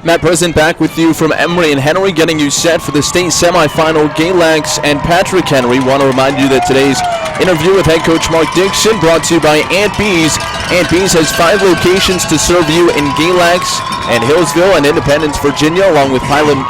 Matt President back with you from Emory and Henry, getting you set for the state semifinal. Galax and Patrick Henry. Want to remind you that today's interview with head coach Mark Dixon brought to you by Aunt Bees. Aunt Bees has 5 locations to serve you in Galax and Hillsville and Independence, Virginia, along with Highland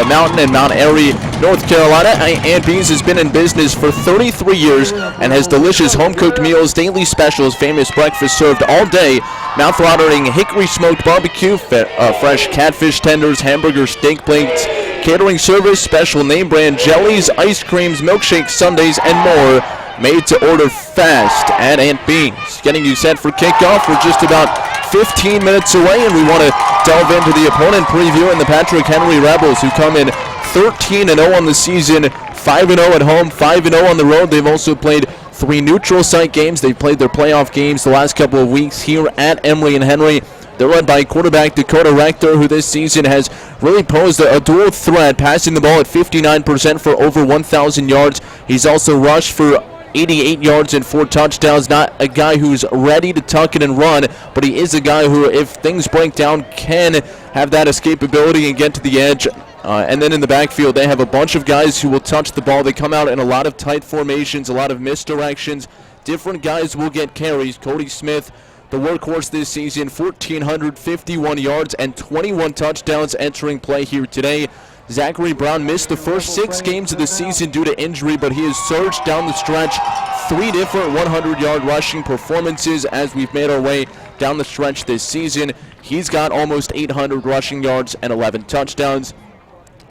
Mountain and Mount Airy, North Carolina. Aunt Bees has been in business for 33 years and has delicious home-cooked meals, daily specials, famous breakfast served all day, mouth-watering hickory smoked barbecue, fresh catfish tenders, hamburger steak plates, catering service, special name brand jellies, ice creams, milkshakes, sundaes, and more. Made to order fast at Aunt Bees. Getting you set for kickoff. We're just about 15 minutes away, and we want to delve into the opponent preview and the Patrick Henry Rebels, who come in 13-0 on the season, 5-0 at home, 5-0 on the road. They've also played 3 neutral site games. They've played their playoff games the last couple of weeks here at Emory and Henry. They're led by quarterback Dakota Rector, who this season has really posed a dual threat, passing the ball at 59% for over 1,000 yards. He's also rushed for 88 yards and 4 touchdowns. Not a guy who's ready to tuck it and run, but he is a guy who, if things break down, can have that escapability and get to the edge. And then in the backfield, they have a bunch of guys who will touch the ball. They come out in a lot of tight formations, a lot of misdirections. Different guys will get carries. Cody Smith, the workhorse this season, 1,451 yards and 21 touchdowns entering play here today. Zachary Brown missed the first 6 games of the season due to injury, but he has surged down the stretch. 3 different 100-yard rushing performances as we've made our way down the stretch this season. He's got almost 800 rushing yards and 11 touchdowns.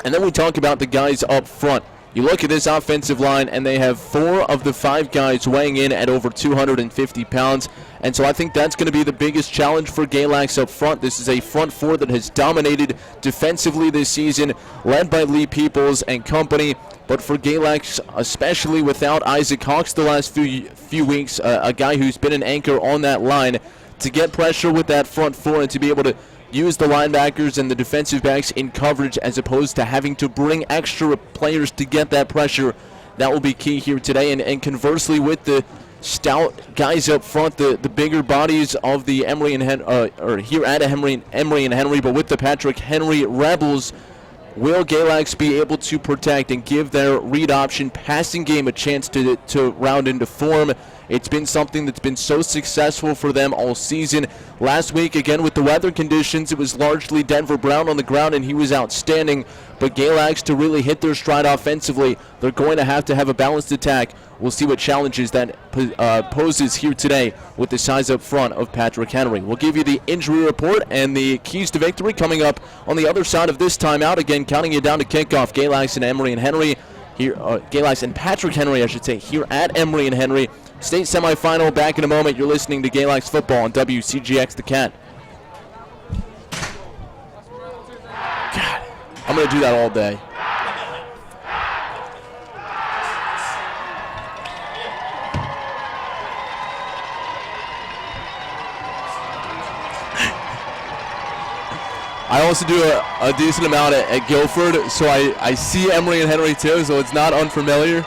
And then we talk about the guys up front. You look at this offensive line, and they have 4 of the 5 guys weighing in at over 250 pounds. And so I think that's going to be the biggest challenge for Galax up front. This is a front 4 that has dominated defensively this season, led by Lee Peoples and company. But for Galax, especially without Isaac Hawks the last few weeks, a guy who's been an anchor on that line, to get pressure with that front 4 and to be able to use the linebackers and the defensive backs in coverage as opposed to having to bring extra players to get that pressure, that will be key here today. And conversely, with the stout guys up front, the bigger bodies of the Emory and or here at Emory and Henry, but with the Patrick Henry Rebels, will Galax be able to protect and give their read option passing game a chance to round into form? It's been something that's been so successful for them all season. Last week, again, with the weather conditions, it was largely Denver Brown on the ground, and he was outstanding. But Galax, to really hit their stride offensively, they're going to have a balanced attack. We'll see what challenges that poses here today with the size up front of Patrick Henry. We'll give you the injury report and the keys to victory coming up on the other side of this timeout. Again, counting you down to kickoff, Galax and Emory and Henry. Here, Galax and Patrick Henry, I should say, here at Emory and Henry. State semifinal back in a moment. You're listening to Galax football on WCGX The Cat. God, I'm going to do that all day. I also do a decent amount at Guilford, so I see Emory and Henry too, so it's not unfamiliar.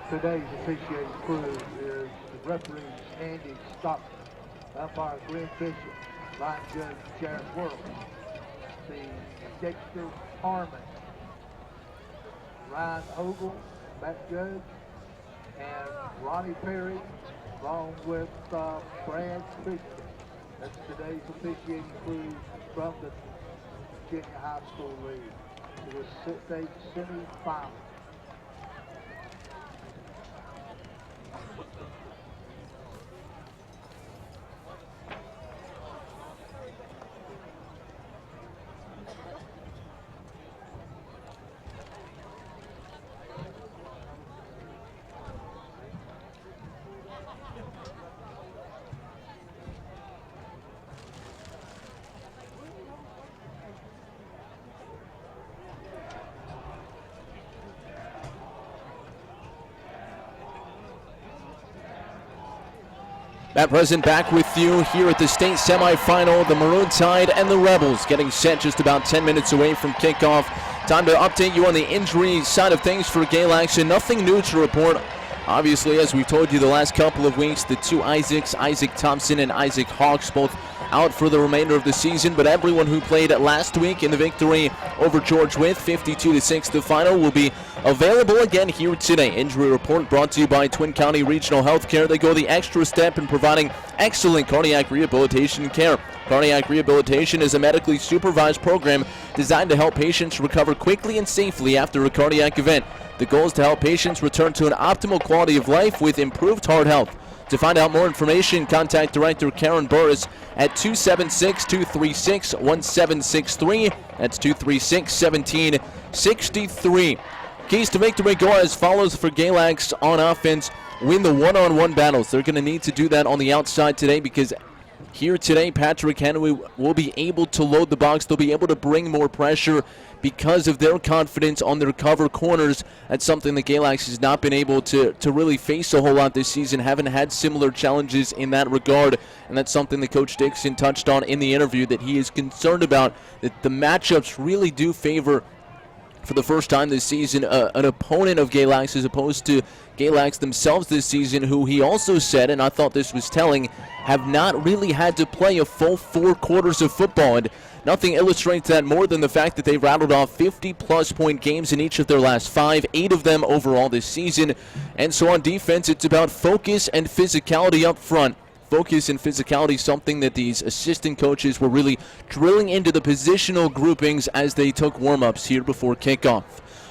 Today's officiating crew is the referee Andy Stockton, umpire Glenn Fisher, line judge Sharon Worrell, the Dexter Harmon, Ryan Ogle, back judge, and Ronnie Perry, along with Brad Fisher. That's today's officiating crew from the Virginia High School League. It was state semi-final. Matt Present back with you here at the state semifinal. The Maroon Tide and the Rebels getting set just about 10 minutes away from kickoff. Time to update you on the injury side of things for Galax, and nothing new to report. Obviously, as we've told you the last couple of weeks, the two Isaacs, Isaac Thompson and Isaac Hawks, both out for the remainder of the season, but everyone who played last week in the victory over George Wythe, 52-6 the final, will be available again here today. Injury report brought to you by Twin County Regional Healthcare. They go the extra step in providing excellent cardiac rehabilitation care. Cardiac rehabilitation is a medically supervised program designed to help patients recover quickly and safely after a cardiac event. The goal is to help patients return to an optimal quality of life with improved heart health. To find out more information, contact Director Karen Burris at 276-236-1763. That's 236-1763. Keys to victory go as follows for Galax on offense. Win the one-on-one battles. They're going to need to do that on the outside today because here today, Patrick Henry will be able to load the box. They'll be able to bring more pressure because of their confidence on their cover corners. That's something that Galax has not been able to really face a whole lot this season. Haven't had similar challenges in that regard, and that's something that Coach Dixon touched on in the interview, that he is concerned about, that the matchups really do favor, for the first time this season, an opponent of Galax as opposed to Galax themselves this season, who he also said, and I thought this was telling, have not really had to play a full 4 quarters of football. And nothing illustrates that more than the fact that they've rattled off 50-plus point games in each of their last 5, 8 of them overall this season. And so on defense, it's about focus and physicality up front. Focus and physicality, something that these assistant coaches were really drilling into the positional groupings as they took warm-ups here before kickoff.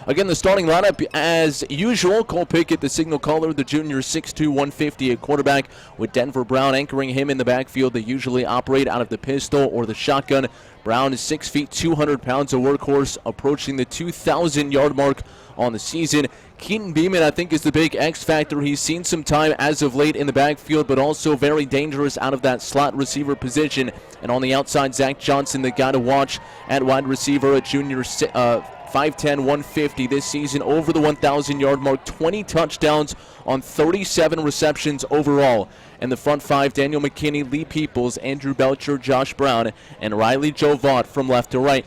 Again, the starting lineup, as usual, Cole Pickett, the signal caller, the junior, 6'2", 150 at quarterback, with Denver Brown anchoring him in the backfield. They usually operate out of the pistol or the shotgun. Brown is 6 feet, 200 pounds, a workhorse, approaching the 2,000-yard mark on the season. Keaton Beeman, I think, is the big X factor. He's seen some time as of late in the backfield, but also very dangerous out of that slot receiver position. And on the outside, Zach Johnson, the guy to watch at wide receiver, a junior, 5'10", 150 this season, over the 1,000-yard mark, 20 touchdowns on 37 receptions overall. And the front 5, Daniel McKinney, Lee Peoples, Andrew Belcher, Josh Brown, and Riley Joe Vaught from left to right.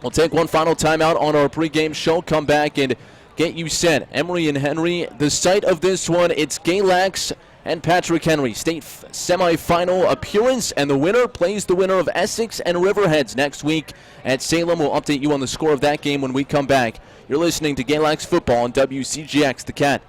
We'll take one final timeout on our pregame show, come back and get you set. Emory and Henry, the site of this one, it's Galax and Patrick Henry. State semifinal appearance, and the winner plays the winner of Essex and Riverheads next week at Salem. We'll update you on the score of that game when we come back. You're listening to Galax Football on WCGX, The Cat.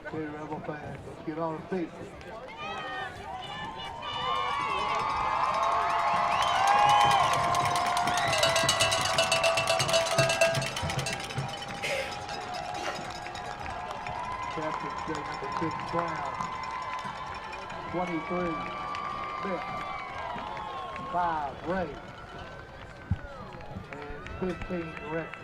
Okay, Rebel fans, let's get on our feet. Captain J, number 6, Brown. 23, Smith. 5, Ray. And 15, Rector.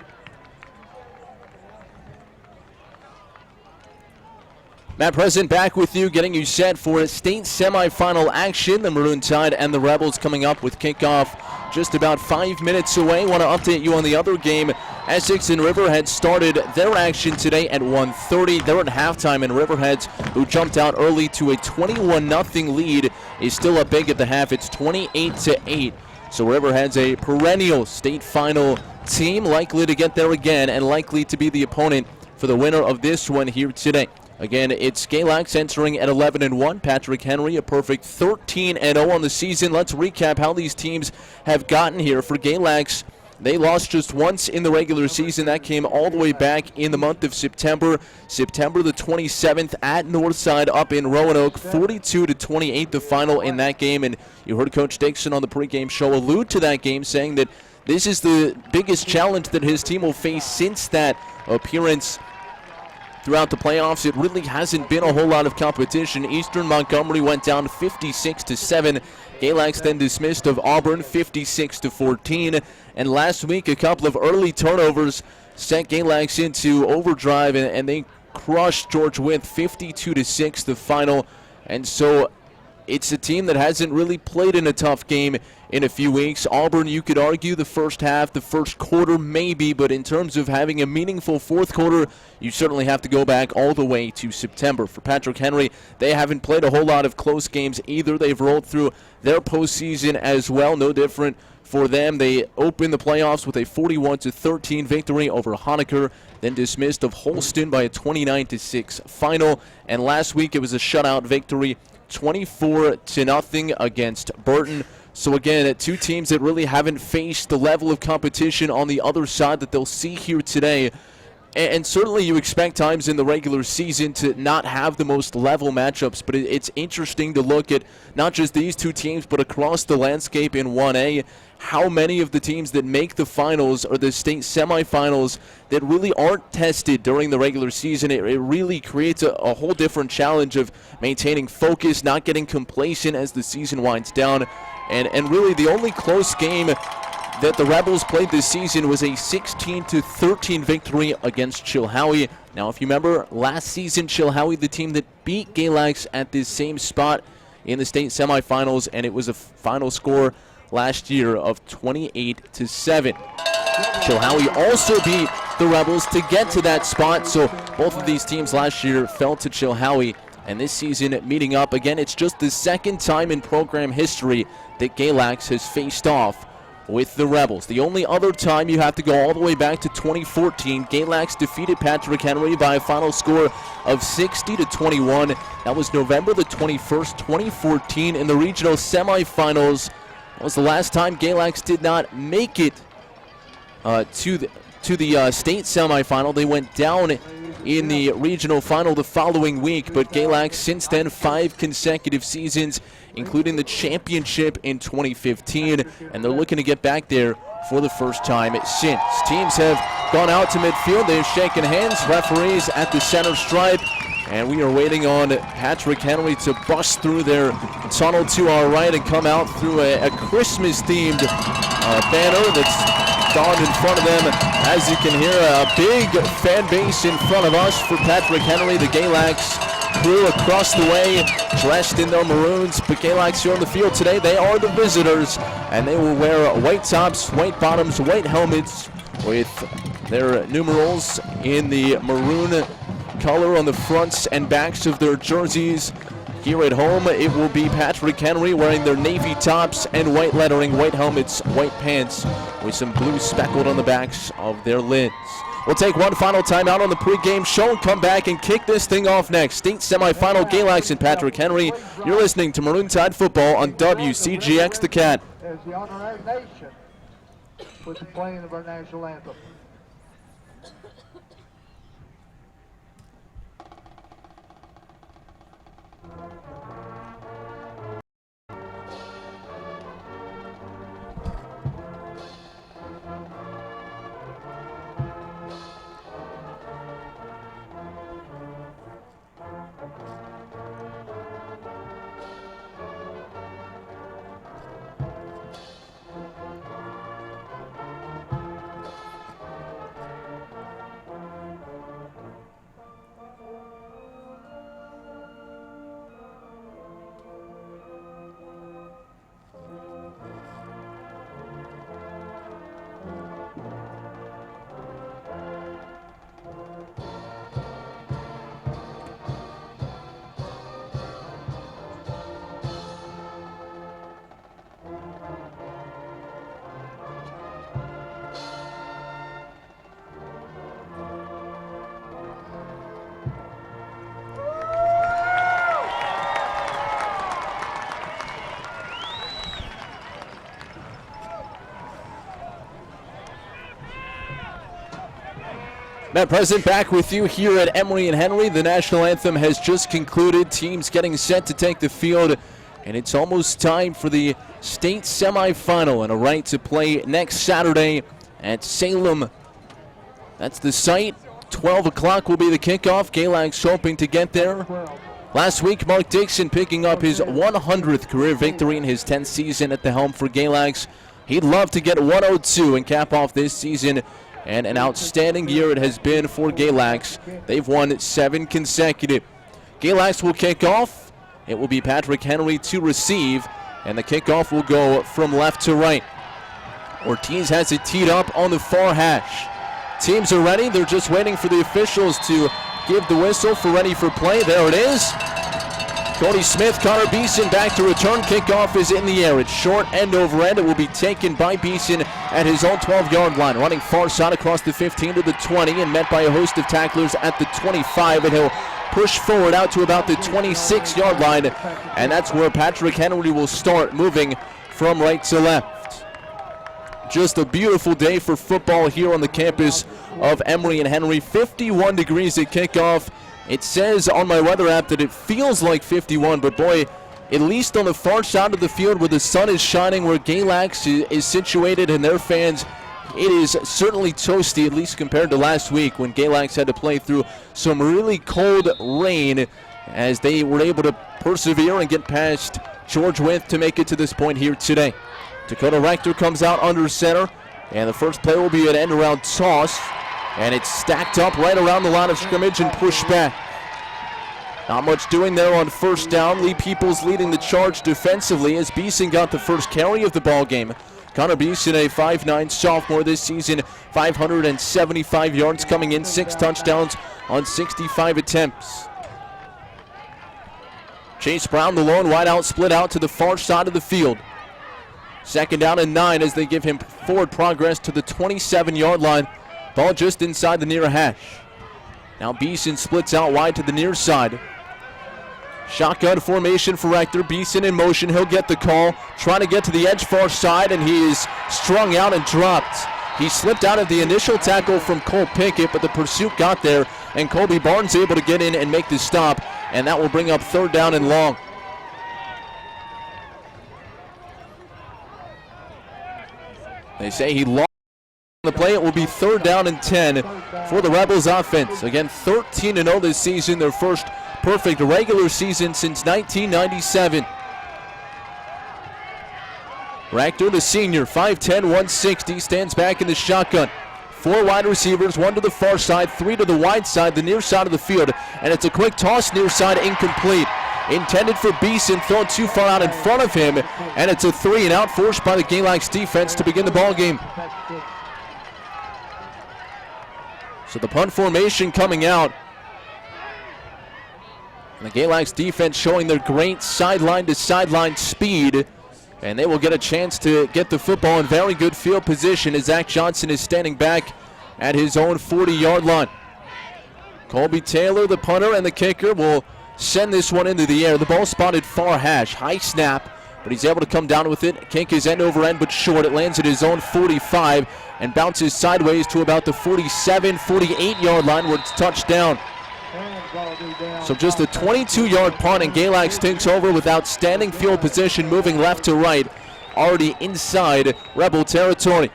Matt Present back with you, getting you set for state semifinal action. The Maroon Tide and the Rebels coming up with kickoff just about 5 minutes away. Want to update you on the other game. Essex and Riverheads started their action today at 1:30. They're at halftime, and Riverheads, who jumped out early to a 21-0 lead, is still up big at the half. It's 28-8. So Riverheads, a perennial state final team, likely to get there again and likely to be the opponent for the winner of this one here today. Again, it's Galax entering at 11-1. Patrick Henry, a perfect 13-0 on the season. Let's recap how these teams have gotten here. For Galax, they lost just once in the regular season. That came all the way back in the month of September. September the 27th at Northside up in Roanoke. 42-28 the final in that game. And you heard Coach Dixon on the pregame show allude to that game, saying that this is the biggest challenge that his team will face since that appearance throughout the playoffs. It really hasn't been a whole lot of competition. Eastern Montgomery went down 56-7. Galax then dismissed of Auburn 56-14. And last week, a couple of early turnovers sent Galax into overdrive, and they crushed George Wythe 52-6 the final. And so it's a team that hasn't really played in a tough game in a few weeks. Auburn, you could argue the first half, the first quarter maybe, but in terms of having a meaningful fourth quarter, you certainly have to go back all the way to September. For Patrick Henry, they haven't played a whole lot of close games either. They've rolled through their postseason as well, no different for them. They opened the playoffs with a 41-13 victory over Honaker, then dismissed of Holston by a 29-6 final, and last week it was a shutout victory 24-0 against Burton. So again, two teams that really haven't faced the level of competition on the other side that they'll see here today. And certainly you expect times in the regular season to not have the most level matchups, but it's interesting to look at not just these two teams, but across the landscape in 1A, how many of the teams that make the finals or the state semifinals that really aren't tested during the regular season. It really creates a whole different challenge of maintaining focus, not getting complacent as the season winds down. And really the only close game that the Rebels played this season was a 16-13 victory against Chilhowie. Now, if you remember last season, Chilhowie, the team that beat Galax at this same spot in the state semifinals, and it was a final score last year of 28-7. Chilhowie also beat the Rebels to get to that spot, so both of these teams last year fell to Chilhowie. And this season meeting up again, it's just the second time in program history that Galax has faced off with the Rebels. The only other time, you have to go all the way back to 2014. Galax defeated Patrick Henry by a final score of 60-21. That was November the 21st, 2014 in the regional semifinals. That was the last time Galax did not make it to the state semifinal. They went down in the regional final the following week, but Galax since then 5 consecutive seasons, including the championship in 2015, and they're looking to get back there for the first time since. Teams have gone out to midfield. They've shaken hands. Referees at the center stripe, and we are waiting on Patrick Henry to bust through their tunnel to our right and come out through a Christmas-themed banner that's dawned in front of them. As you can hear, a big fan base in front of us for Patrick Henry. The Galax crew across the way, dressed in their maroons. But Galax here on the field today, they are the visitors, and they will wear white tops, white bottoms, white helmets with their numerals in the maroon color on the fronts and backs of their jerseys. Here at home, it will be Patrick Henry wearing their navy tops and white lettering, white helmets, white pants, with some blue speckled on the backs of their lids. We'll take one final time out on the pregame show and come back and kick this thing off next. State semifinal, Galax and Patrick Henry. You're listening to Maroon Tide Football on WCGX The Cat. As the honor of our nation with the playing of our national anthem. Matt President back with you here at Emory and Henry. The national anthem has just concluded. Teams getting set to take the field, and it's almost time for the state semifinal and a right to play next Saturday at Salem. That's the site. 12 o'clock will be the kickoff. Galax hoping to get there. Last week, Mark Dixon picking up his 100th career victory in his 10th season at the helm for Galax. He'd love to get 102 and cap off this season, and an outstanding year it has been for Galax. They've won 7 consecutive. Galax will kick off. It will be Patrick Henry to receive, and the kickoff will go from left to right. Ortiz has it teed up on the far hash. Teams are ready. They're just waiting for the officials to give the whistle for ready for play. There it is. Cody Smith, Connor Beeson back to return. Kickoff is in the air. It's short end over end. It will be taken by Beeson at his own 12-yard line. Running far side across the 15 to the 20 and met by a host of tacklers at the 25. And he'll push forward out to about the 26-yard line. And that's where Patrick Henry will start moving from right to left. Just a beautiful day for football here on the campus of Emory and Henry. 51 degrees at kickoff. It says on my weather app that it feels like 51, but boy, at least on the far side of the field where the sun is shining, where Galax is situated and their fans, it is certainly toasty, at least compared to last week when Galax had to play through some really cold rain as they were able to persevere and get past George Wythe to make it to this point here today. Dakota Rector comes out under center, and the first play will be an end-around toss, and it's stacked up right around the line of scrimmage and pushed back. Not much doing there on first down. Lee Peoples leading the charge defensively as Beeson got the first carry of the ball game. Connor Beeson, a 5'9" sophomore this season, 575 yards coming in, 6 touchdowns on 65 attempts. Chase Brown, the lone wideout, split out to the far side of the field. Second down and 9 as they give him forward progress to the 27-yard line. Ball just inside the near hash. Now Beeson splits out wide to the near side. Shotgun formation for Rector. Beeson in motion. He'll get the call. Trying to get to the edge far side, and he is strung out and dropped. He slipped out of the initial tackle from Cole Pickett, but the pursuit got there, and Colby Barnes able to get in and make the stop, and that will bring up third down and long. They say he lost the play. It will be third down and 10 for the Rebels offense. Again, 13-0 this season, their first perfect regular season since 1997. Rector, the senior, 5'10", 160, stands back in the shotgun. 4 wide receivers, 1 to the far side, 3 to the wide side, the near side of the field, and it's a quick toss near side, incomplete. Intended for Beeson, thrown too far out in front of him, and it's a 3-and-out forced by the Galax defense to begin the ball game. So the punt formation coming out. And the Galax defense showing their great sideline-to-sideline speed, and they will get a chance to get the football in very good field position as Zach Johnson is standing back at his own 40-yard line. Colby Taylor, the punter, and the kicker will send this one into the air. The ball spotted far hash. High snap, but he's able to come down with it. Kick is end over end, but short. It lands at his own 45 and bounces sideways to about the 47, 48-yard line where it's touched down. So just a 22-yard punt, and Galax takes over with outstanding field position, moving left to right, already inside Rebel territory.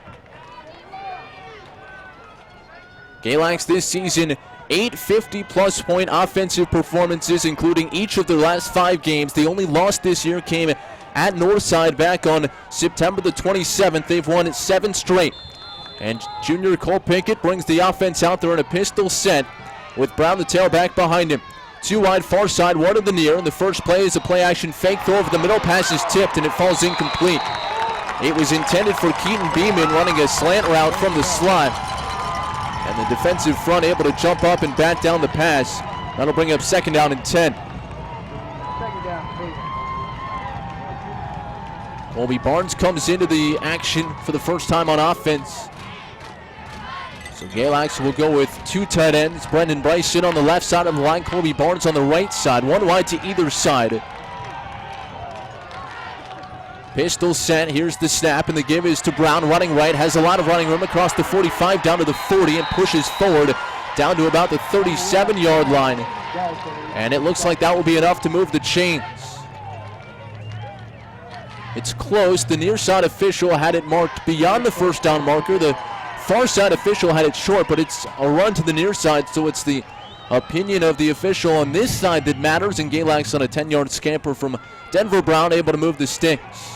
Galax this season, 8 50-plus point offensive performances, including each of their last 5 games. The only loss this year came at Northside back on September the 27th. They've won 7 straight. And junior Cole Pickett brings the offense out there in a pistol set with Brown the tailback behind him. 2 wide far side, 1 to the near, and the first play is a play-action fake throw over the middle. Pass is tipped, and it falls incomplete. It was intended for Keaton Beeman running a slant route from the slot. And the defensive front able to jump up and bat down the pass. That'll bring up second down and 10. Colby Barnes comes into the action for the first time on offense. So Galax will go with 2 tight ends. Brendan Bryson on the left side of the line. Colby Barnes on the right side. 1 wide to either side. Pistol set. Here's the snap, and the give is to Brown. Running right. Has a lot of running room across the 45 down to the 40 and pushes forward down to about the 37-yard line. And it looks like that will be enough to move the chains. It's close. The near side official had it marked beyond the first down marker. The far side official had it short, but it's a run to the near side, so it's the opinion of the official on this side that matters, and Galax on a 10-yard scamper from Denver Brown, able to move the sticks.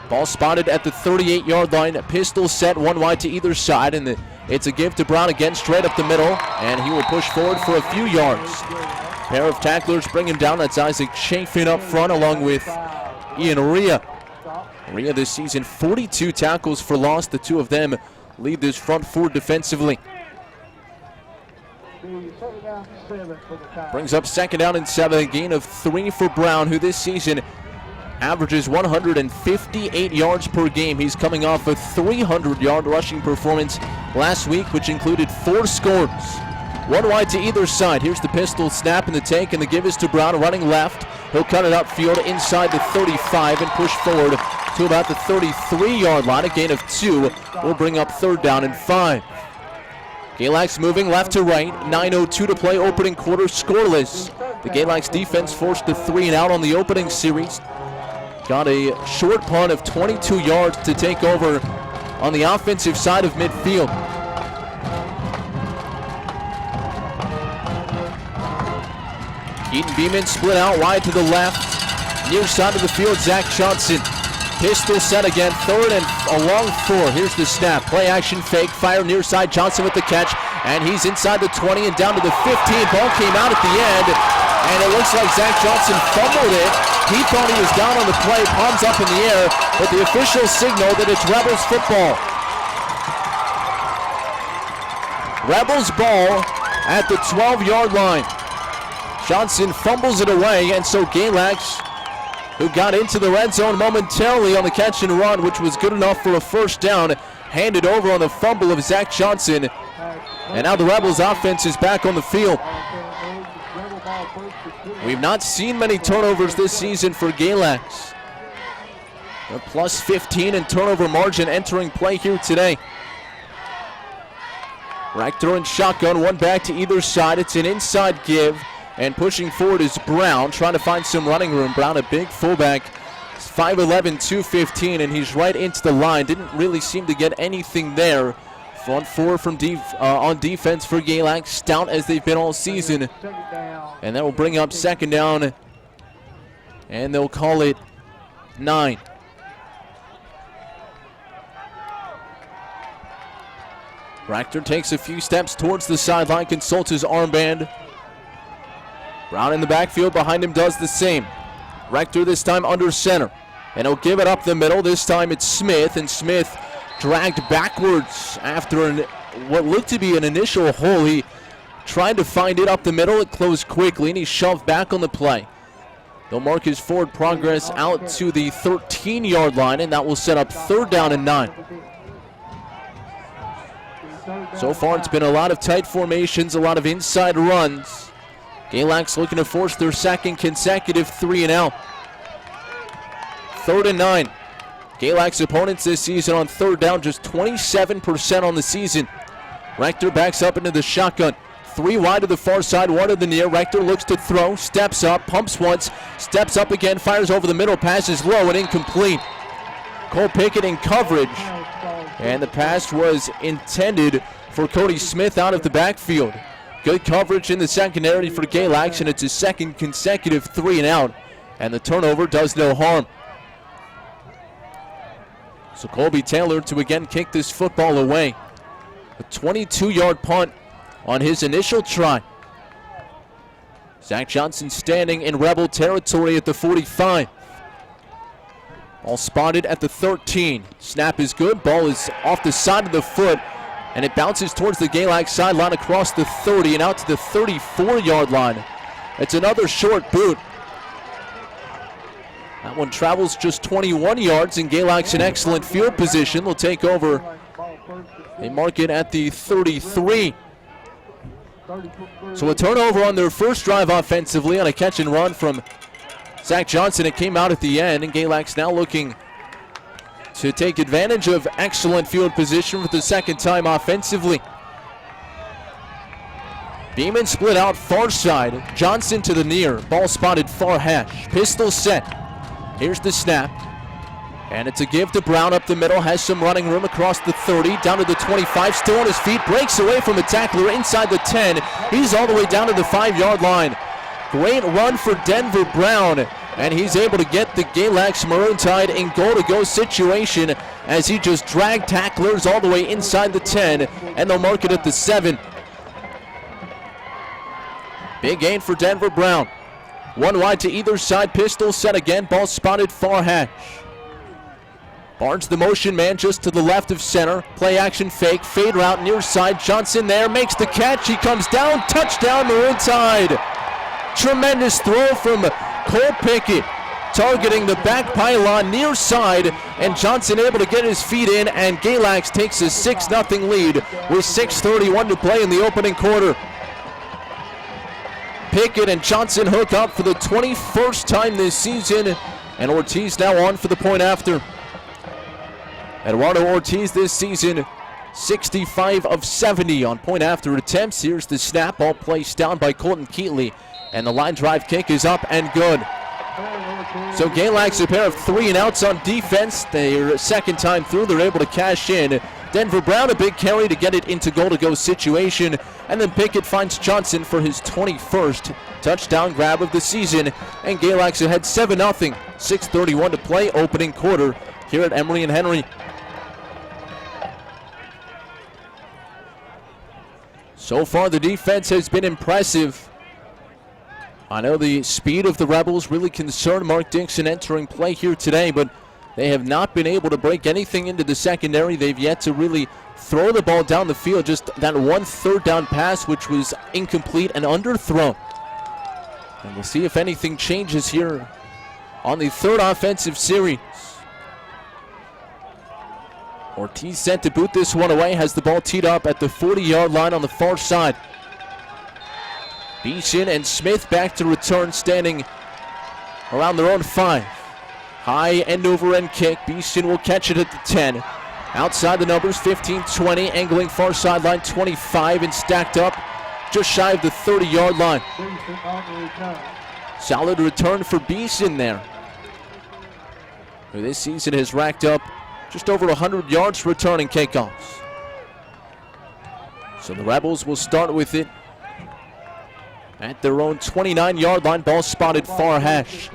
Ball spotted at the 38-yard line. Pistol set, one wide to either side, and it's a give to Brown again, straight up the middle, and he will push forward for a few yards. Pair of tacklers bring him down. That's Isaac Chafin up front, along with Ian Ria. Ria this season, 42 tackles for loss. The two of them lead this front four defensively. Brings up second down and 7, a gain of 3 for Brown, who this season averages 158 yards per game. He's coming off a 300-yard rushing performance last week, which included 4 scores. One wide to either side. Here's the pistol snap in the tank, and the give is to Brown, running left. He'll cut it upfield inside the 35 and push forward to about the 33-yard line. A gain of 2 will bring up third down and 5. Galax moving left to right. 9:02 to play, opening quarter, scoreless. The Galax defense forced a 3 and out on the opening series. Got a short punt of 22 yards to take over on the offensive side of midfield. Keaton Beeman split out wide to the left. Near side of the field, Zach Johnson. Pistol set again, third and a long 4. Here's the snap. Play action fake, fire near side. Johnson with the catch, and he's inside the 20 and down to the 15. Ball came out at the end, and it looks like Zach Johnson fumbled it. He thought he was down on the play, palms up in the air, but the officials signal that it's Rebels football. Rebels ball at the 12-yard line. Johnson fumbles it away, and so Galax, who got into the red zone momentarily on the catch and run, which was good enough for a first down, handed over on the fumble of Zach Johnson. And now the Rebels offense is back on the field. We've not seen many turnovers this season for Galax. A plus 15 in turnover margin entering play here today. Rector and shotgun, one back to either side. It's an inside give. And pushing forward is Brown, trying to find some running room. Brown, a big fullback, 5'11", 215, and he's right into the line. Didn't really seem to get anything there. Front four from on defense for Galax, stout as they've been all season. And that will bring up second down, and they'll call it 9. Rector takes a few steps towards the sideline, consults his armband. Brown in the backfield, behind him does the same. Rector this time under center, and he'll give it up the middle. This time it's Smith, and Smith dragged backwards after what looked to be an initial hole. He tried to find it up the middle. It closed quickly, and he shoved back on the play. They'll mark his forward progress out to the 13-yard line, and that will set up third down and 9. So far, it's been a lot of tight formations, a lot of inside runs. Galax looking to force their second consecutive 3 and out. Third and 9. Galax opponents this season on third down, just 27% on the season. Rector backs up into the shotgun. 3 wide to the far side, 1 to the near. Rector looks to throw, steps up, pumps once, steps up again, fires over the middle, passes low and incomplete. Cole Pickett in coverage, and the pass was intended for Cody Smith out of the backfield. Good coverage in the secondary for Galax, and it's his second consecutive 3 and out, and the turnover does no harm. So Colby Taylor to again kick this football away. A 22-yard punt on his initial try. Zach Johnson standing in Rebel territory at the 45. Ball spotted at the 13. Snap is good. Ball is off the side of the foot, and it bounces towards the Galax sideline across the 30 and out to the 34-yard line. It's another short boot. That one travels just 21 yards, and Galax in excellent field position. They'll take over. They mark it at the 33. So a turnover on their first drive offensively on a catch and run from Zach Johnson. It came out at the end, and Galax now looking to take advantage of excellent field position for the second time offensively. Beeman split out far side. Johnson to the near. Ball spotted far hash. Pistol set. Here's the snap. And it's a give to Brown up the middle. Has some running room across the 30. Down to the 25. Still on his feet. Breaks away from a tackler inside the 10. He's all the way down to the 5-yard line. Great run for Denver Brown. And he's able to get the Galax Maroon Tide in goal-to-go situation as he just dragged tacklers all the way inside the 10. And they'll mark it at the 7. Big gain for Denver Brown. One wide to either side. Pistol set again. Ball spotted far hash. Barnes the motion man just to the left of center. Play action fake. Fade route near side. Johnson there. Makes the catch. He comes down. Touchdown Maroon Tide. Tremendous throw from Cole Pickett. Targeting the back pylon near side. And Johnson able to get his feet in. And Galax takes a 6-0 lead with 6:31 to play in the opening quarter. Pickett and Johnson hook up for the 21st time this season, and Ortiz now on for the point after. Eduardo Ortiz this season, 65 of 70 on point after attempts. Here's the snap, ball placed down by Colton Keatley, and the line drive kick is up and good. So Galax a pair of 3-and-outs on defense. Their second time through, they're able to cash in. Denver Brown a big carry to get it into goal-to-go situation, and then Pickett finds Johnson for his 21st touchdown grab of the season, and Galax ahead 7-0, 6:31 to play, opening quarter here at Emory and Henry. So far the defense has been impressive. I know the speed of the Rebels really concerned Mark Dixon entering play here today, but they have not been able to break anything into the secondary. They've yet to really throw the ball down the field. Just that one third down pass, which was incomplete and underthrown. And we'll see if anything changes here on the third offensive series. Ortiz sent to boot this one away. Has the ball teed up at the 40-yard line on the far side. Beeson and Smith back to return, standing around their own 5. High end-over-end kick. Beeson will catch it at the 10. Outside the numbers, 15-20, angling far sideline 25, and stacked up just shy of the 30-yard line. Solid return for Beeson there, who this season has racked up just over 100 yards returning kickoffs. So the Rebels will start with it at their own 29-yard line. Ball spotted far hash.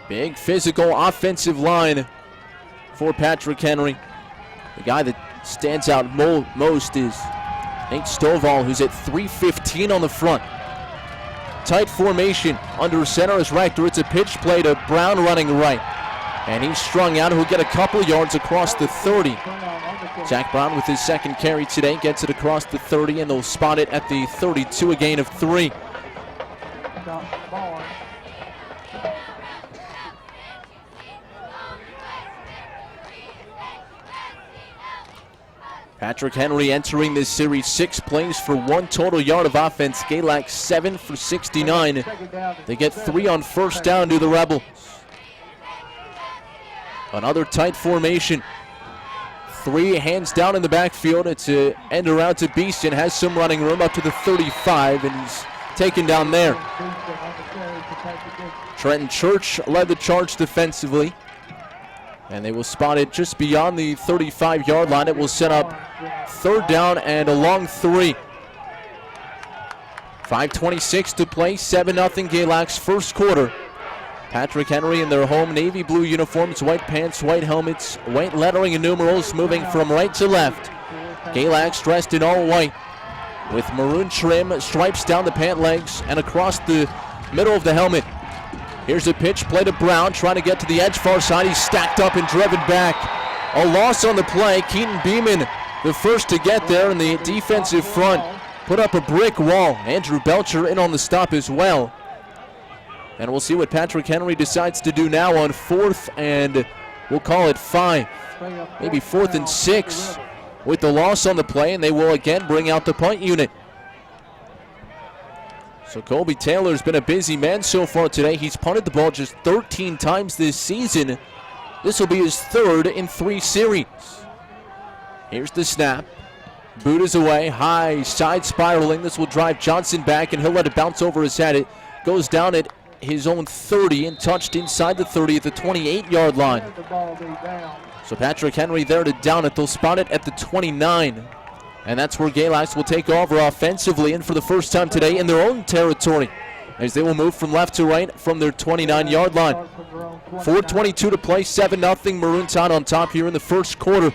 Big physical offensive line for Patrick Henry. The guy that stands out most is Nate Stovall, who's at 315 on the front. Tight formation under center as Rector. It's a pitch play to Brown running right. And he's strung out. He'll get a couple yards across the 30. Zach Brown with his second carry today gets it across the 30, and they'll spot it at the 32, a gain of 3. Patrick Henry entering this series 6 plays for 1 total yard of offense. Galax 7 for 69. They get 3 on first down to the Rebels. Another tight formation. 3 hands down in the backfield. It's an end around to Beeston. Has some running room up to the 35, and he's taken down there. Trenton Church led the charge defensively, and they will spot it just beyond the 35-yard line. It will set up third down and a long 3. 5:26 to play, 7-0 Galax first quarter. Patrick Henry in their home navy blue uniforms, white pants, white helmets, white lettering and numerals, moving from right to left. Galax dressed in all white with maroon trim, stripes down the pant legs and across the middle of the helmet. Here's a pitch play to Brown, trying to get to the edge far side. He's stacked up and driven back. A loss on the play. Keaton Beeman, the first to get there, and the defensive front put up a brick wall. Andrew Belcher in on the stop as well. And we'll see what Patrick Henry decides to do now on 4th and we'll call it 5. Maybe 4th and 6 with the loss on the play, and they will again bring out the punt unit. So Colby Taylor's been a busy man so far today. He's punted the ball just 13 times this season, This will be his third in 3 series. Here's the snap. Boot is away, high, side spiraling. This will drive Johnson back, and he'll let it bounce over his head. It goes down at his own 30 and touched inside the 30 at the 28-yard line. So Patrick Henry there to down it. They'll spot it at the 29. And that's where Galax will take over offensively, and for the first time today in their own territory, as they will move from left to right from their 29-yard line. 4:22 to play, 7-0 Maroon Town on top here in the first quarter.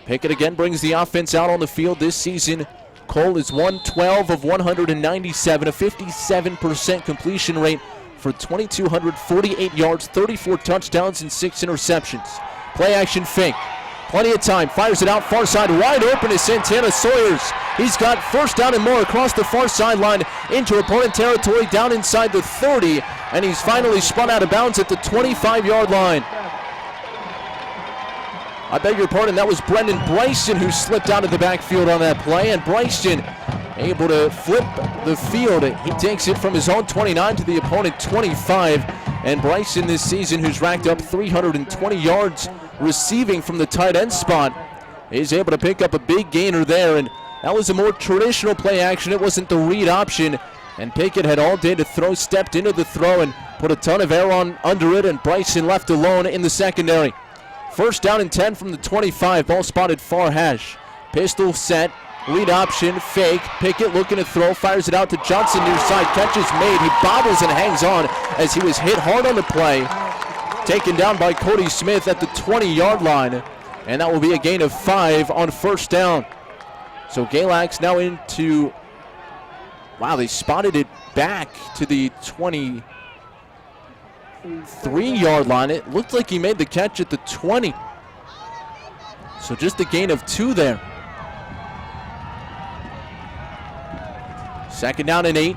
Pickett again brings the offense out on the field this season. Cole is 112 of 197, a 57% completion rate for 2,248 yards, 34 touchdowns, and 6 interceptions. Play action fake. Plenty of time. Fires it out far side. Wide open is Santana Sawyers. He's got first down and more across the far sideline into opponent territory down inside the 30. And he's finally spun out of bounds at the 25-yard line. I beg your pardon, that was Brendan Bryson who slipped out of the backfield on that play. And Bryson able to flip the field. He takes it from his own 29 to the opponent 25. And Bryson this season, who's racked up 320 yards receiving from the tight end spot, is able to pick up a big gainer there. And that was a more traditional play action. It wasn't the read option. And Pickett had all day to throw, stepped into the throw and put a ton of air on under it, and Bryson left alone in the secondary. First down and 10 from the 25. Ball spotted far hash. Pistol set. Read option. Fake. Pickett looking to throw. Fires it out to Johnson near side. Catch is made. He bobbles and hangs on as he was hit hard on the play. Taken down by Cody Smith at the 20-yard line. And that will be a gain of 5 on first down. So Galax now into... Wow, they spotted it back to the 23-yard line. It looked like he made the catch at the 20. So just a gain of 2 there. Second down and 8.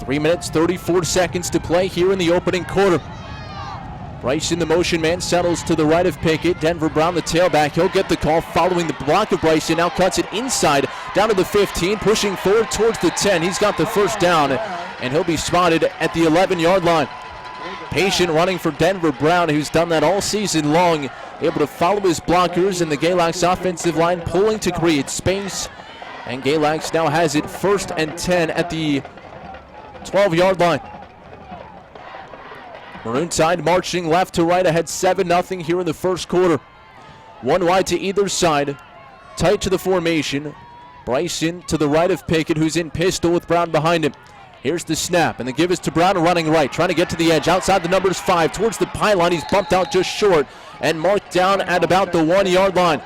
3 minutes, 34 seconds to play here in the opening quarter. Bryson, the motion man, settles to the right of Pickett. Denver Brown, the tailback. He'll get the call following the block of Bryson. Now cuts it inside, down to the 15, pushing forward towards the 10. He's got the first down, and he'll be spotted at the 11-yard line. Patient running for Denver Brown, who's done that all season long, able to follow his blockers, and the Galax offensive line pulling to create space. And Galax now has it 1st and 10 at the 12-yard line. Maroon side marching left to right ahead 7-0 here in the first quarter. One wide to either side. Tight to the formation. Bryson to the right of Pickett, who's in pistol with Brown behind him. Here's the snap, and the give is to Brown running right, trying to get to the edge. Outside the numbers 5, towards the pylon. He's bumped out just short and marked down at about the 1-yard line.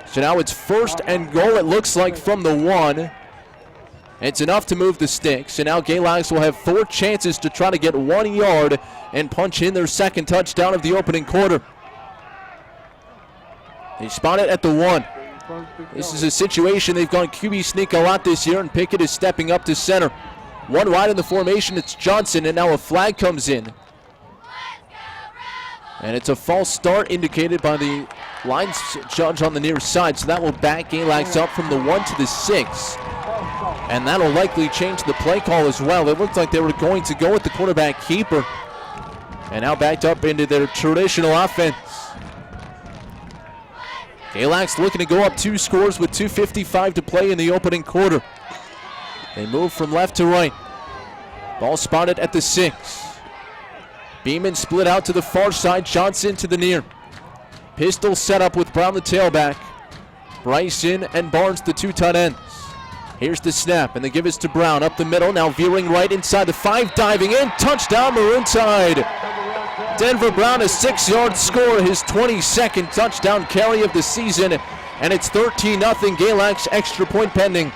So now it's 1st and goal, it looks like, from the 1. It's enough to move the sticks, and now Galax will have 4 chances to try to get 1 yard and punch in their second touchdown of the opening quarter. They spot it at the 1. This is a situation they've gone QB sneak a lot this year, and Pickett is stepping up to center. One wide in the formation, it's Johnson, and now a flag comes in. And it's a false start indicated by the line judge on the near side, so that will back Galax up from the 1 to the 6. And that'll likely change the play call as well. It looked like they were going to go with the quarterback keeper. And now backed up into their traditional offense. Galax looking to go up 2 scores with 2:55 to play in the opening quarter. They move from left to right. Ball spotted at the 6. Beeman split out to the far side. Johnson to the near. Pistol set up with Brown, the tailback. Bryson and Barnes, the 2 tight ends. Here's the snap, and the give is to Brown up the middle. Now veering right inside the 5, diving in. Touchdown, Maroon Tide. Denver Brown, a 6-yard score, his 22nd touchdown carry of the season, and it's 13-0 Galax, extra point pending.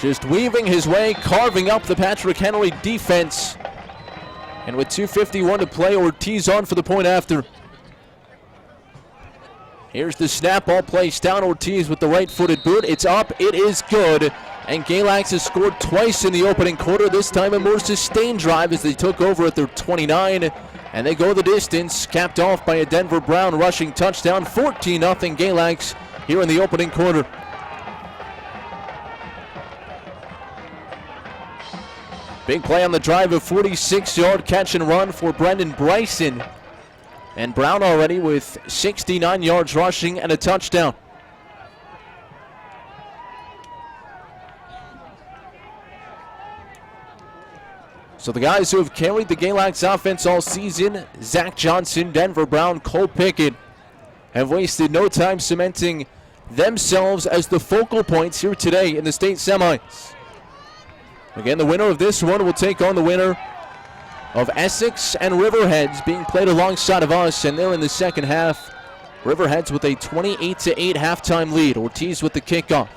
Just weaving his way, carving up the Patrick Henry defense. And with 2:51 to play, Ortiz on for the point after. Here's the snap, ball placed down. Ortiz with the right-footed boot. It's up, it is good. And Galax has scored twice in the opening quarter, this time a more sustained drive as they took over at their 29. And they go the distance, capped off by a Denver Brown rushing touchdown. 14-0 Galax here in the opening quarter. Big play on the drive, a 46-yard catch and run for Brendan Bryson. And Brown already with 69 yards rushing and a touchdown. So the guys who have carried the Galax offense all season, Zach Johnson, Denver Brown, Cole Pickett, have wasted no time cementing themselves as the focal points here today in the state semis. Again, the winner of this one will take on the winner of Essex and Riverheads, being played alongside of us, and they're in the second half. Riverheads with a 28-8 halftime lead. Ortiz with the kickoff.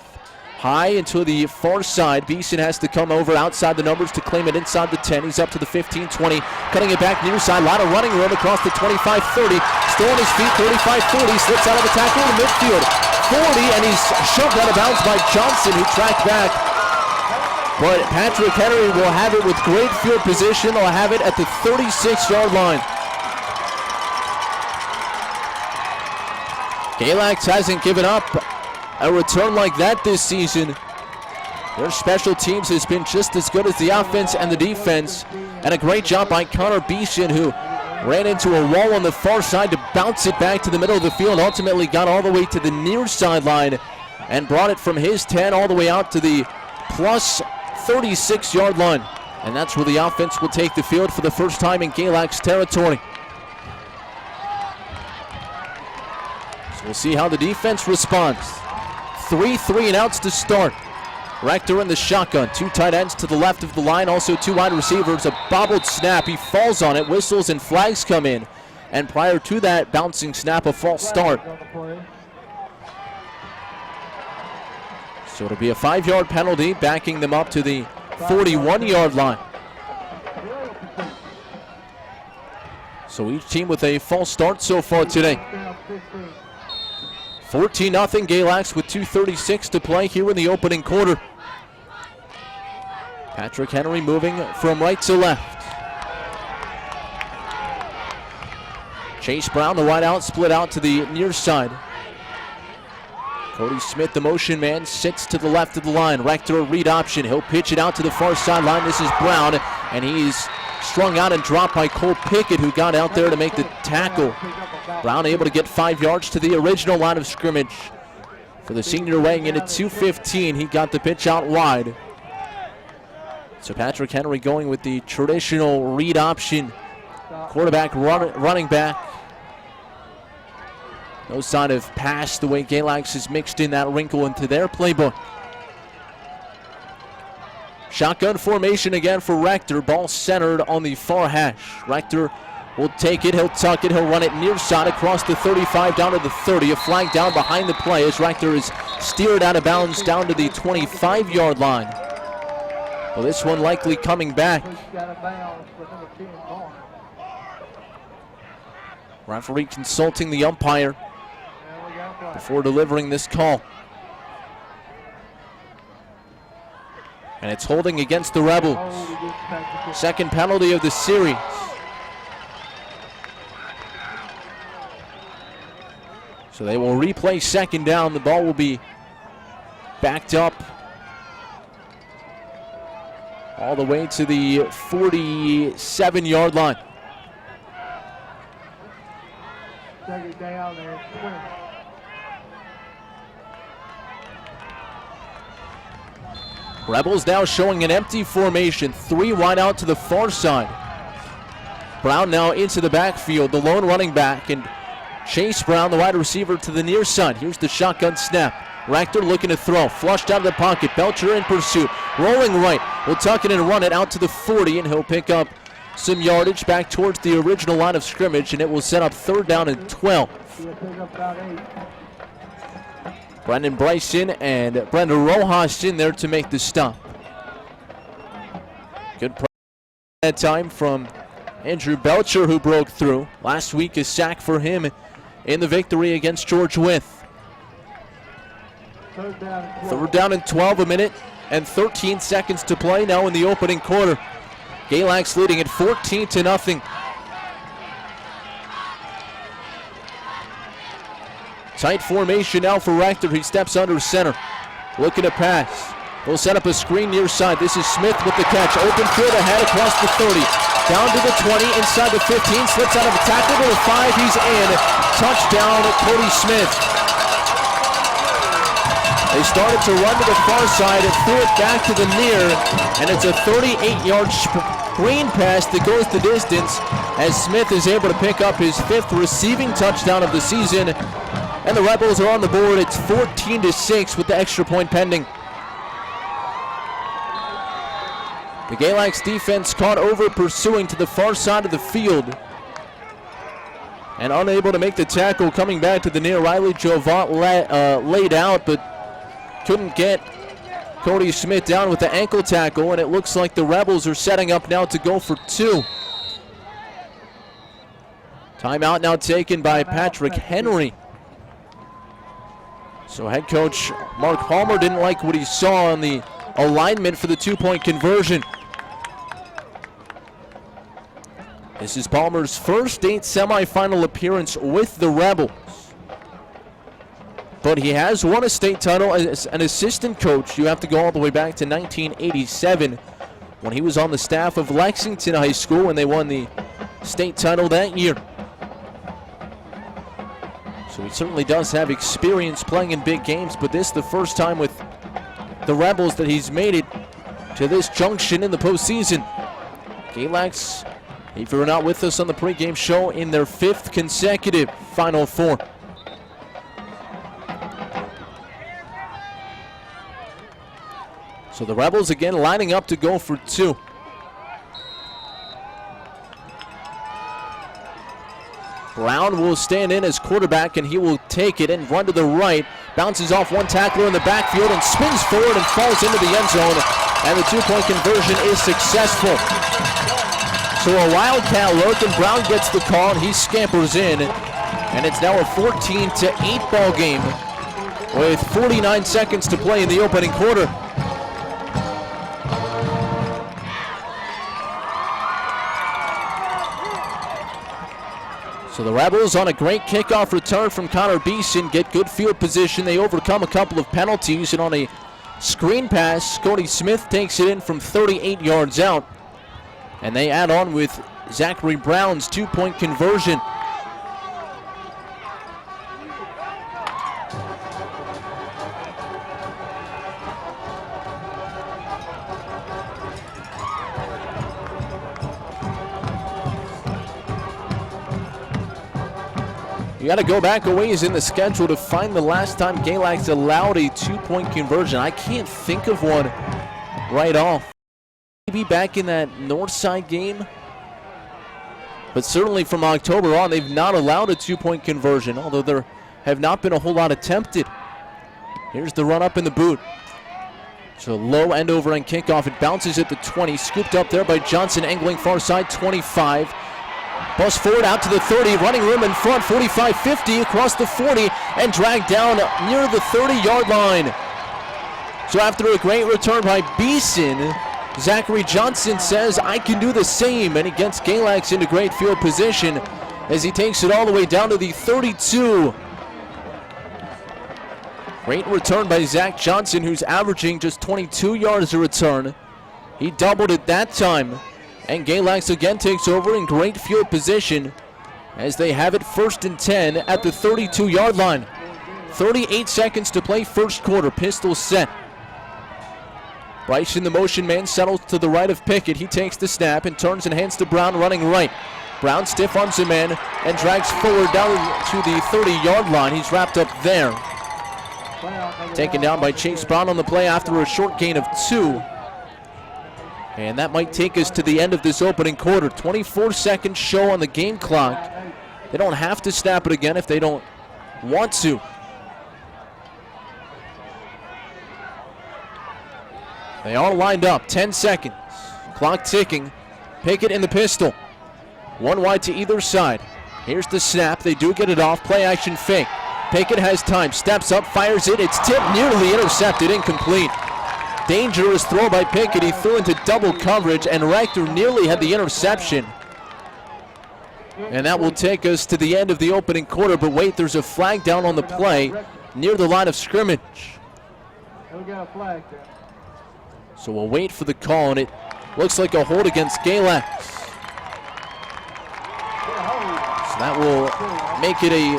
High into the far side. Beeson has to come over outside the numbers to claim it inside the 10. He's up to the 15-20, cutting it back near side. A lot of running room across the 25-30. Still on his feet, 35-40. Slips out of the tackle in the midfield. 40, and he's shoved out of bounds by Johnson, who tracked back. But Patrick Henry will have it with great field position. They'll have it at the 36-yard line. Galax hasn't given up a return like that this season. Their special teams has been just as good as the offense and the defense. And a great job by Connor Beeson, who ran into a wall on the far side to bounce it back to the middle of the field. Ultimately got all the way to the near sideline and brought it from his 10 all the way out to the plus 36-yard line. And that's where the offense will take the field for the first time in Galax territory. So we'll see how the defense responds. 3 and outs to start. Rector in the shotgun. 2 tight ends to the left of the line. Also 2 wide receivers. A bobbled snap. He falls on it. Whistles and flags come in. And prior to that bouncing snap, a false start. So it'll be a 5-yard penalty, backing them up to the 41-yard line. So each team with a false start so far today. 14-0 Galax with 2:36 to play here in the opening quarter. Patrick Henry moving from right to left. Chase Brown, the wide out, split out to the near side. Cody Smith, the motion man, sits to the left of the line. Rector, a read option. He'll pitch it out to the far sideline. This is Brown, and he's strung out and dropped by Cole Pickett, who got out there to make the tackle. Brown able to get 5 yards to the original line of scrimmage. For the senior weighing in at 2:15, he got the pitch out wide. So Patrick Henry going with the traditional read option. Quarterback, running back. No sign of pass, the way Galax has mixed in that wrinkle into their playbook. Shotgun formation again for Rector. Ball centered on the far hash. Rector will take it, he'll tuck it, he'll run it near side across the 35 down to the 30. A flag down behind the play as Rector is steered out of bounds down to the 25-yard line. Well, this one likely coming back. Referee consulting the umpire before delivering this call. And it's holding against the Rebels. Second penalty of the series. So they will replay second down. The ball will be backed up all the way to the 47-yard line. Second down and 20. Rebels now showing an empty formation. 3 wide out to the far side. Brown now into the backfield, the lone running back, and Chase Brown, the wide receiver, to the near side. Here's the shotgun snap. Rector looking to throw. Flushed out of the pocket. Belcher in pursuit. Rolling right. Will tuck it and run it out to the 40, and he'll pick up some yardage back towards the original line of scrimmage, and it will set up 3rd down and 12. Brendan Bryson and Brendan Rojas in there to make the stop. Good pressure that time from Andrew Belcher, who broke through. Last week a sack for him in the victory against George Wythe. 3rd down and 12, a minute and 13 seconds to play now in the opening quarter. Galax leading at 14-0. Tight formation now for Rector. He steps under center. Looking to pass. They'll set up a screen near side. This is Smith with the catch. Open field ahead across the 30. Down to the 20, inside the 15. Slips out of a tackle to the 5. He's in. Touchdown, Cody Smith. They started to run to the far side and threw it back to the near. And it's a 38-yard screen pass that goes the distance as Smith is able to pick up his 5th receiving touchdown of the season. And the Rebels are on the board. It's 14-6 with the extra point pending. The Galax defense caught over pursuing to the far side of the field and unable to make the tackle. Coming back to the near, Riley Jovant laid out but couldn't get Cody Smith down with the ankle tackle, and it looks like the Rebels are setting up now to go for 2. Timeout now taken by Patrick Henry. So head coach Mark Palmer didn't like what he saw on the alignment for the 2-point conversion. This is Palmer's first state semifinal appearance with the Rebels. But he has won a state title as an assistant coach. You have to go all the way back to 1987 when he was on the staff of Lexington High School and they won the state title that year. So he certainly does have experience playing in big games, but this is the first time with the Rebels that he's made it to this junction in the postseason. Galax, if you're not with us on the pregame show, in their 5th consecutive Final Four. So the Rebels again lining up to go for 2. Brown will stand in as quarterback and he will take it and run to the right. Bounces off one tackler in the backfield and spins forward and falls into the end zone. And the 2-point conversion is successful. So a Wildcat look, and Brown gets the call, and he scampers in. And it's now a 14-8 ball game with 49 seconds to play in the opening quarter. So the Rebels on a great kickoff return from Connor Beeson get good field position. They overcome a couple of penalties, and on a screen pass, Cody Smith takes it in from 38 yards out. And they add on with Zachary Brown's 2-point conversion. You got to go back a ways in the schedule to find the last time Galax allowed a 2-point conversion. I can't think of one right off. Maybe back in that Northside game, but certainly from October on, they've not allowed a 2-point conversion, although there have not been a whole lot attempted. Here's the run up in the boot. So low end over end kickoff. It bounces at the 20, scooped up there by Johnson, angling far side, 25. Bus forward out to the 30, running room in front, 45-50 across the 40, and dragged down near the 30-yard line. So after a great return by Beeson, Zachary Johnson says, I can do the same, and he gets Galax into great field position as he takes it all the way down to the 32. Great return by Zach Johnson, who's averaging just 22 yards a return. He doubled it that time, and Galax again takes over in great field position as they have it 1st and 10 at the 32-yard line. 38 seconds to play first quarter, pistol set. Bryce in the motion man settles to the right of Pickett. He takes the snap and turns and hands to Brown running right. Brown stiff arms a man and drags forward down to the 30-yard line. He's wrapped up there. Taken down by Chase Brown on the play after a short gain of 2. And that might take us to the end of this opening quarter. 24-second show on the game clock. They don't have to snap it again if they don't want to. They are lined up, 10 seconds. Clock ticking. Pickett in the pistol. One wide to either side. Here's the snap. They do get it off. Play action fake. Pickett has time. Steps up, fires it. It's tipped, nearly intercepted, incomplete. Dangerous throw by Pickett. He threw into double coverage, and Rector nearly had the interception. And that will take us to the end of the opening quarter. But wait, there's a flag down on the play near the line of scrimmage. He'll get a flag there. So we'll wait for the call, and it looks like a hold against Galax. So that will make it a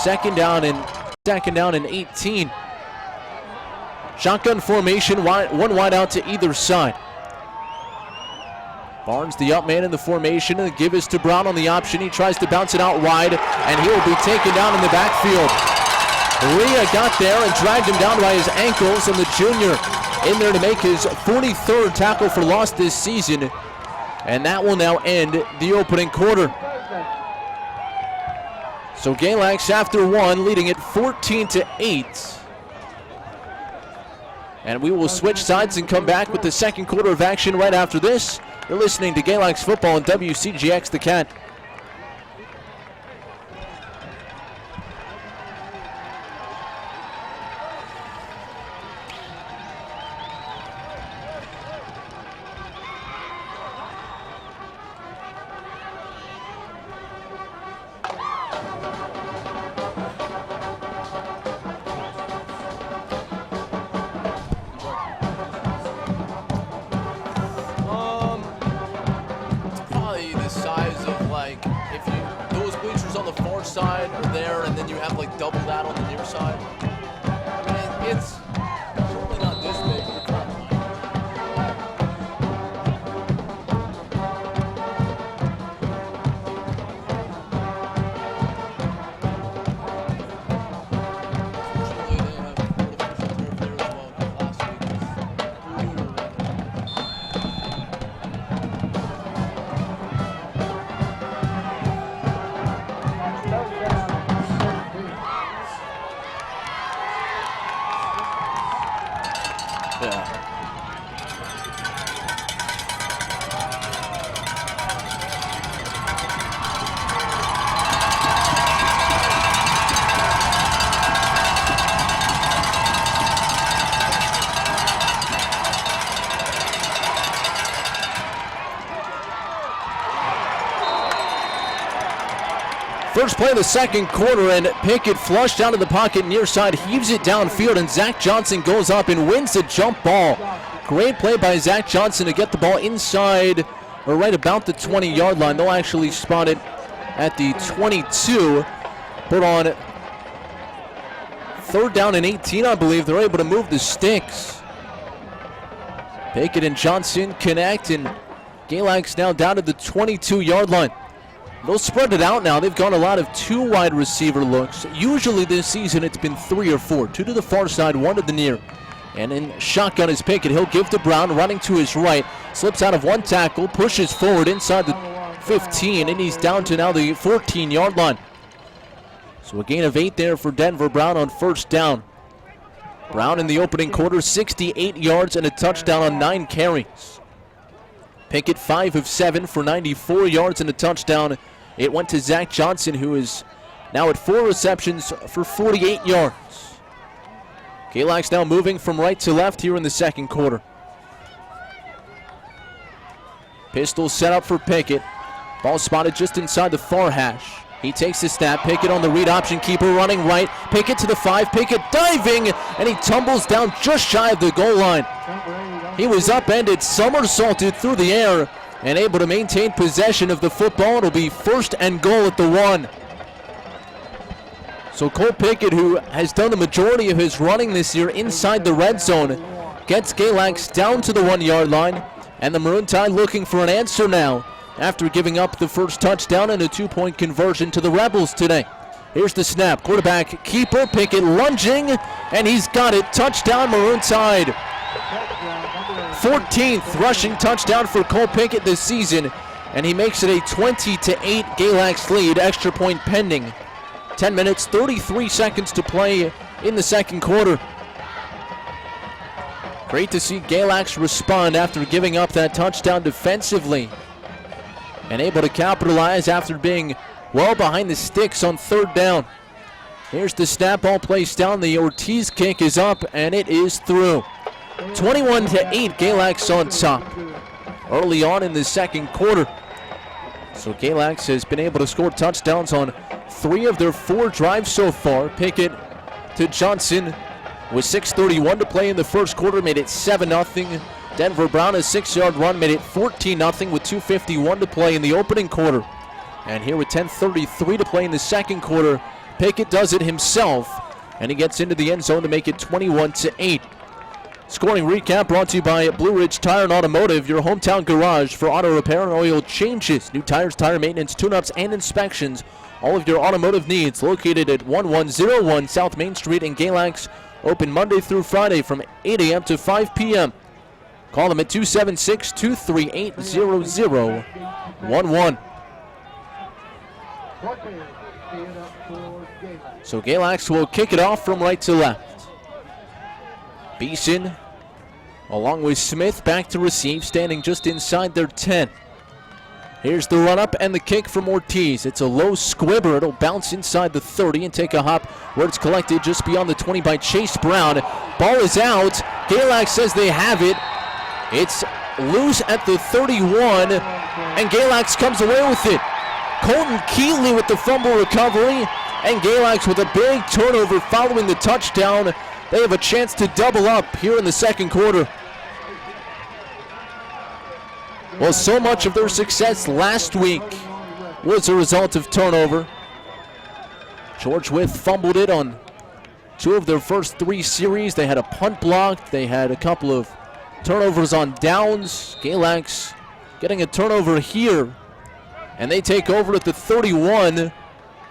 second down and 18. Shotgun formation, one wide out to either side. Barnes, the up man in the formation, and the give is to Brown on the option. He tries to bounce it out wide, and he will be taken down in the backfield. Rhea got there and dragged him down by his ankles, and the junior in there to make his 43rd tackle for loss this season. And that will now end the opening quarter. So Galax after one, leading it 14-8. And we will switch sides and come back with the second quarter of action right after this. You're listening to Galax Football on WCGX The Cat. Probably the size of, like, if you, those bleachers on the far side are there, and then you have like double that on the near side. I mean, it's certainly not this big, but it's not Unfortunately, they have artificial turf there as well, because last week was brutal weather. Yeah. First play of the second quarter, and Pickett flushed out of the pocket near side, heaves it downfield, and Zach Johnson goes up and wins the jump ball. Great play by Zach Johnson to get the ball inside, or right about the 20-yard line. They'll actually spot it at the 22. But on third down and 18, I believe, they're able to move the sticks. Pickett and Johnson connect, and Galax now down to the 22-yard line. They'll spread it out now. They've gone a lot of two wide receiver looks. Usually this season it's been 3 or 4. 2 to the far side, 1 to the near. And in shotgun is Pickett. He'll give to Brown, running to his right. Slips out of one tackle, pushes forward inside the 15, and he's down to now the 14-yard line. So a gain of 8 there for Denver. Brown on first down. Brown in the opening quarter, 68 yards and a touchdown on 9 carries. Pickett 5 of 7 for 94 yards and a touchdown. It went to Zach Johnson, who is now at 4 receptions for 48 yards. Galax now moving from right to left here in the second quarter. Pistol set up for Pickett. Ball spotted just inside the far hash. He takes the snap. Pickett on the read option keeper running right. Pickett to the 5. Pickett diving, and he tumbles down just shy of the goal line. He was upended, somersaulted through the air, and able to maintain possession of the football. It'll be first and goal at the 1. So Cole Pickett, who has done the majority of his running this year inside the red zone, gets Galax down to the 1-yard line, and the Maroon Tide looking for an answer now after giving up the first touchdown and a 2-point conversion to the Rebels today. Here's the snap. Quarterback keeper Pickett lunging, and he's got it. Touchdown Maroon Tide. 14th rushing touchdown for Cole Pickett this season, and he makes it a 20-8 Galax lead. Extra point pending. 10 minutes, 33 seconds to play in the second quarter. Great to see Galax respond after giving up that touchdown defensively, and able to capitalize after being well behind the sticks on third down. Here's the snap, ball placed down. The Ortiz kick is up, and it is through. 21-8, Galax on top early on in the second quarter. So Galax has been able to score touchdowns on 3 of their 4 drives so far. Pickett to Johnson with 6:31 to play in the first quarter, made it 7-0. Denver Brown, a 6-yard run, made it 14-0 with 2:51 to play in the opening quarter. And here with 10:33 to play in the second quarter, Pickett does it himself, and he gets into the end zone to make it 21-8. Scoring recap brought to you by Blue Ridge Tire and Automotive, your hometown garage for auto repair and oil changes, new tires, tire maintenance, tune-ups, and inspections. All of your automotive needs located at 1101 South Main Street in Galax. Open Monday through Friday from 8 a.m. to 5 p.m. Call them at 276-238-0011. So Galax will kick it off from right to left. Beeson, along with Smith, back to receive, standing just inside their 10. Here's the run up and the kick from Ortiz. It's a low squibber. It'll bounce inside the 30 and take a hop where it's collected just beyond the 20 by Chase Brown. Ball is out. Galax says they have it. It's loose at the 31, and Galax comes away with it. Colton Keeley with the fumble recovery, and Galax with a big turnover following the touchdown. They have a chance to double up here in the second quarter. Well, so much of their success last week was a result of turnover. George Wythe fumbled it on 2 of their first 3 series. They had a punt blocked. They had a couple of turnovers on downs. Galax getting a turnover here, and they take over at the 31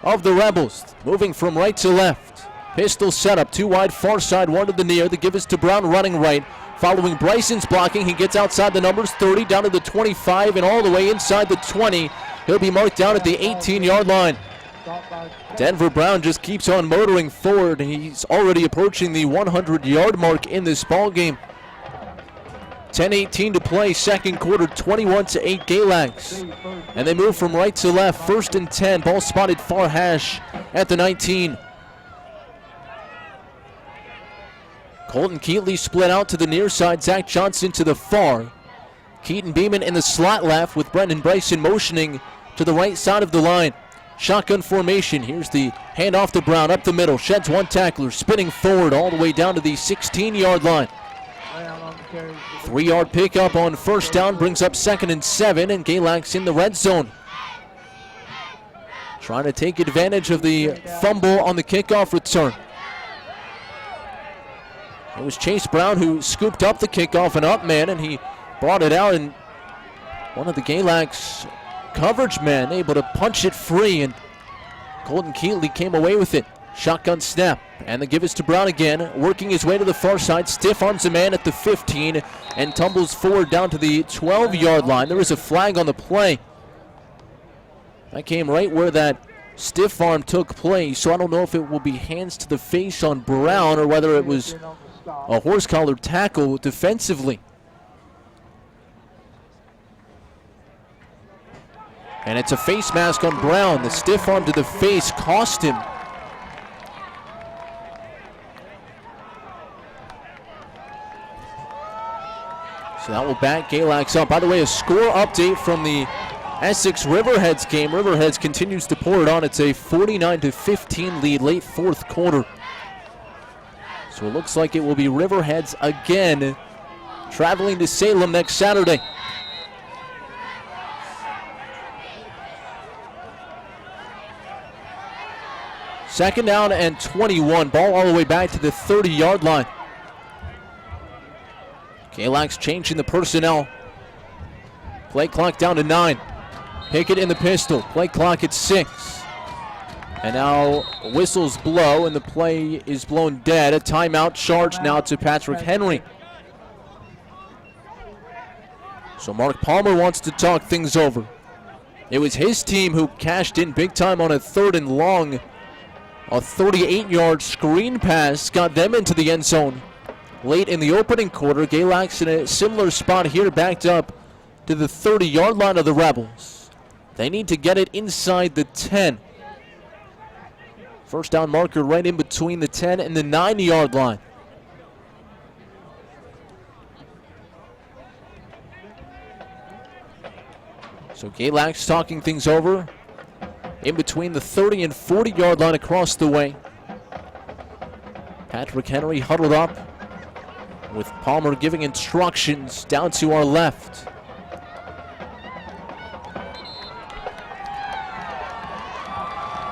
of the Rebels, moving from right to left. Pistol setup, 2 wide, far side, 1 to the near. The give is to Brown running right. Following Bryson's blocking, he gets outside the numbers, 30 down to the 25 and all the way inside the 20. He'll be marked down at the 18-yard line. Denver Brown just keeps on motoring forward. He's already approaching the 100-yard mark in this ball game. 10:18 to play, second quarter, 21-8 Galax. And they move from right to left, 1st and 10. Ball spotted far hash at the 19. Colton Keeley split out to the near side. Zach Johnson to the far. Keaton Beeman in the slot left with Brendan Bryson motioning to the right side of the line. Shotgun formation. Here's the handoff to Brown up the middle. Sheds 1 tackler, spinning forward all the way down to the 16-yard line. 3-yard pickup on first down brings up 2nd and 7, and Galax in the red zone. Trying to take advantage of the fumble on the kickoff return. It was Chase Brown who scooped up the kickoff and up man, and he brought it out, and one of the Galax coverage men able to punch it free, and Colton Keeley came away with it. Shotgun snap, and the give is to Brown again, working his way to the far side, stiff arms a man at the 15 and tumbles forward down to the 12-yard line. There is a flag on the play. That came right where that stiff arm took place, so I don't know if it will be hands to the face on Brown or whether it was a horse collar tackle defensively. And it's a face mask on Brown. The stiff arm to the face cost him. So that will back Galax up. By the way, a score update from the Essex Riverheads game. Riverheads continues to pour it on. It's a 49-15 lead late 4th quarter. So it looks like it will be Riverheads again, traveling to Salem next Saturday. Second down and 21. Ball all the way back to the 30-yard line. Galax changing the personnel. Play clock down to 9. Pickett in the pistol. Play clock at 6. And now whistles blow, and the play is blown dead. A timeout charged now to Patrick Henry. So Mark Palmer wants to talk things over. It was his team who cashed in big time on a 3rd and long. A 38-yard screen pass got them into the end zone late in the opening quarter. Galax in a similar spot here, backed up to the 30-yard line of the Rebels. They need to get it inside the 10. First down marker right in between the 10 and the 9-yard line. So Galax talking things over in between the 30 and 40-yard line across the way. Patrick Henry huddled up with Palmer giving instructions down to our left.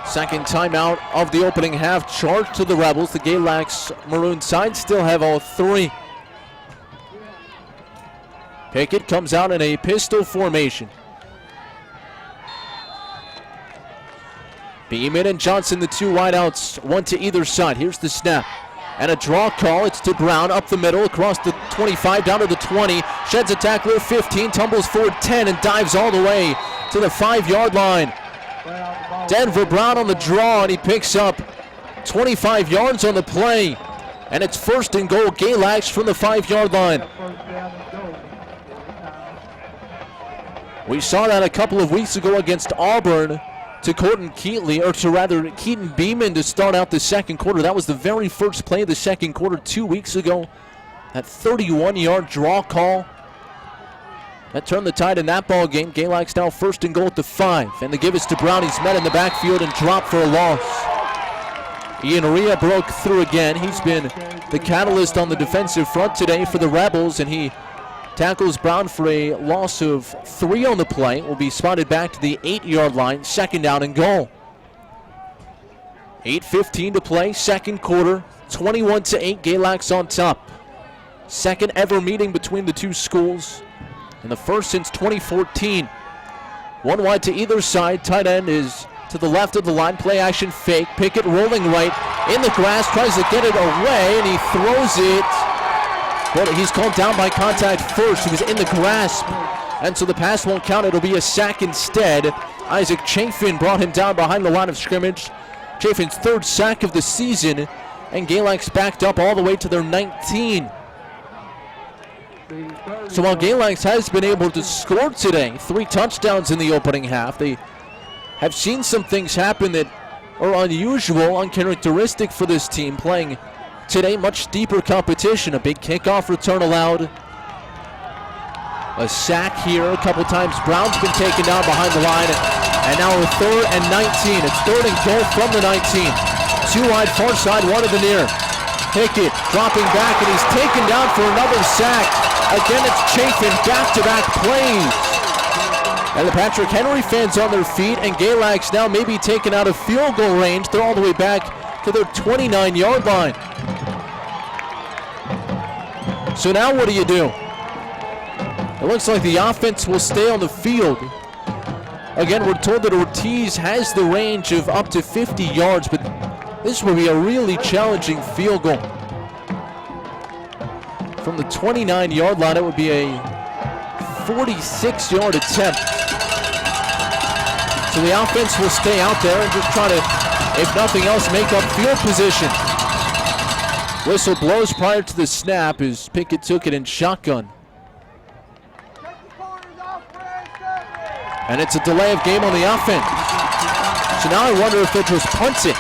Second timeout of the opening half, charged to the Rebels. The Galax Maroon side still have all three. Pickett comes out in a pistol formation. Beeman and Johnson, the two wideouts, one to either side. Here's the snap. And a draw call. It's to Brown up the middle, across the 25, down to the 20. Sheds a tackler, 15, tumbles forward 10, and dives all the way to the 5-yard line. Denver Brown on the draw, and he picks up 25 yards on the play. And it's first and goal, Galax from the 5-yard line. We saw that a couple of weeks ago against Auburn to Keaton Beeman to start out the second quarter. That was the very first play of the second quarter 2 weeks ago. That 31-yard draw call that turned the tide in that ball game. Galax now first and goal at the 5. And the give is to Brown. He's met in the backfield and dropped for a loss. Ian Ria broke through again. He's been the catalyst on the defensive front today for the Rebels, and he tackles Brown for a loss of 3 on the play. Will be spotted back to the 8-yard line, second down and goal. 8:15 to play, second quarter, 21-8, Galax on top. Second ever meeting between the two schools, and the first since 2014. One wide to either side, tight end is to the left of the line, play action fake. Pickett rolling right in the grass, tries to get it away, and he throws it. But he's called down by contact first. He was in the grasp, and so the pass won't count. It'll be a sack instead. Isaac Chafin brought him down behind the line of scrimmage. Chafin's 3rd sack of the season, and Galax backed up all the way to their 19. So while Galax has been able to score today, 3 touchdowns in the opening half, they have seen some things happen that are unusual, uncharacteristic for this team, playing today much deeper competition. A big kickoff return allowed. A sack here a couple times. Brown's been taken down behind the line. And now a 3rd and 19. It's 3rd and goal from the 19. 2 wide, far side, 1 to the near. Pickett dropping back, and he's taken down for another sack. Again, it's Chafin, back-to-back plays. And the Patrick Henry fans on their feet, and Galax now maybe taken out of field goal range. They're all the way back to their 29-yard line. So now what do you do? It looks like the offense will stay on the field. Again, we're told that Ortiz has the range of up to 50 yards, but this will be a really challenging field goal. From the 29-yard line, it would be a 46-yard attempt. So the offense will stay out there and just try to, if nothing else, make up field position. Whistle blows prior to the snap as Pickett took it in shotgun. And it's a delay of game on the offense. So now I wonder if they'll just punt it.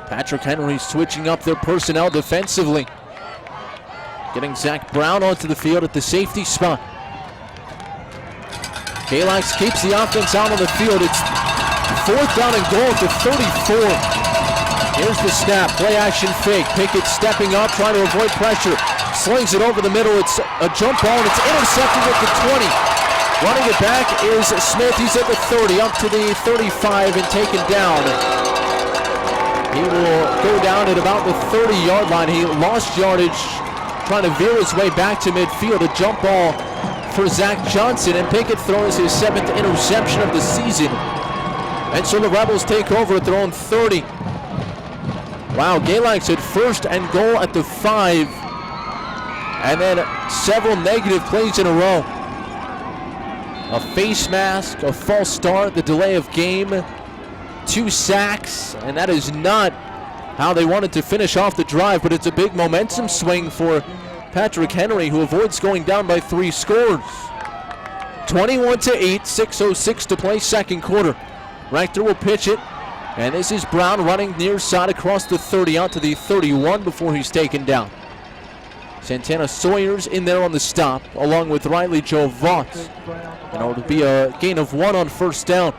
Patrick Henry switching up their personnel defensively. Getting Zach Brown onto the field at the safety spot. Galax keeps the offense out on the field. It's 4th down and goal at the 34. Here's the snap, play action fake. Pickett stepping up, trying to avoid pressure. Slings it over the middle. It's a jump ball, and it's intercepted at the 20. Running it back is Smith. He's at the 30, up to the 35 and taken down. He will go down at about the 30-yard line. He lost yardage trying to veer his way back to midfield. A jump ball for Zach Johnson, and Pickett throws his 7th interception of the season. And so the Rebels take over at their own 30. Wow, Galax had 1st and goal at the 5. And then several negative plays in a row. A face mask, a false start, the delay of game, 2 sacks, and that is not how they wanted to finish off the drive, but it's a big momentum swing for Patrick Henry, who avoids going down by 3 scores. 21-8, 6:06 to play, second quarter. Rector will pitch it, and this is Brown running near side across the 30 out to the 31 before he's taken down. Santana Sawyer's in there on the stop, along with Riley Joe Vaught. And it'll be a gain of 1 on 1st down.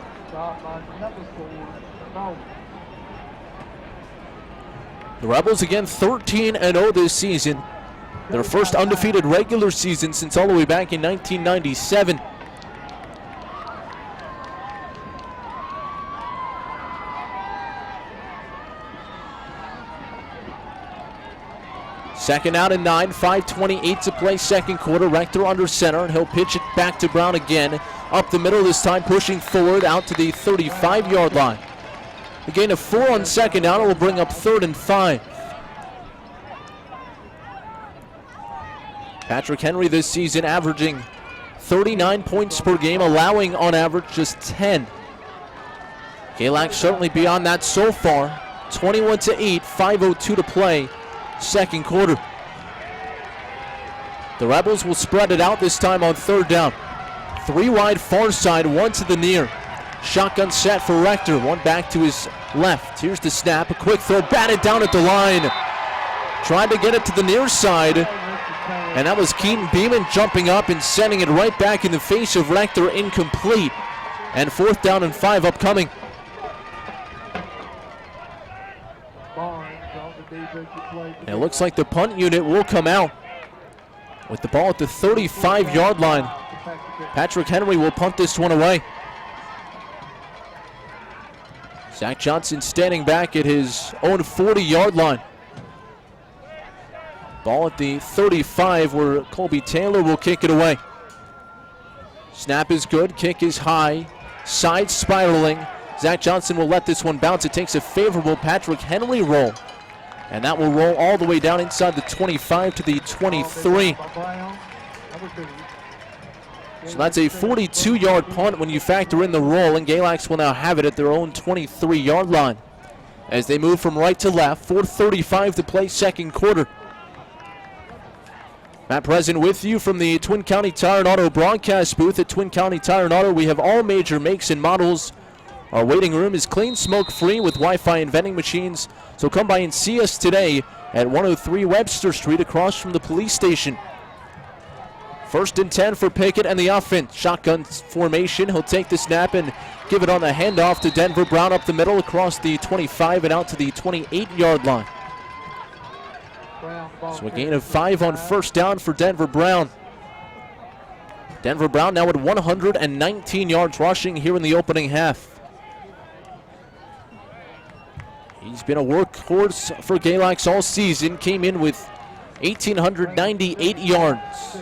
The Rebels again 13-0 this season. Their first undefeated regular season since all the way back in 1997. Second out and 9, 5:28 to play, second quarter. Rector under center, and he'll pitch it back to Brown again. Up the middle this time, pushing forward out to the 35-yard line. A gain of 4 on second down, and will bring up 3rd and 5. Patrick Henry this season averaging 39 points per game, allowing on average just 10. Galax certainly beyond that so far. 21-8, 5:02 to play, second quarter. The Rebels will spread it out this time on third down. 3 wide far side, 1 to the near. Shotgun set for Rector, 1 back to his left. Here's the snap, a quick throw, batted down at the line. Tried to get it to the near side, and that was Keaton Beeman jumping up and sending it right back in the face of Rector, incomplete. And 4th down and 5 upcoming. And it looks like the punt unit will come out with the ball at the 35-yard line. Patrick Henry will punt this one away. Zach Johnson standing back at his own 40-yard line. Ball at the 35 where Colby Taylor will kick it away. Snap is good, kick is high, side spiraling. Zach Johnson will let this one bounce. It takes a favorable Patrick Henry roll. And that will roll all the way down inside the 25 to the 23. So that's a 42-yard punt when you factor in the roll, and Galax will now have it at their own 23-yard line as they move from right to left. 4:35 to play, second quarter. Matt Present with you from the Twin County Tire and Auto broadcast booth. At Twin County Tire and Auto, we have all major makes and models. Our waiting room is clean, smoke-free with Wi-Fi and vending machines. So come by and see us today at 103 Webster Street across from the police station. 1st and 10 for Pickett and the offense. Shotgun formation. He'll take the snap and give it on the handoff to Denver Brown up the middle across the 25 and out to the 28-yard line. So a gain of 5 on first down for Denver Brown. Denver Brown now at 119 yards rushing here in the opening half. He's been a workhorse for Galax all season. Came in with 1,898 yards.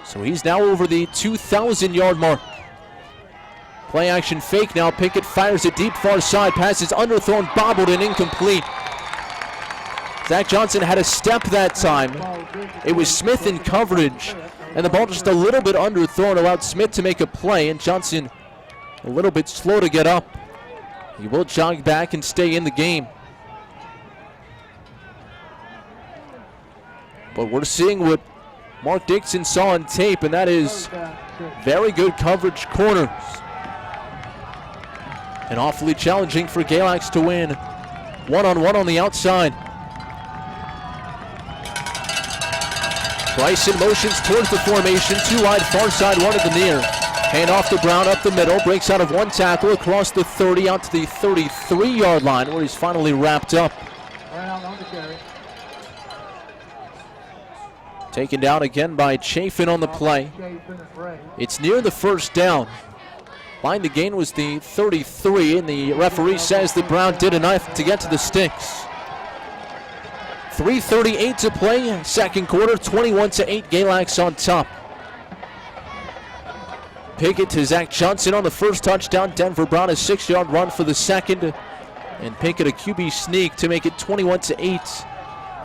So he's now over the 2,000-yard mark. Play action fake now. Pickett fires it deep far side. Pass is underthrown, bobbled, and incomplete. Zach Johnson had a step that time. It was Smith in coverage, and the ball just a little bit underthrown allowed Smith to make a play, and Johnson a little bit slow to get up. He will jog back and stay in the game. But we're seeing what Mark Dixon saw on tape, and that is very good coverage corners. And awfully challenging for Galax to win. One-on-one on the outside. Bryson motions towards the formation. 2 wide, far side, 1 at the near. Hand off to Brown up the middle. Breaks out of 1 tackle across the 30 out to the 33-yard line where he's finally wrapped up. Taken down again by Chafin on the play. It's near the first down. Line to gain was the 33, and the referee says that Brown did enough to get to the sticks. 3:38 to play, second quarter, 21-8, Galax on top. Pickett to Zach Johnson on the first touchdown. Denver Brown a 6-yard run for the second, and Pickett a QB sneak to make it 21-8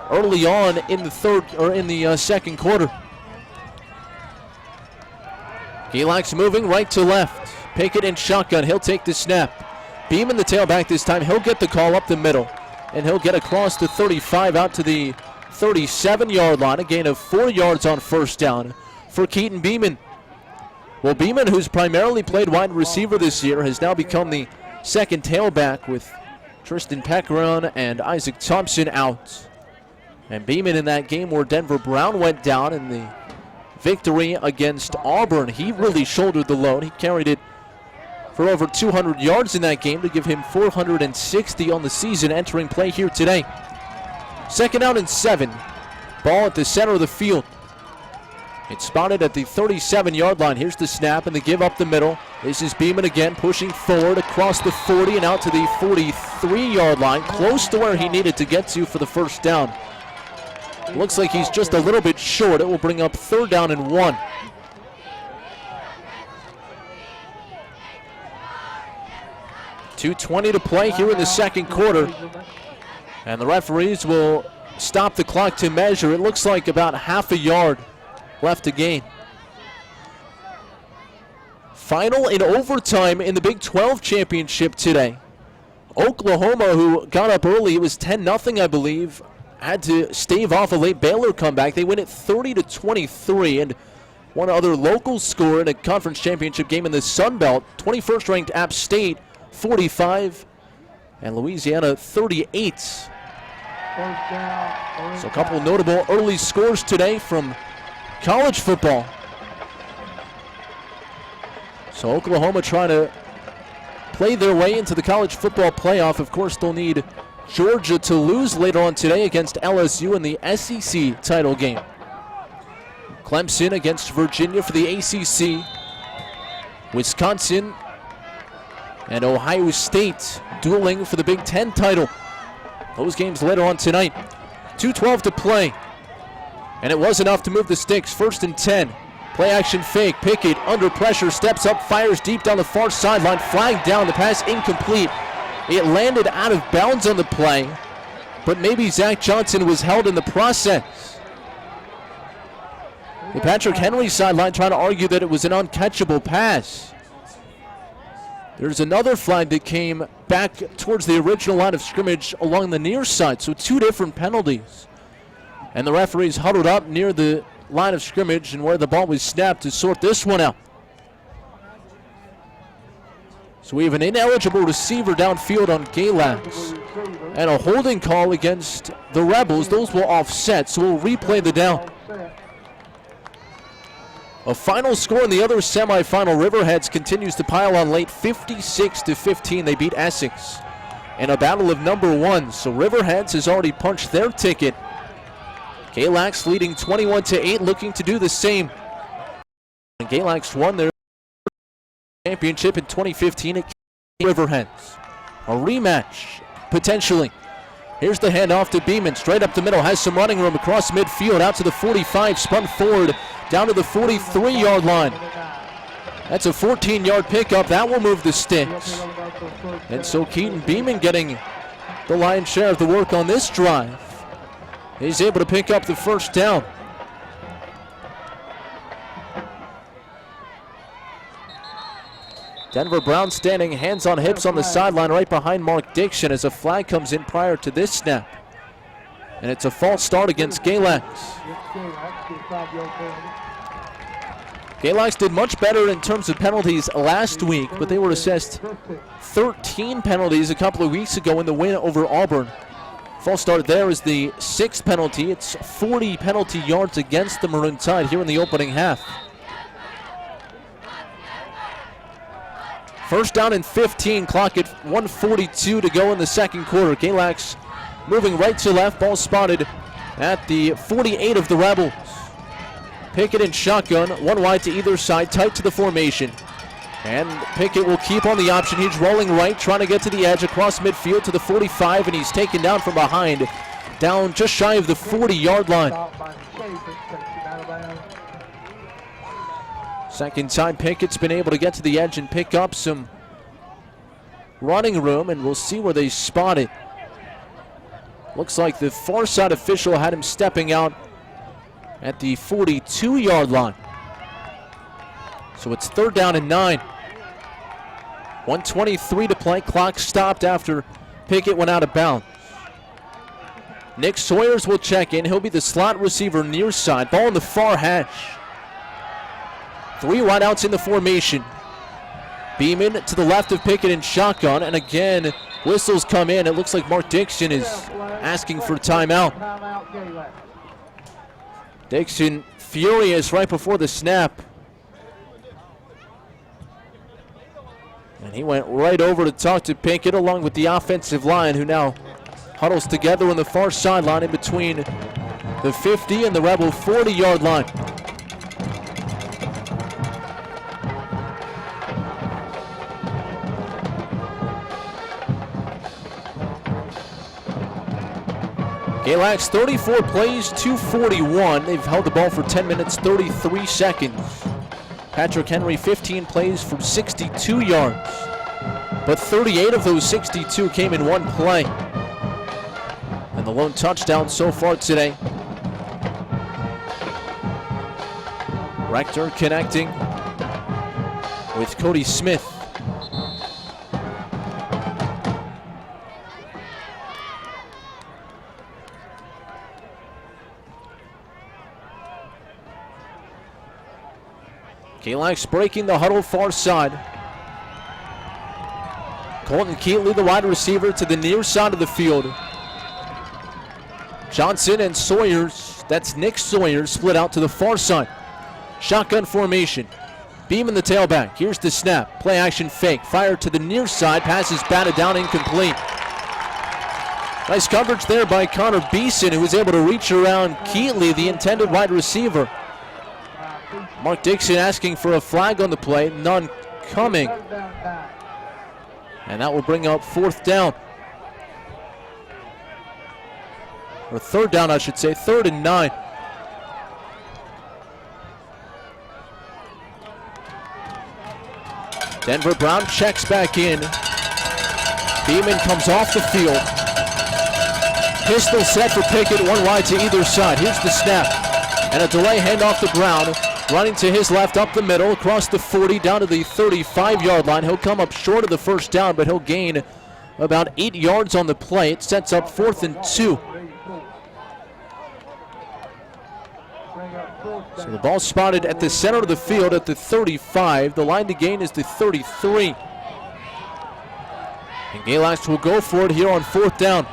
early on in the second quarter. Galax moving right to left. Pickett in shotgun. He'll take the snap. Beam in the tailback this time. He'll get the call up the middle, and he'll get across the 35 out to the 37-yard line. A gain of 4 yards on first down for Keaton Beeman. Well, Beeman, who's primarily played wide receiver this year, has now become the second tailback with Tristan Peckeron and Isaac Thompson out. And Beeman in that game where Denver Brown went down in the victory against Auburn, he really shouldered the load. He carried it for over 200 yards in that game to give him 460 on the season entering play here today. 2nd down and 7. Ball at the center of the field. It's spotted at the 37-yard line. Here's the snap and the give up the middle. This is Beeman again pushing forward across the 40 and out to the 43-yard line, close to where he needed to get to for the first down. Looks like he's just a little bit short. It will bring up 3rd down and 1. .220 to play here in the second quarter. And the referees will stop the clock to measure. It looks like about half a yard left to gain. Final in overtime in the Big 12 championship today. Oklahoma, who got up early, it was 10-0, I believe, had to stave off a late Baylor comeback. They win it 30-23, and one other local score in a conference championship game in the Sun Belt. 21st ranked App State 45 and Louisiana 38. So a couple of notable early scores today from college football. So Oklahoma trying to play their way into the college football playoff. Of course, they'll need Georgia to lose later on today against LSU in the SEC title game. Clemson against Virginia for the ACC. Wisconsin and Ohio State dueling for the Big Ten title. Those games later on tonight. 2:12 to play. And it was enough to move the sticks. 1st and 10. Play action fake. Pickett under pressure. Steps up. Fires deep down the far sideline. Flagged down. The pass incomplete. It landed out of bounds on the play. But maybe Zach Johnson was held in the process. The Patrick Henry sideline trying to argue that it was an uncatchable pass. There's another flag that came back towards the original line of scrimmage along the near side. So 2 different penalties. And the referees huddled up near the line of scrimmage and where the ball was snapped to sort this one out. So we have an ineligible receiver downfield on Galax and a holding call against the Rebels. Those will offset, so we'll replay the down. A final score in the other semifinal. Riverheads continues to pile on late, 56-15. They beat Essex in a battle of number 1. So Riverheads has already punched their ticket. Galax leading 21-8, looking to do the same. And Galax won their championship in 2015 at Riverheads. A rematch, potentially. Here's the handoff to Beeman, straight up the middle, has some running room across midfield, out to the 45, spun forward, down to the 43-yard line. That's a 14-yard pickup. That will move the sticks. And so Keaton Beeman getting the lion's share of the work on this drive. He's able to pick up the first down. Denver Brown standing hands on hips on the sideline right behind Mark Dixon as a flag comes in prior to this snap. And it's a false start against Galax. Galax did much better in terms of penalties last week, but they were assessed 13 penalties a couple of weeks ago in the win over Auburn. False start there is the 6th penalty. It's 40 penalty yards against the Maroon Tide here in the opening half. 1st down and 15, clock at 1:42 to go in the second quarter. Galax moving right to left, ball spotted at the 48 of the Rebels. Pickett in shotgun, one wide to either side, tight to the formation. And Pickett will keep on the option. He's rolling right, trying to get to the edge across midfield to the 45, and he's taken down from behind, down just shy of the 40-yard line. Second time Pickett's been able to get to the edge and pick up some running room, and we'll see where they spot it. Looks like the far side official had him stepping out at the 42-yard line. So it's 3rd down and 9. 1:23 to play. Clock stopped after Pickett went out of bounds. Nick Sawyers will check in. He'll be the slot receiver near side. Ball in the far hash. 3 wideouts in the formation. Beeman to the left of Pickett in shotgun. And again, whistles come in. It looks like Mark Dixon is asking for timeout. Dixon furious right before the snap. And he went right over to talk to Pinkett along with the offensive line, who now huddles together on the far sideline in between the 50 and the Rebel 40-yard line. Galax 34 plays, 241. They've held the ball for 10 minutes, 33 seconds. Patrick Henry 15 plays for 62 yards. But 38 of those 62 came in one play. And the lone touchdown so far today. Rector connecting with Cody Smith. Galax breaking the huddle far side. Colton Keatley, the wide receiver, to the near side of the field. Johnson and Sawyers, that's Nick Sawyers, split out to the far side. Shotgun formation. Beam in the tailback. Here's the snap. Play action fake. Fire to the near side. Pass is batted down, incomplete. Nice coverage there by Connor Beeson, who was able to reach around Keatley, the intended wide receiver. Mark Dixon asking for a flag on the play. None coming. And that will bring up fourth down. Or third down, I should say. 3rd and 9. Denver Brown checks back in. Beeman comes off the field. Pistol set for Pickett, one wide to either side. Here's the snap. And a delay handoff to Brown. Running to his left up the middle, across the 40, down to the 35-yard line. He'll come up short of the first down, but he'll gain about 8 yards on the play. It sets up 4th and 2. So the ball spotted at the center of the field at the 35. The line to gain is the 33. And Galax will go for it here on 4th down.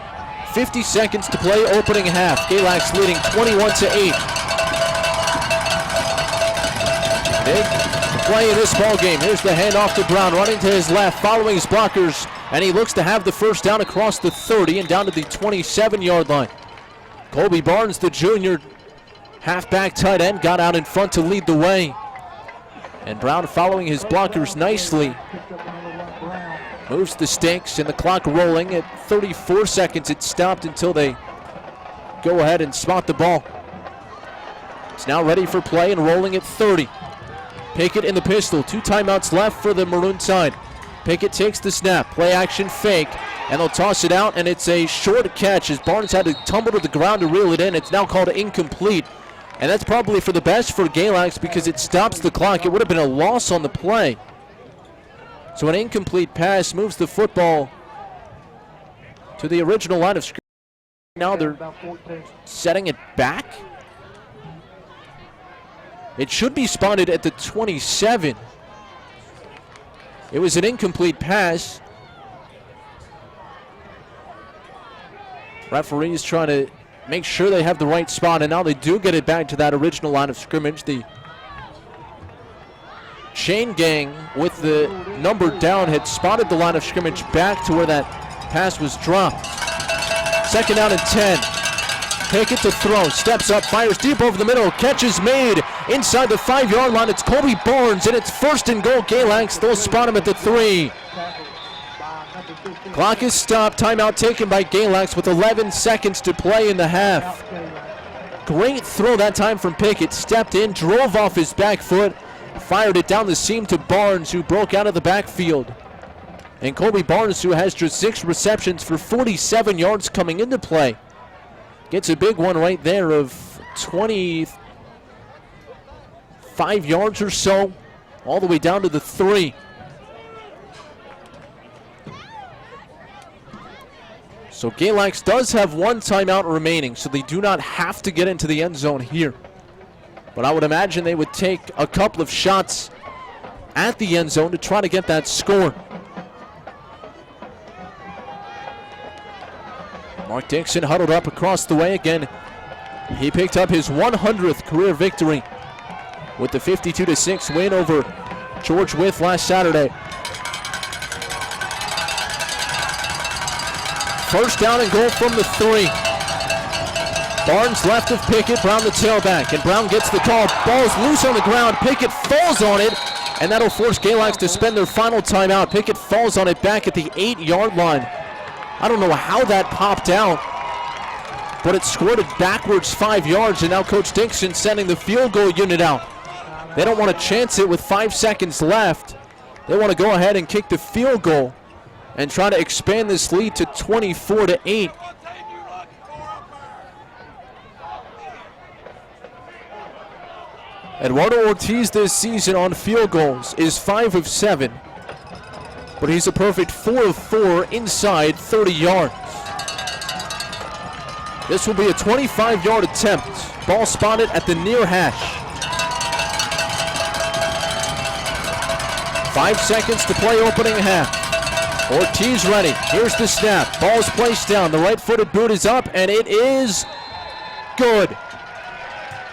50 seconds to play, opening half. Galax leading 21-8. Big play in this ball game. Here's the handoff to Brown, running to his left, following his blockers, and he looks to have the first down across the 30 and down to the 27-yard line. Colby Barnes, the junior halfback tight end, got out in front to lead the way. And Brown, following his blockers nicely, moves the sticks and the clock rolling at 34 seconds. It stopped until they go ahead and spot the ball. It's now ready for play and rolling at 30. Pickett in the pistol. 2 timeouts left for the Maroon side. Pickett takes the snap. Play action fake. And they'll toss it out, and it's a short catch as Barnes had to tumble to the ground to reel it in. It's now called incomplete. And that's probably for the best for Galax because it stops the clock. It would have been a loss on the play. So an incomplete pass moves the football to the original line of scrimmage. Now they're setting it back. It should be spotted at the 27. It was an incomplete pass. Referees trying to make sure they have the right spot, and now they do get it back to that original line of scrimmage. The chain gang with the number down had spotted the line of scrimmage back to where that pass was dropped. 2nd down and 10. Pickett to throw, steps up, fires deep over the middle, catch is made inside the 5-yard line. It's Colby Barnes, and it's 1st and goal. Galax, they'll spot him at the 3. Clock is stopped, timeout taken by Galax with 11 seconds to play in the half. Great throw that time from Pickett, stepped in, drove off his back foot, fired it down the seam to Barnes, who broke out of the backfield. And Colby Barnes, who has just 6 receptions for 47 yards coming into play, gets a big one right there of 25 yards or so, all the way down to the 3. So Galax does have 1 timeout remaining, so they do not have to get into the end zone here. But I would imagine they would take a couple of shots at the end zone to try to get that score. Mark Dixon huddled up across the way again. He picked up his 100th career victory with the 52-6 win over George Wythe last Saturday. First down and goal from the 3. Barnes left of Pickett, Brown the tailback, and Brown gets the call. Ball's loose on the ground. Pickett falls on it, and that'll force Galax to spend their final timeout. Pickett falls on it back at the 8-yard line. I don't know how that popped out, but it squirted backwards 5 yards, and now Coach Dixon sending the field goal unit out. They don't want to chance it with 5 seconds left. They want to go ahead and kick the field goal and try to expand this lead to 24-8. Eduardo Ortiz this season on field goals is 5 of 7, but he's a perfect 4 of 4 inside 30 yards. This will be a 25-yard attempt. Ball spotted at the near hash. 5 seconds to play opening half. Ortiz ready. Here's the snap. Ball's placed down. The right-footed boot is up, and it is good.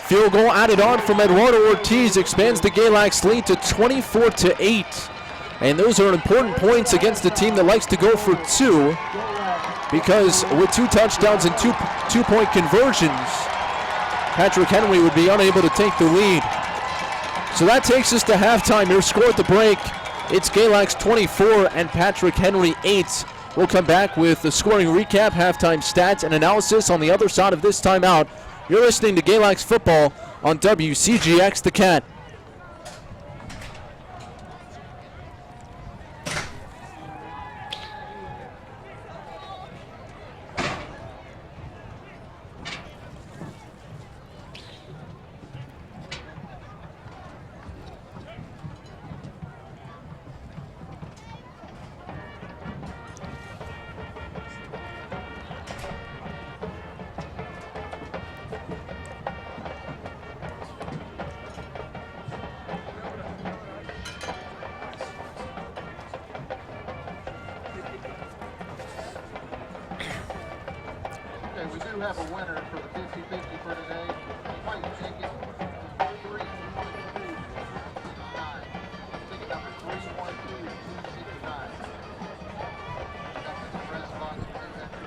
Field goal added on from Eduardo Ortiz expands the Galax lead to 24-8. And those are important points against a team that likes to go for 2, because with 2 touchdowns and two-point conversions, Patrick Henry would be unable to take the lead. So that takes us to halftime. Your score at the break, it's Galax 24 and Patrick Henry 8. We'll come back with the scoring recap, halftime stats, and analysis on the other side of this timeout. You're listening to Galax Football on WCGX The Cat. We do have a winner for the 50-50 for today. White ticket, 312-269. Ticket number 312-269. Up in the press box, we'll get that 50-50.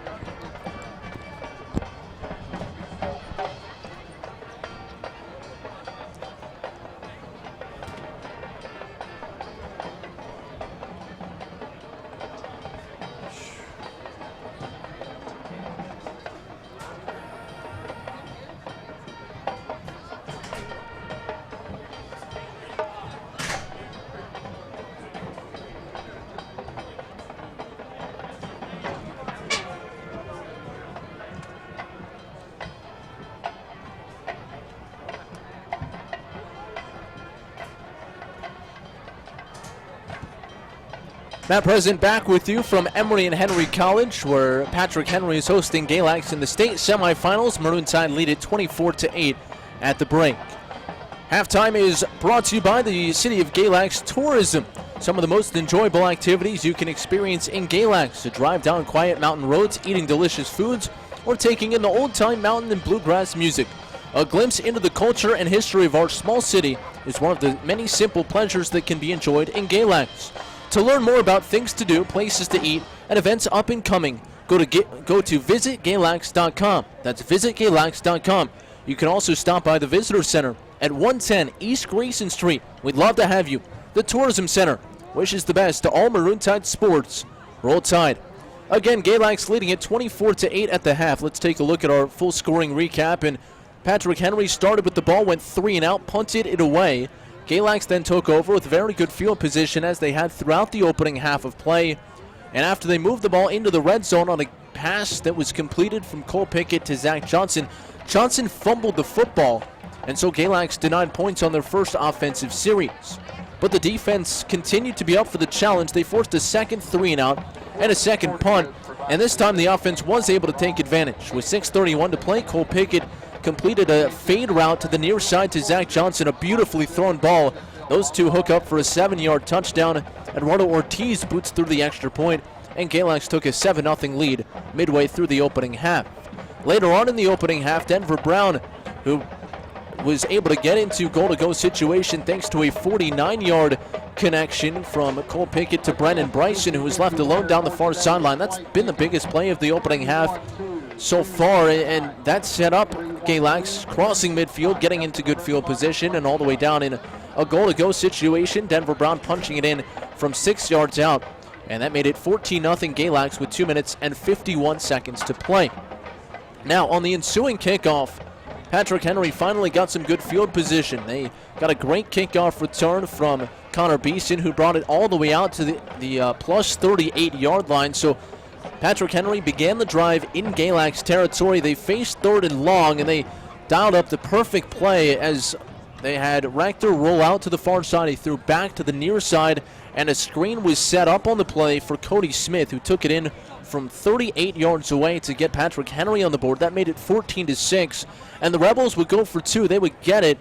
Matt President back with you from Emory and Henry College, where Patrick Henry is hosting Galax in the state semifinals. Maroon Tide lead at 24-8 at the break. Halftime is brought to you by the City of Galax Tourism. Some of the most enjoyable activities you can experience in Galax: a drive down quiet mountain roads, eating delicious foods, or taking in the old-time mountain and bluegrass music. A glimpse into the culture and history of our small city is one of the many simple pleasures that can be enjoyed in Galax. To learn more about things to do, places to eat, and events up and coming, go to visitgalax.com. That's visitgalax.com. You can also stop by the Visitor Center at 110 East Grayson Street. We'd love to have you. The Tourism Center wishes the best to all Maroon Tide sports. Roll Tide. Again, Galax leading at 24-8 at the half. Let's take a look at our full scoring recap. And Patrick Henry started with the ball, went 3 and out, punted it away. Galax then took over with very good field position as they had throughout the opening half of play. And after they moved the ball into the red zone on a pass that was completed from Cole Pickett to Zach Johnson, Johnson fumbled the football, and so Galax denied points on their first offensive series. But the defense continued to be up for the challenge. They forced a second 3 and out and a second punt, and this time the offense was able to take advantage. With 6:31 to play, Cole Pickett completed a fade route to the near side to Zach Johnson, a beautifully thrown ball. Those two hook up for a 7-yard touchdown. Eduardo Ortiz boots through the extra point, and Galax took a 7-0 lead midway through the opening half. Later on in the opening half, Denver Brown, who was able to get into goal-to-go situation thanks to a 49-yard connection from Cole Pickett to Brennan Bryson, who was left alone down the far sideline. That's been the biggest play of the opening half so far, and that set up Galax crossing midfield, getting into good field position, and all the way down in a goal-to-go situation. Denver Brown punching it in from 6 yards out, and that made it 14-0 Galax with 2 minutes and 51 seconds to play. Now, on the ensuing kickoff, Patrick Henry finally got some good field position. They got a great kickoff return from Connor Beeson, who brought it all the way out to the plus 38-yard line. So Patrick Henry began the drive in Galax territory. They faced 3rd and long, and they dialed up the perfect play as they had Rector roll out to the far side. He threw back to the near side, and a screen was set up on the play for Cody Smith, who took it in from 38 yards away to get Patrick Henry on the board. That made it 14-6, and the Rebels would go for 2. They would get it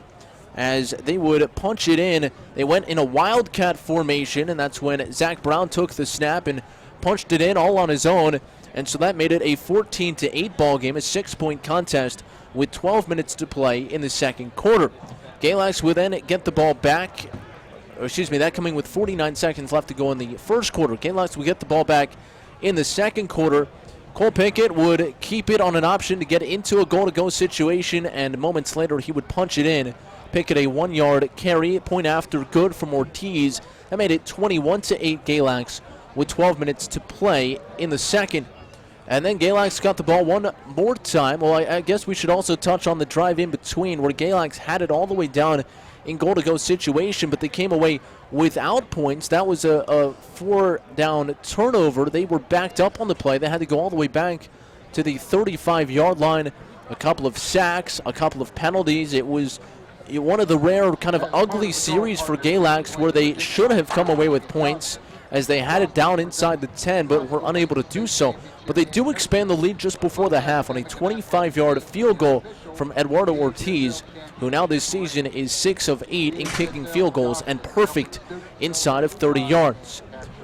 as they would punch it in. They went in a wildcat formation, and that's when Zach Brown took the snap and punched it in all on his own, and so that made it a 14-8 ball game, a 6-point contest with 12 minutes to play in the second quarter. Galax would then get the ball back, that coming with 49 seconds left to go in the first quarter. Galax would get the ball back in the second quarter. Cole Pickett would keep it on an option to get into a goal-to-go situation, and moments later he would punch it in. Pickett a 1-yard carry, point after good from Ortiz. That made it 21-8 Galax with 12 minutes to play in the second. And then Galax got the ball one more time. Well, I guess we should also touch on the drive in between, where Galax had it all the way down in goal-to-go situation, but they came away without points. That was a 4-down turnover. They were backed up on the play. They had to go all the way back to the 35-yard line. A couple of sacks, a couple of penalties. It was one of the rare kind of ugly series for Galax where they should have come away with points, as they had it down inside the 10, but were unable to do so. But they do expand the lead just before the half on a 25-yard field goal from Eduardo Ortiz, who now this season is 6 of 8 in kicking field goals and perfect inside of 30 yards.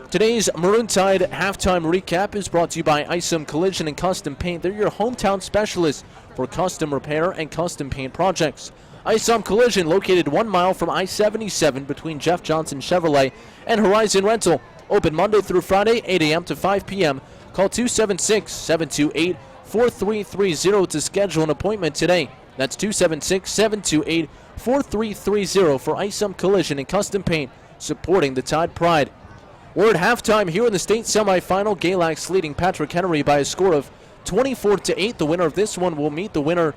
Today's Maroon Tide halftime recap is brought to you by Isom Collision and Custom Paint. They're your hometown specialists for custom repair and custom paint projects. Isom Collision, located 1 mile from I-77 between Jeff Johnson Chevrolet and Horizon Rental. Open Monday through Friday, 8 a.m. to 5 p.m. Call 276-728-4330 to schedule an appointment today. That's 276-728-4330 for Isom Collision and Custom Paint, supporting the Tide Pride. We're at halftime here in the state semifinal. Galax leading Patrick Henry by a score of 24-8. The winner of this one will meet the winner.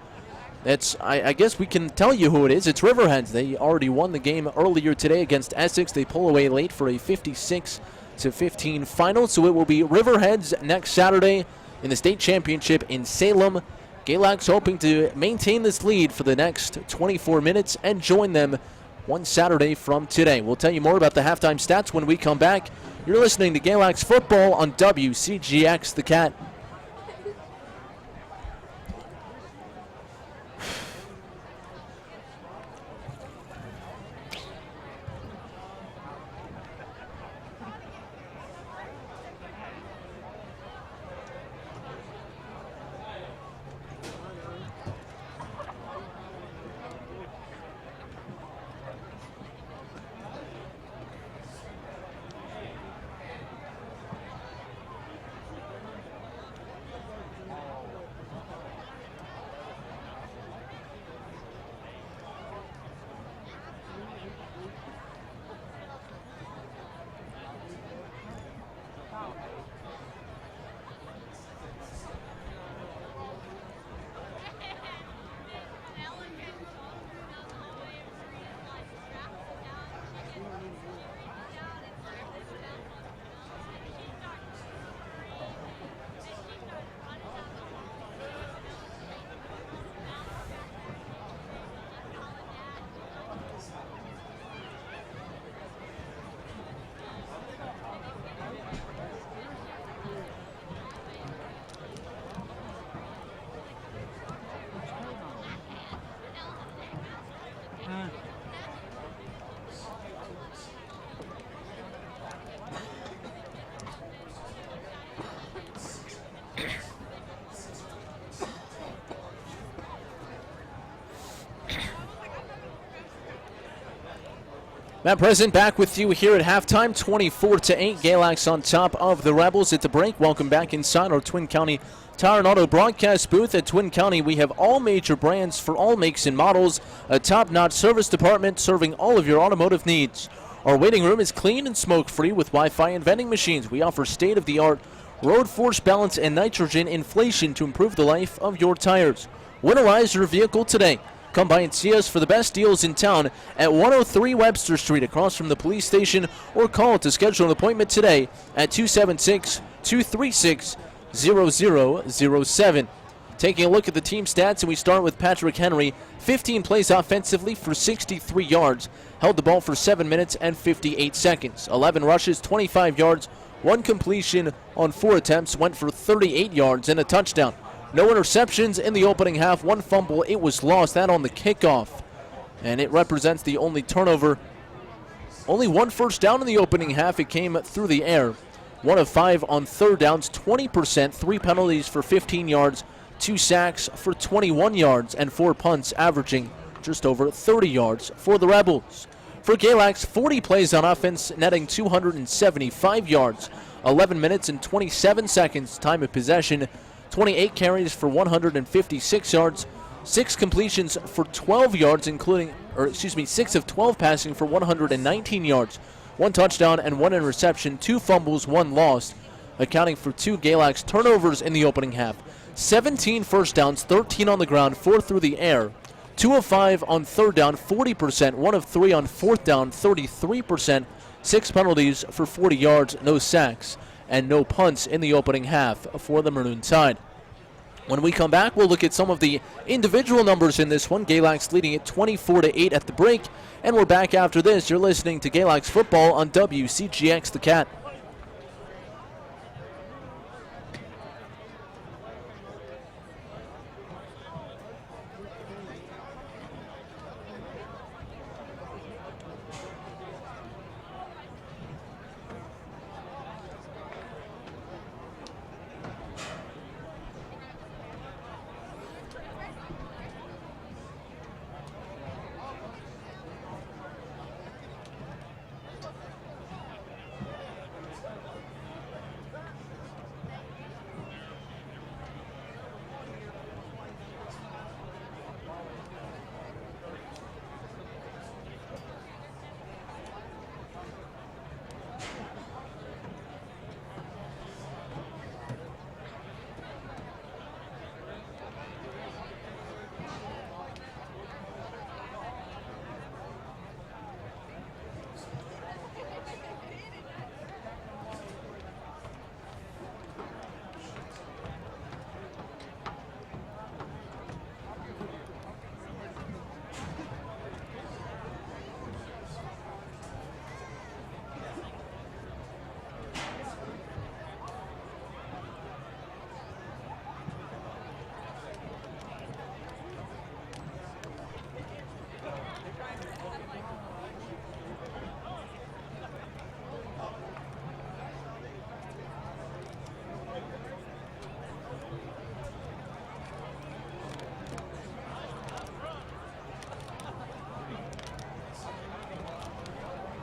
I guess we can tell you who it is. It's Riverheads. They already won the game earlier today against Essex. They pull away late for a 56-15 final. So it will be Riverheads next Saturday in the state championship in Salem. Galax hoping to maintain this lead for the next 24 minutes and join them one Saturday from today. We'll tell you more about the halftime stats when we come back. You're listening to Galax Football on WCGX The Cat. Matt President back with you here at halftime, 24-8. Galax on top of the Rebels at the break. Welcome back inside our Twin County Tire and Auto broadcast booth. At Twin County, we have all major brands for all makes and models, a top-notch service department serving all of your automotive needs. Our waiting room is clean and smoke-free with Wi-Fi and vending machines. We offer state-of-the-art road force balance and nitrogen inflation to improve the life of your tires. Winterize your vehicle today. Come by and see us for the best deals in town at 103 Webster Street across from the police station, or call to schedule an appointment today at 276-236-0007. Taking a look at the team stats, and we start with Patrick Henry. 15 plays offensively for 63 yards. Held the ball for 7 minutes and 58 seconds. 11 rushes, 25 yards, 1 completion on 4 attempts, went for 38 yards and a touchdown. No interceptions in the opening half. 1 fumble, it was lost, that on the kickoff. And it represents the only turnover. Only 1 first down in the opening half. It came through the air. 1 of 5 on third downs, 20%, 3 penalties for 15 yards, 2 sacks for 21 yards, and 4 punts, averaging just over 30 yards for the Rebels. For Galax, 40 plays on offense, netting 275 yards, 11 minutes and 27 seconds time of possession, 28 carries for 156 yards, 6 completions for 12 yards, 6 of 12 passing for 119 yards, 1 touchdown and 1 interception, 2 fumbles, 1 lost, accounting for 2 Galax turnovers in the opening half. 17 first downs, 13 on the ground, 4 through the air, 2 of 5 on third down, 40%, 1 of 3 on fourth down, 33%, 6 penalties for 40 yards, no sacks, and no punts in the opening half for the Maroon side. When we come back, we'll look at some of the individual numbers in this one. Galax leading it 24-8 at the break, and we're back after this. You're listening to Galax Football on WCGX The Cat.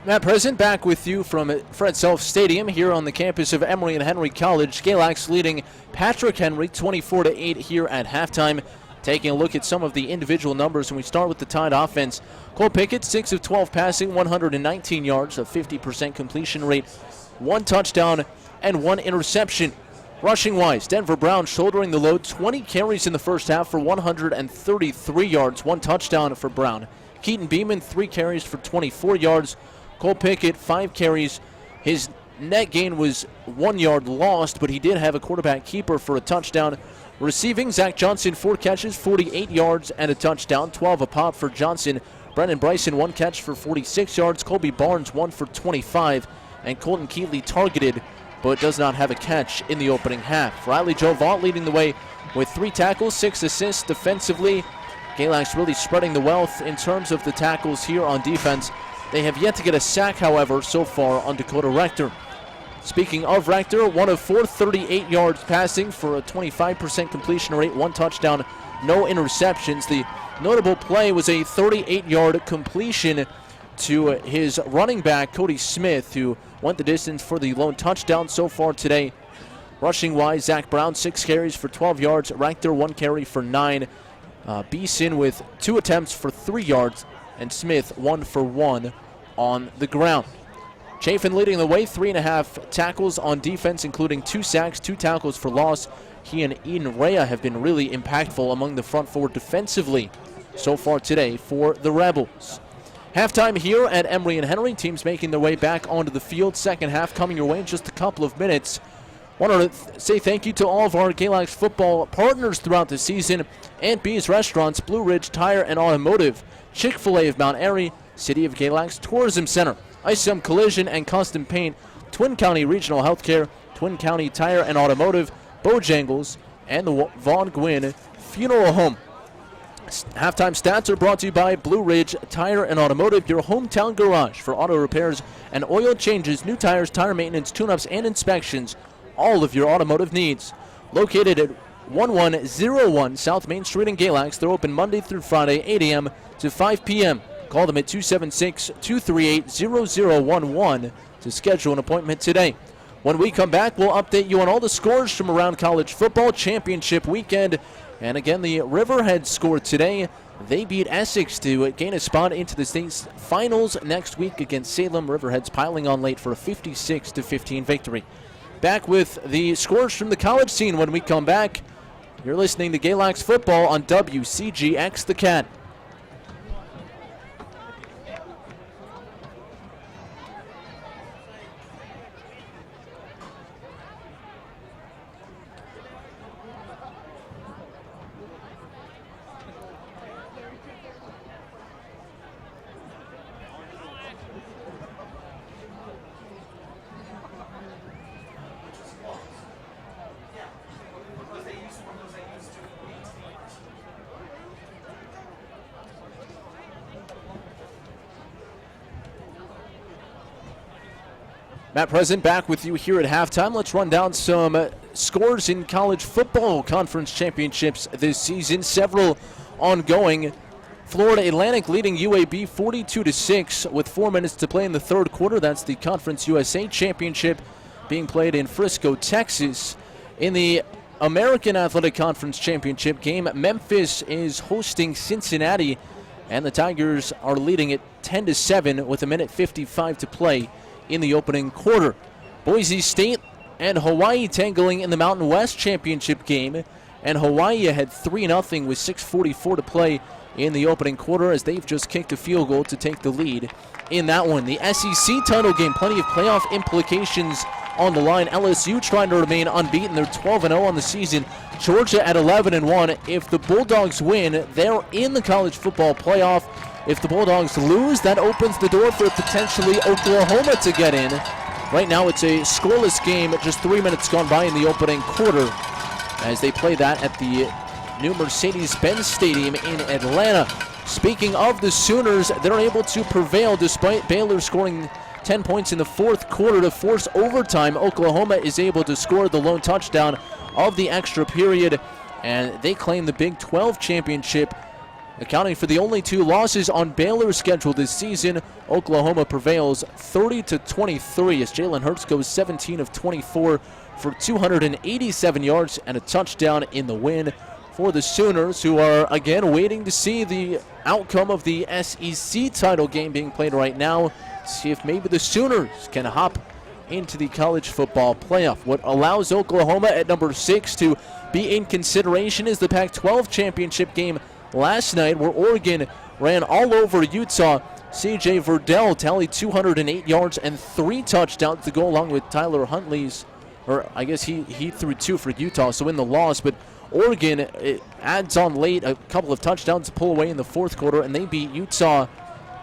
Matt President back with you from Fred Self Stadium here on the campus of Emory and Henry College. Galax leading Patrick Henry 24-8 here at halftime. Taking a look at some of the individual numbers, and we start with the Tide offense. Cole Pickett, 6 of 12 passing, 119 yards, a 50% completion rate, 1 touchdown and 1 interception. Rushing-wise, Denver Brown shouldering the load, 20 carries in the first half for 133 yards, 1 touchdown for Brown. Keaton Beeman, 3 carries for 24 yards. Cole Pickett, 5 carries. His net gain was 1 yard lost, but he did have a quarterback keeper for a touchdown. Receiving, Zach Johnson, 4 catches, 48 yards and a touchdown, 12 a pop for Johnson. Brendan Bryson, 1 catch for 46 yards. Colby Barnes, 1 for 25. And Colton Keatley targeted, but does not have a catch in the opening half. Riley Joe Vaught leading the way with 3 tackles, 6 assists defensively. Galax really spreading the wealth in terms of the tackles here on defense. They have yet to get a sack, however, so far on Dakota Rector. Speaking of Rector, 1 of 4, 38 yards passing for a 25% completion rate, 1 touchdown, no interceptions. The notable play was a 38-yard completion to his running back, Cody Smith, who went the distance for the lone touchdown so far today. Rushing wise, Zach Brown, 6 carries for 12 yards. Rector, 1 carry for 9. Beeson with 2 attempts for 3 yards. And Smith, 1 for 1 on the ground. Chafin leading the way, 3.5 tackles on defense, including 2 sacks, 2 tackles for loss. He and Eden Rea have been really impactful among the front four defensively so far today for the Rebels. Halftime here at Emory and Henry. Teams making their way back onto the field. Second half coming your way in just a couple of minutes. Want to say thank you to all of our Galax football partners throughout the season. Aunt B's Restaurants, Blue Ridge Tire and Automotive, Chick-fil-A of Mount Airy, City of Galax Tourism Center, ICM Collision and Custom Paint, Twin County Regional Healthcare, Twin County Tire and Automotive, Bojangles, and the Vaughn Gwynn Funeral Home. Halftime stats are brought to you by Blue Ridge Tire and Automotive, your hometown garage for auto repairs and oil changes, new tires, tire maintenance, tune-ups, and inspections. All of your automotive needs. Located at 1101 South Main Street in Galax. They're open Monday through Friday, 8 a.m. to 5 p.m. Call them at 276-238-0011 to schedule an appointment today. When we come back, we'll update you on all the scores from around college football championship weekend. And again, the Riverhead scored today. They beat Essex to gain a spot into the state's finals next week against Salem. Riverhead's piling on late for a 56-15 victory. Back with the scores from the college scene when we come back. You're listening to Galax Football on WCGX The Cat. Matt Present back with you here at halftime. Let's run down some scores in college football conference championships this season. Several ongoing. Florida Atlantic leading UAB 42-6 with 4 minutes to play in the third quarter. That's the Conference USA Championship being played in Frisco, Texas. In the American Athletic Conference Championship game, Memphis is hosting Cincinnati, and the Tigers are leading it 10-7 with 1:55 to play in the opening quarter. Boise State and Hawaii tangling in the Mountain West Championship game, and Hawaii had 3-0 with 6:44 to play in the opening quarter as they've just kicked a field goal to take the lead in that one. The SEC title game, plenty of playoff implications on the line. LSU trying to remain unbeaten. They're 12-0 on the season. Georgia at 11-1. If the Bulldogs win, they're in the college football playoff. If the Bulldogs lose, that opens the door for potentially Oklahoma to get in. Right now it's a scoreless game, just 3 minutes gone by in the opening quarter as they play that at the new Mercedes-Benz Stadium in Atlanta. Speaking of the Sooners, they're able to prevail despite Baylor scoring 10 points in the fourth quarter to force overtime. Oklahoma is able to score the lone touchdown of the extra period, and they claim the Big 12 championship, accounting for the only 2 losses on Baylor's schedule this season. Oklahoma prevails 30-23 as Jalen Hurts goes 17 of 24 for 287 yards and a touchdown in the win for the Sooners, who are again waiting to see the outcome of the SEC title game being played right now. See if maybe the Sooners can hop into the college football playoff. What allows Oklahoma at number 6 to be in consideration is the Pac-12 championship game last night, where Oregon ran all over Utah. C.J. Verdell tallied 208 yards and 3 touchdowns to go along with Tyler Huntley's, or I guess he threw 2 for Utah, so in the loss. But Oregon adds on late a couple of touchdowns to pull away in the fourth quarter, and they beat Utah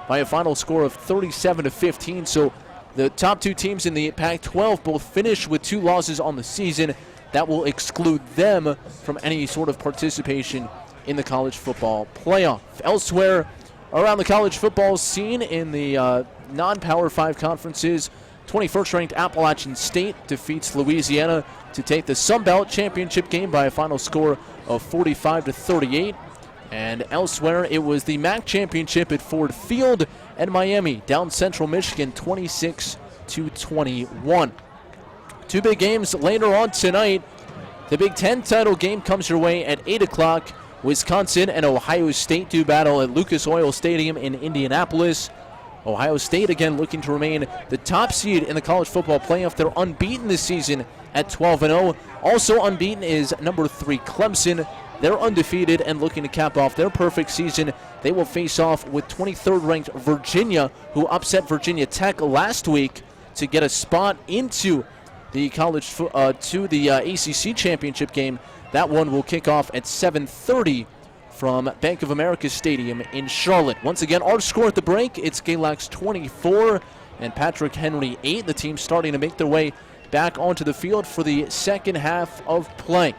by a final score of 37-15. So the top 2 teams in the Pac-12 both finish with 2 losses on the season. That will exclude them from any sort of participation in the college football playoff. Elsewhere around the college football scene in the non-Power 5 conferences, 21st ranked Appalachian State defeats Louisiana to take the Sun Belt championship game by a final score of 45-38. And elsewhere, it was the MAC championship at Ford Field, and Miami down Central Michigan 26-21. Two big games later on tonight. The Big Ten title game comes your way at 8 o'clock. Wisconsin and Ohio State do battle at Lucas Oil Stadium in Indianapolis. Ohio State again looking to remain the top seed in the college football playoff. They're unbeaten this season at 12-0. Also unbeaten is number 3 Clemson. They're undefeated and looking to cap off their perfect season. They will face off with 23rd ranked Virginia, who upset Virginia Tech last week to get a spot into the ACC championship game. That one will kick off at 7:30 from Bank of America Stadium in Charlotte. Once again, our score at the break, it's Galax 24 and Patrick Henry 8. The team starting to make their way back onto the field for the second half of play.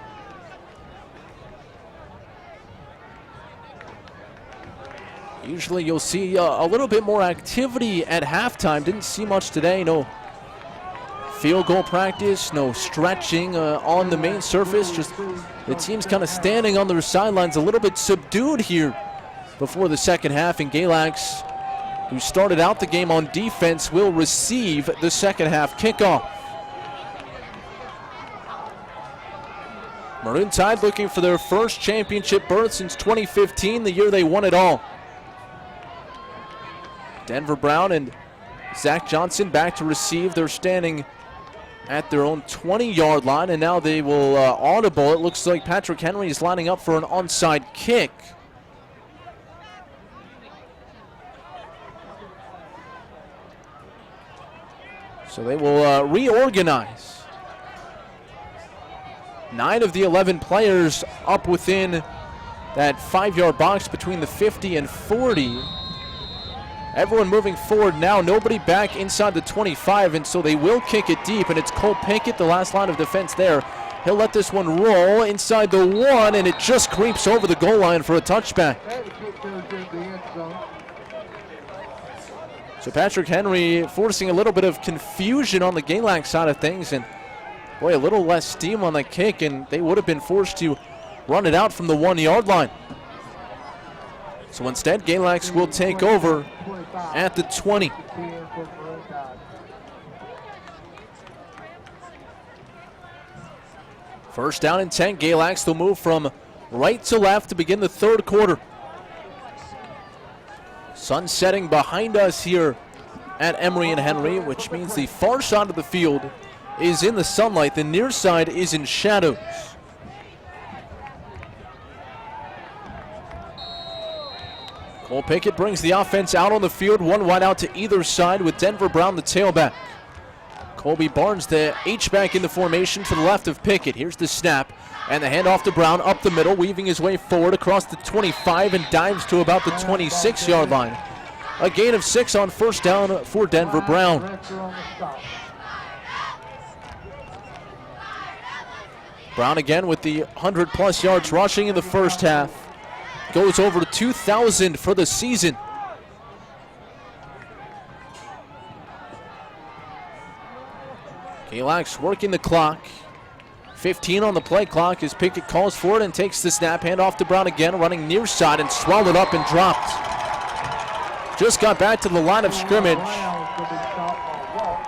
Usually you'll see a little bit more activity at halftime. Didn't see much today. No field goal practice, no stretching on the main surface. Just the team's kind of standing on their sidelines, a little bit subdued here before the second half. And Galax, who started out the game on defense, will receive the second half kickoff. Maroon Tide looking for their first championship berth since 2015, the year they won it all. Denver Brown and Zach Johnson back to receive. They're standing at their own 20-yard line, and now they will audible. It looks like Patrick Henry is lining up for an onside kick. So they will reorganize. 9 of the 11 players up within that 5-yard box between the 50 and 40. Everyone moving forward now, nobody back inside the 25, and so they will kick it deep, and it's Cole Pinkett, the last line of defense there. He'll let this one roll inside the 1, and it just creeps over the goal line for a touchback. So Patrick Henry forcing a little bit of confusion on the Galax side of things, and boy, a little less steam on the kick, and they would have been forced to run it out from the 1-yard line. So instead, Galax will take over at the 20. First down and 10, Galax. They'll move from right to left to begin the third quarter. Sun setting behind us here at Emory and Henry, which means the far side of the field is in the sunlight. The near side is in shadows. Cole Pinkett brings the offense out on the field, one wide out to either side with Denver Brown, the tailback. Colby Barnes, the H-back in the formation to the left of Pinkett. Here's the snap, and the handoff to Brown up the middle, weaving his way forward across the 25 and dives to about the 26-yard line. A gain of 6 on first down for Denver Brown. Brown again with the 100-plus yards rushing in the first half. Goes over 2,000 for the season. Galax working the clock. 15 on the play clock as Pinkett calls for it and takes the snap. Hand off to Brown again, running near side and swallowed up and dropped. Just got back to the line of scrimmage.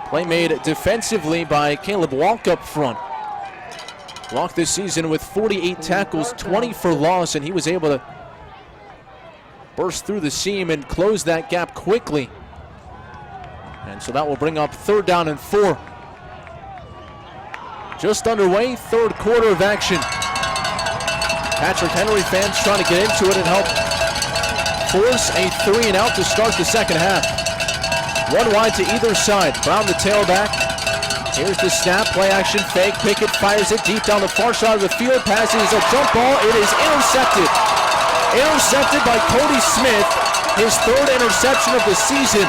Play made defensively by Caleb Walk up front. Walk this season with 48 tackles, 20 for loss, and he was able to burst through the seam and close that gap quickly. And so that will bring up third down and 4. Just underway, third quarter of action. Patrick Henry fans trying to get into it and help force a 3-and-out to start the second half. One wide to either side. Brown the tailback. Here's the snap, play action fake. Pinkett fires it deep down the far side of the field. Passes a jump ball. It is intercepted. Intercepted by Cody Smith, his 3rd interception of the season,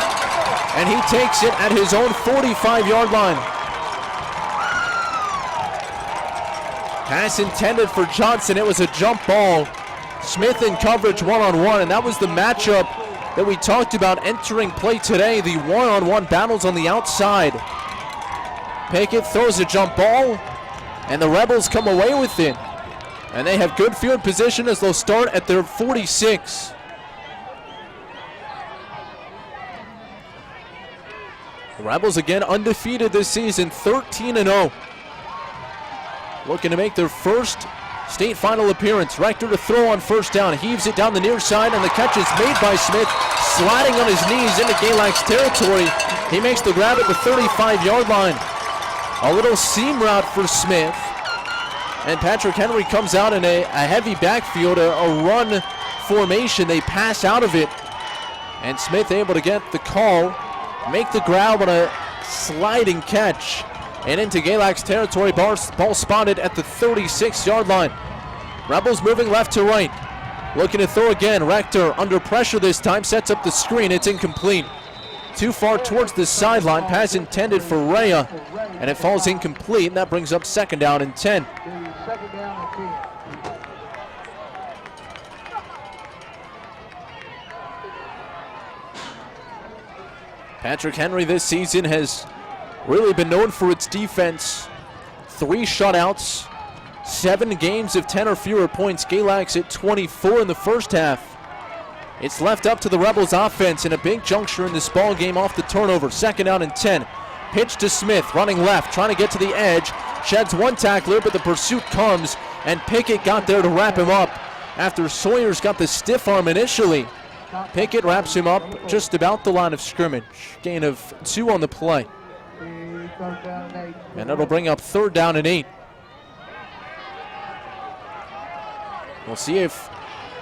and he takes it at his own 45-yard line. Pass intended for Johnson. It was a jump ball. Smith in coverage one-on-one, and that was the matchup that we talked about entering play today, the one-on-one battles on the outside. Pinkett throws a jump ball, and the Rebels come away with it. And they have good field position as they'll start at their 46. The Rebels again undefeated this season, 13-0. Looking to make their first state final appearance. Rector to throw on first down, heaves it down the near side, and the catch is made by Smith, sliding on his knees into Galax territory. He makes the grab at the 35-yard line. A little seam route for Smith. And Patrick Henry comes out in a heavy backfield, a run formation. They pass out of it. And Smith able to get the call, make the grab on a sliding catch. And into Galax territory, ball spotted at the 36-yard line. Rebels moving left to right. Looking to throw again. Rector under pressure this time, sets up the screen. It's incomplete. Too far towards the sideline. Pass intended for Rhea, and it falls incomplete, and that brings up second down and 10. Patrick Henry this season has really been known for its defense. 3 shutouts, 7 games of 10 or fewer points. Galax at 24 in the first half. It's left up to the Rebels offense in a big juncture in this ball game off the turnover. Second down and 10. Pitch to Smith, running left, trying to get to the edge. Sheds one tackler, but the pursuit comes, and Pickett got there to wrap him up. After Sawyer's got the stiff arm initially, Pickett wraps him up just about the line of scrimmage. Gain of 2 on the play. And that'll bring up third down and 8. We'll see if,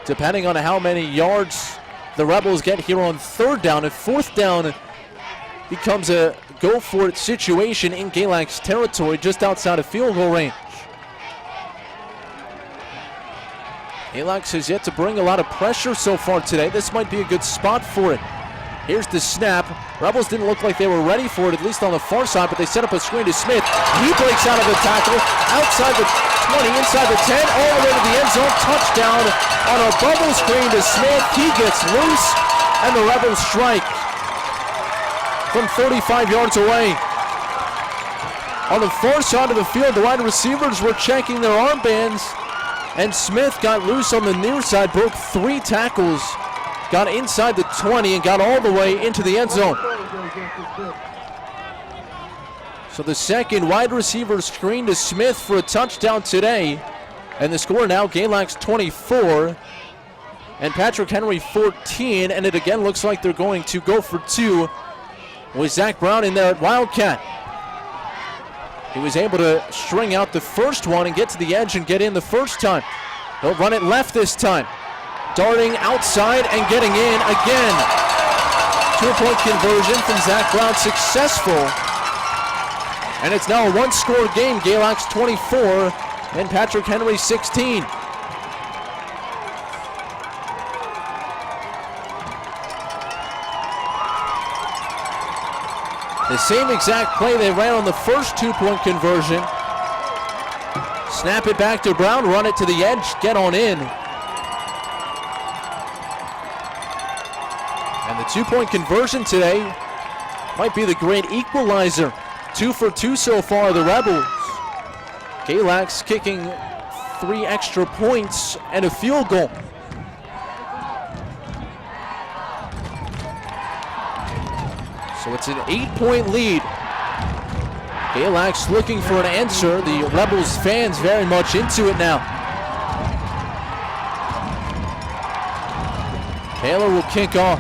depending on how many yards the Rebels get here on third down, if fourth down becomes a go-for-it situation in Galax territory just outside of field goal range. Galax has yet to bring a lot of pressure so far today. This might be a good spot for it. Here's the snap. Rebels didn't look like they were ready for it, at least on the far side, but they set up a screen to Smith. He breaks out of the tackle, outside the 20, inside the 10, all the way to the end zone. Touchdown on a bubble screen to Smith. He gets loose, and the Rebels strike from 35 yards away. On the far side of the field, the wide receivers were checking their armbands, and Smith got loose on the near side, broke 3 tackles, got inside the 20, and got all the way into the end zone. So the second wide receiver screen to Smith for a touchdown today. And the score now, Galax 24 and Patrick Henry 14. And it again looks like they're going to go for 2 with Zach Brown in there at Wildcat. He was able to string out the first one and get to the edge and get in the first time. He'll run it left this time. Darting outside and getting in again. 2-point conversion from Zach Brown, successful. And it's now a 1-score game. Galax 24 and Patrick Henry 16. The same exact play they ran on the first 2-point conversion. Snap it back to Brown, run it to the edge, get on in. And the 2-point conversion today might be the great equalizer. 2 for 2 so far, the Rebels. Galax kicking 3 extra points and a field goal. So it's an 8-point lead. Galax looking for an answer. The Rebels fans very much into it now. Taylor will kick off.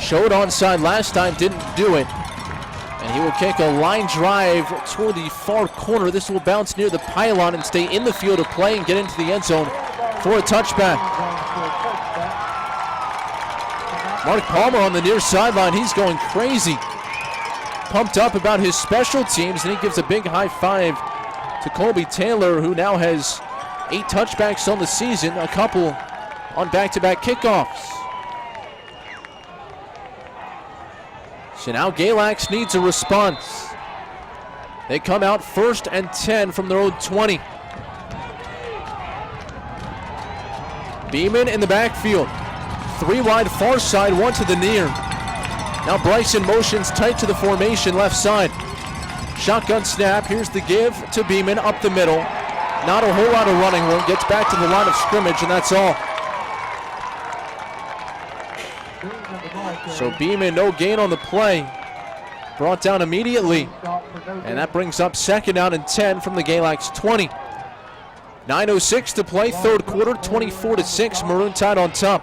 Showed onside last time, didn't do it. And he will kick a line drive toward the far corner. This will bounce near the pylon and stay in the field of play and get into the end zone for a touchback. Mark Palmer on the near sideline, he's going crazy. Pumped up about his special teams, and he gives a big high five to Colby Taylor, who now has 8 touchbacks on the season, a couple on back-to-back kickoffs. So now Galax needs a response. They come out 1st and 10 from their own 20. Beeman in the backfield. 3 wide far side, 1 to the near. Now Bryson motions tight to the formation left side. Shotgun snap, here's the give to Beeman up the middle. not a whole lot of running room. Gets back to the line of scrimmage, and that's all. So Beeman, no gain on the play. Brought down immediately. And that brings up 2nd down and 10 from the Galax 20. 9:06 to play, 3rd quarter, 24-6. Maroon Tide on top.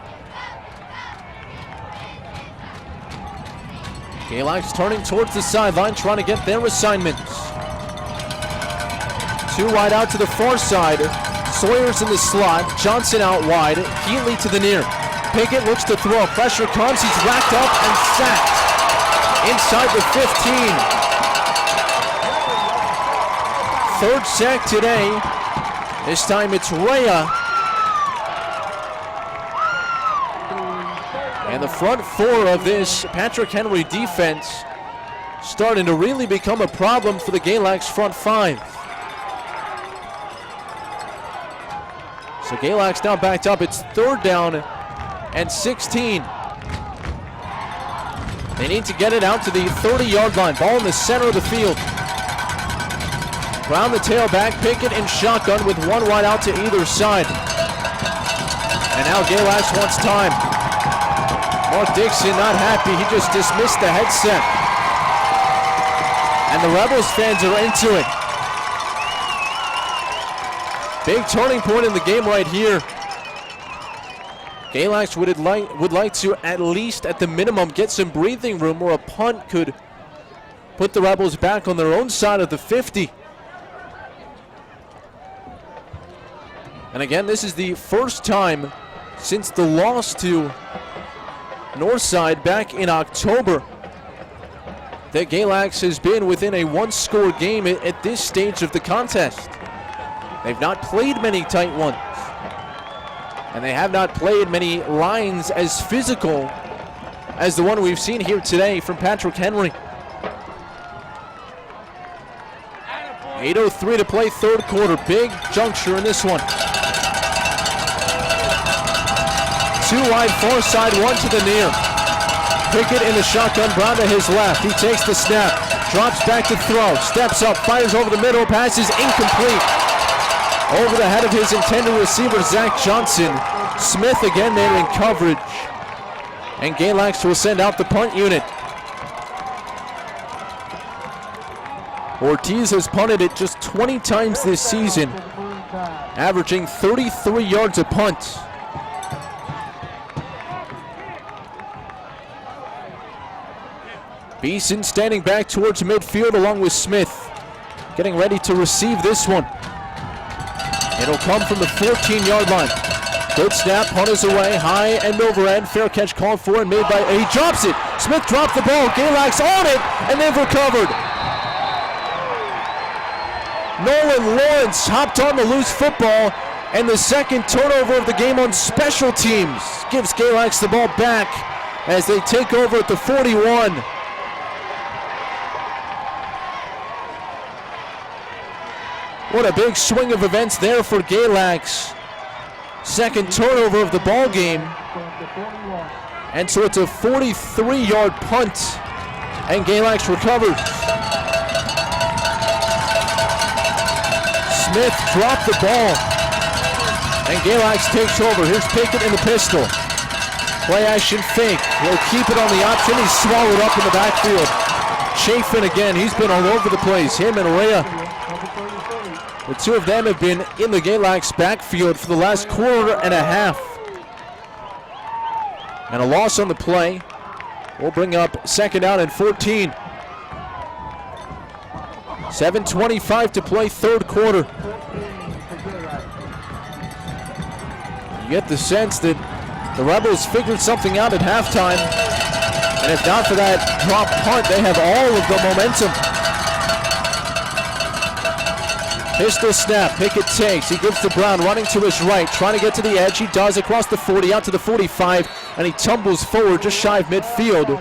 Galax turning towards the sideline, trying to get their assignments. 2 wide out to the far side. Sawyer's in the slot. Johnson out wide. Heatley to the near. Pickett looks to throw. Pressure comes. He's racked up and sacked inside the 15. 3rd sack today. This time it's Rhea. And the front 4 of this Patrick Henry defense starting to really become a problem for the Galax front 5. So Galax now backed up. It's 3rd down and 16. They need to get it out to the 30-yard line. Ball in the center of the field. Brown the tailback, Pickett in shotgun with 1 wide out to either side. And now Galax wants time. Mark Dixon not happy. He just dismissed the headset. And the Rebels fans are into it. Big turning point in the game right here. Galax would like to at least, at the minimum, get some breathing room where a punt could put the Rebels back on their own side of the 50. And again, this is the first time since the loss to Northside back in October that Galax has been within a 1-score game at this stage of the contest. They've not played many tight ones. And they have not played many lines as physical as the one we've seen here today from Patrick Henry. 8:03 to play, 3rd quarter. Big juncture in this one. 2 wide, far side, 1 to the near. Pickett in the shotgun, Brown to his left. He takes the snap, drops back to throw, steps up, fires over the middle, pass is incomplete. Over the head of his intended receiver, Zach Johnson. Smith again there in coverage. And Galax will send out the punt unit. Ortiz has punted it just 20 times this season, averaging 33 yards a punt. Beeson standing back towards midfield along with Smith, getting ready to receive this one. It'll come from the 14-yard line. Good snap, punt is away, high and over end. Fair catch called for and made by, he drops it. Smith dropped the ball, Galax on it, and they've recovered. Nolan Lawrence hopped on the loose football, and the 2nd turnover of the game on special teams gives Galax the ball back as they take over at the 41. What a big swing of events there for Galax. 2nd turnover of the ball game. And so it's a 43-yard punt, and Galax recovers. Smith dropped the ball, and Galax takes over. Here's Pickett in the pistol. Play action fake. He'll keep it on the option. He's swallowed up in the backfield. Chafin again. He's been all over the place. Him and Rhea. The 2 of them have been in the Galax backfield for the last quarter and a half. And a loss on the play will bring up 2nd down and 14. 7:25 to play, 3rd quarter. You get the sense that the Rebels figured something out at halftime. And if not for that drop punt, they have all of the momentum. Pistol snap, Pickett takes, he gives to Brown, running to his right, trying to get to the edge. He does, across the 40, out to the 45, and he tumbles forward just shy of midfield.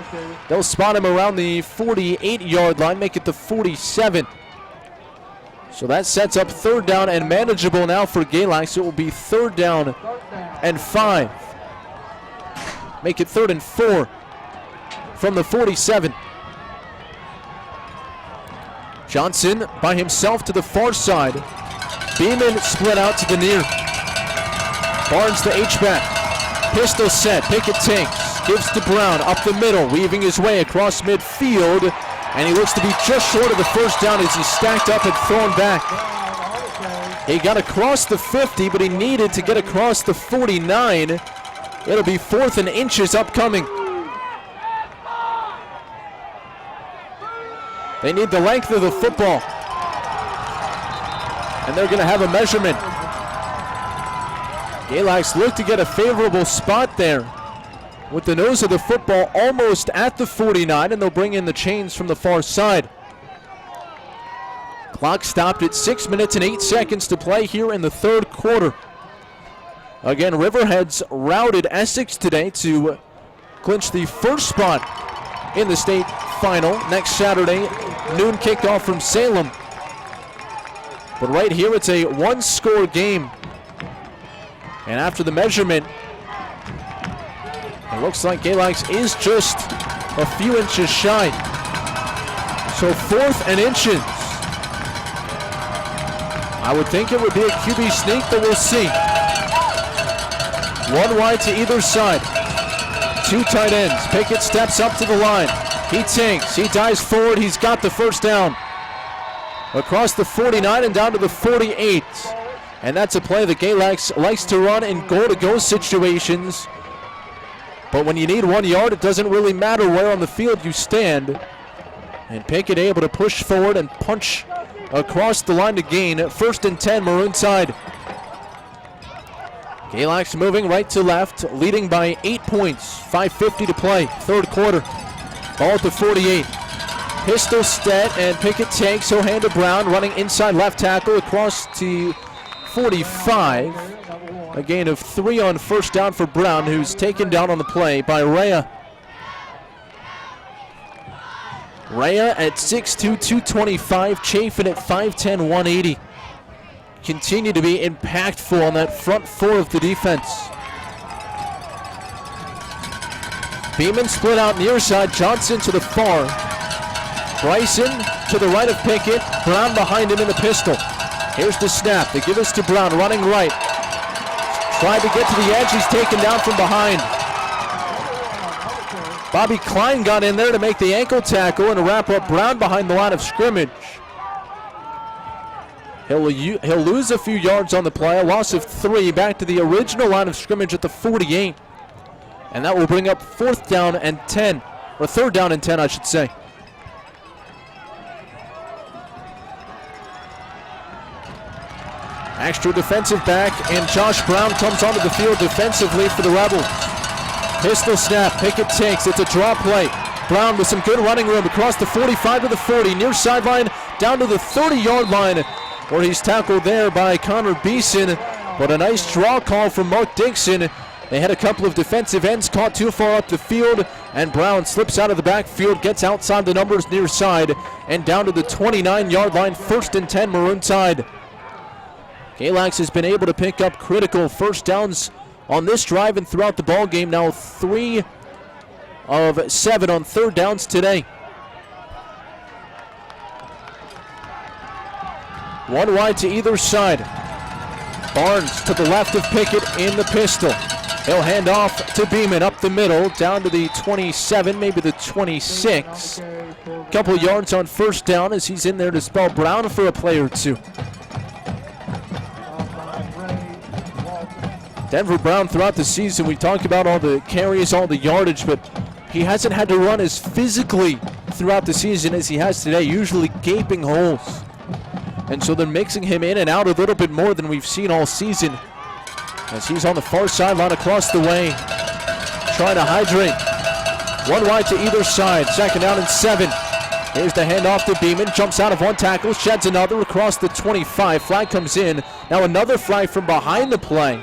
They'll spot him around the 48-yard line, make it the 47. So that sets up 3rd down and manageable now for Galax. It will be 3rd down and 5. Make it 3rd and 4 from the 47. Johnson by himself to the far side. Beeman split out to the near. Barnes the H-back. Pistol set, Pickett takes, gives to Brown up the middle, weaving his way across midfield, and he looks to be just short of the first down as he's stacked up and thrown back. He got across the 50, but he needed to get across the 49. It'll be 4th and inches upcoming. They need the length of the football, and they're going to have a measurement. Galax look to get a favorable spot there with the nose of the football almost at the 49, and they'll bring in the chains from the far side. Clock stopped at 6 minutes and 8 seconds to play here in the third quarter. Again, Riverheads routed Essex today to clinch the first spot in the state final next Saturday. Noon kickoff from Salem. But right here it's a one-score game. And after the measurement, it looks like Galax is just a few inches shy. So 4th and inches. I would think it would be a QB sneak, but we'll see. One wide to either side. 2 tight ends. Pickett steps up to the line. He takes, he dives forward, he's got the first down. Across the 49 and down to the 48. And that's a play that Galax likes to run in goal-to-go situations. But when you need 1 yard, it doesn't really matter where on the field you stand. And Pickett able to push forward and punch across the line to gain. 1st and 10, Maroon side. Galax moving right to left, leading by 8 points. 5:50 to play, third quarter. Ball at the 48. Pistol set, and Pickett takes. He'll hand to Brown, running inside left tackle across to 45. A gain of 3 on first down for Brown, who's taken down on the play by Rhea. Rhea at 6'2", 225, Chafin at 5'10", 180. Continue to be impactful on that front 4 of the defense. Beeman split out near side, Johnson to the far. Bryson to the right of Pickett, Brown behind him in the pistol. Here's the snap, they give us to Brown, running right. Tried to get to the edge, he's taken down from behind. Bobby Klein got in there to make the ankle tackle and to wrap up Brown behind the line of scrimmage. He'll lose a few yards on the play, a loss of 3, back to the original line of scrimmage at the 48. And that will bring up 4th down and 10, or 3rd down and 10, I should say. Extra defensive back, and Josh Brown comes onto the field defensively for the Rebels. Pistol snap, Pickett takes, it's a draw play. Brown with some good running room across the 45 to the 40, near sideline, down to the 30-yard line, where he's tackled there by Connor Beeson. But a nice draw call from Mark Dixon. They had a couple of defensive ends caught too far up the field, and Brown slips out of the backfield, gets outside the numbers near side, and down to the 29-yard line, 1st and 10, Maroon side. Galax has been able to pick up critical first downs on this drive and throughout the ball game. Now 3 of 7 on 3rd downs today. One wide to either side. Barnes to the left of Pickett in the pistol. He'll hand off to Beeman up the middle, down to the 27, maybe the 26. Couple yards on first down as he's in there to spell Brown for a play or 2. Denver Brown throughout the season, we talked about all the carries, all the yardage, but he hasn't had to run as physically throughout the season as he has today, usually gaping holes. And so they're mixing him in and out a little bit more than we've seen all season, as he's on the far sideline across the way, trying to hydrate. One wide to either side, 2nd down and 7. Here's the handoff to Beeman, jumps out of one tackle, sheds another across the 25. Flag comes in. Now another flag from behind the play.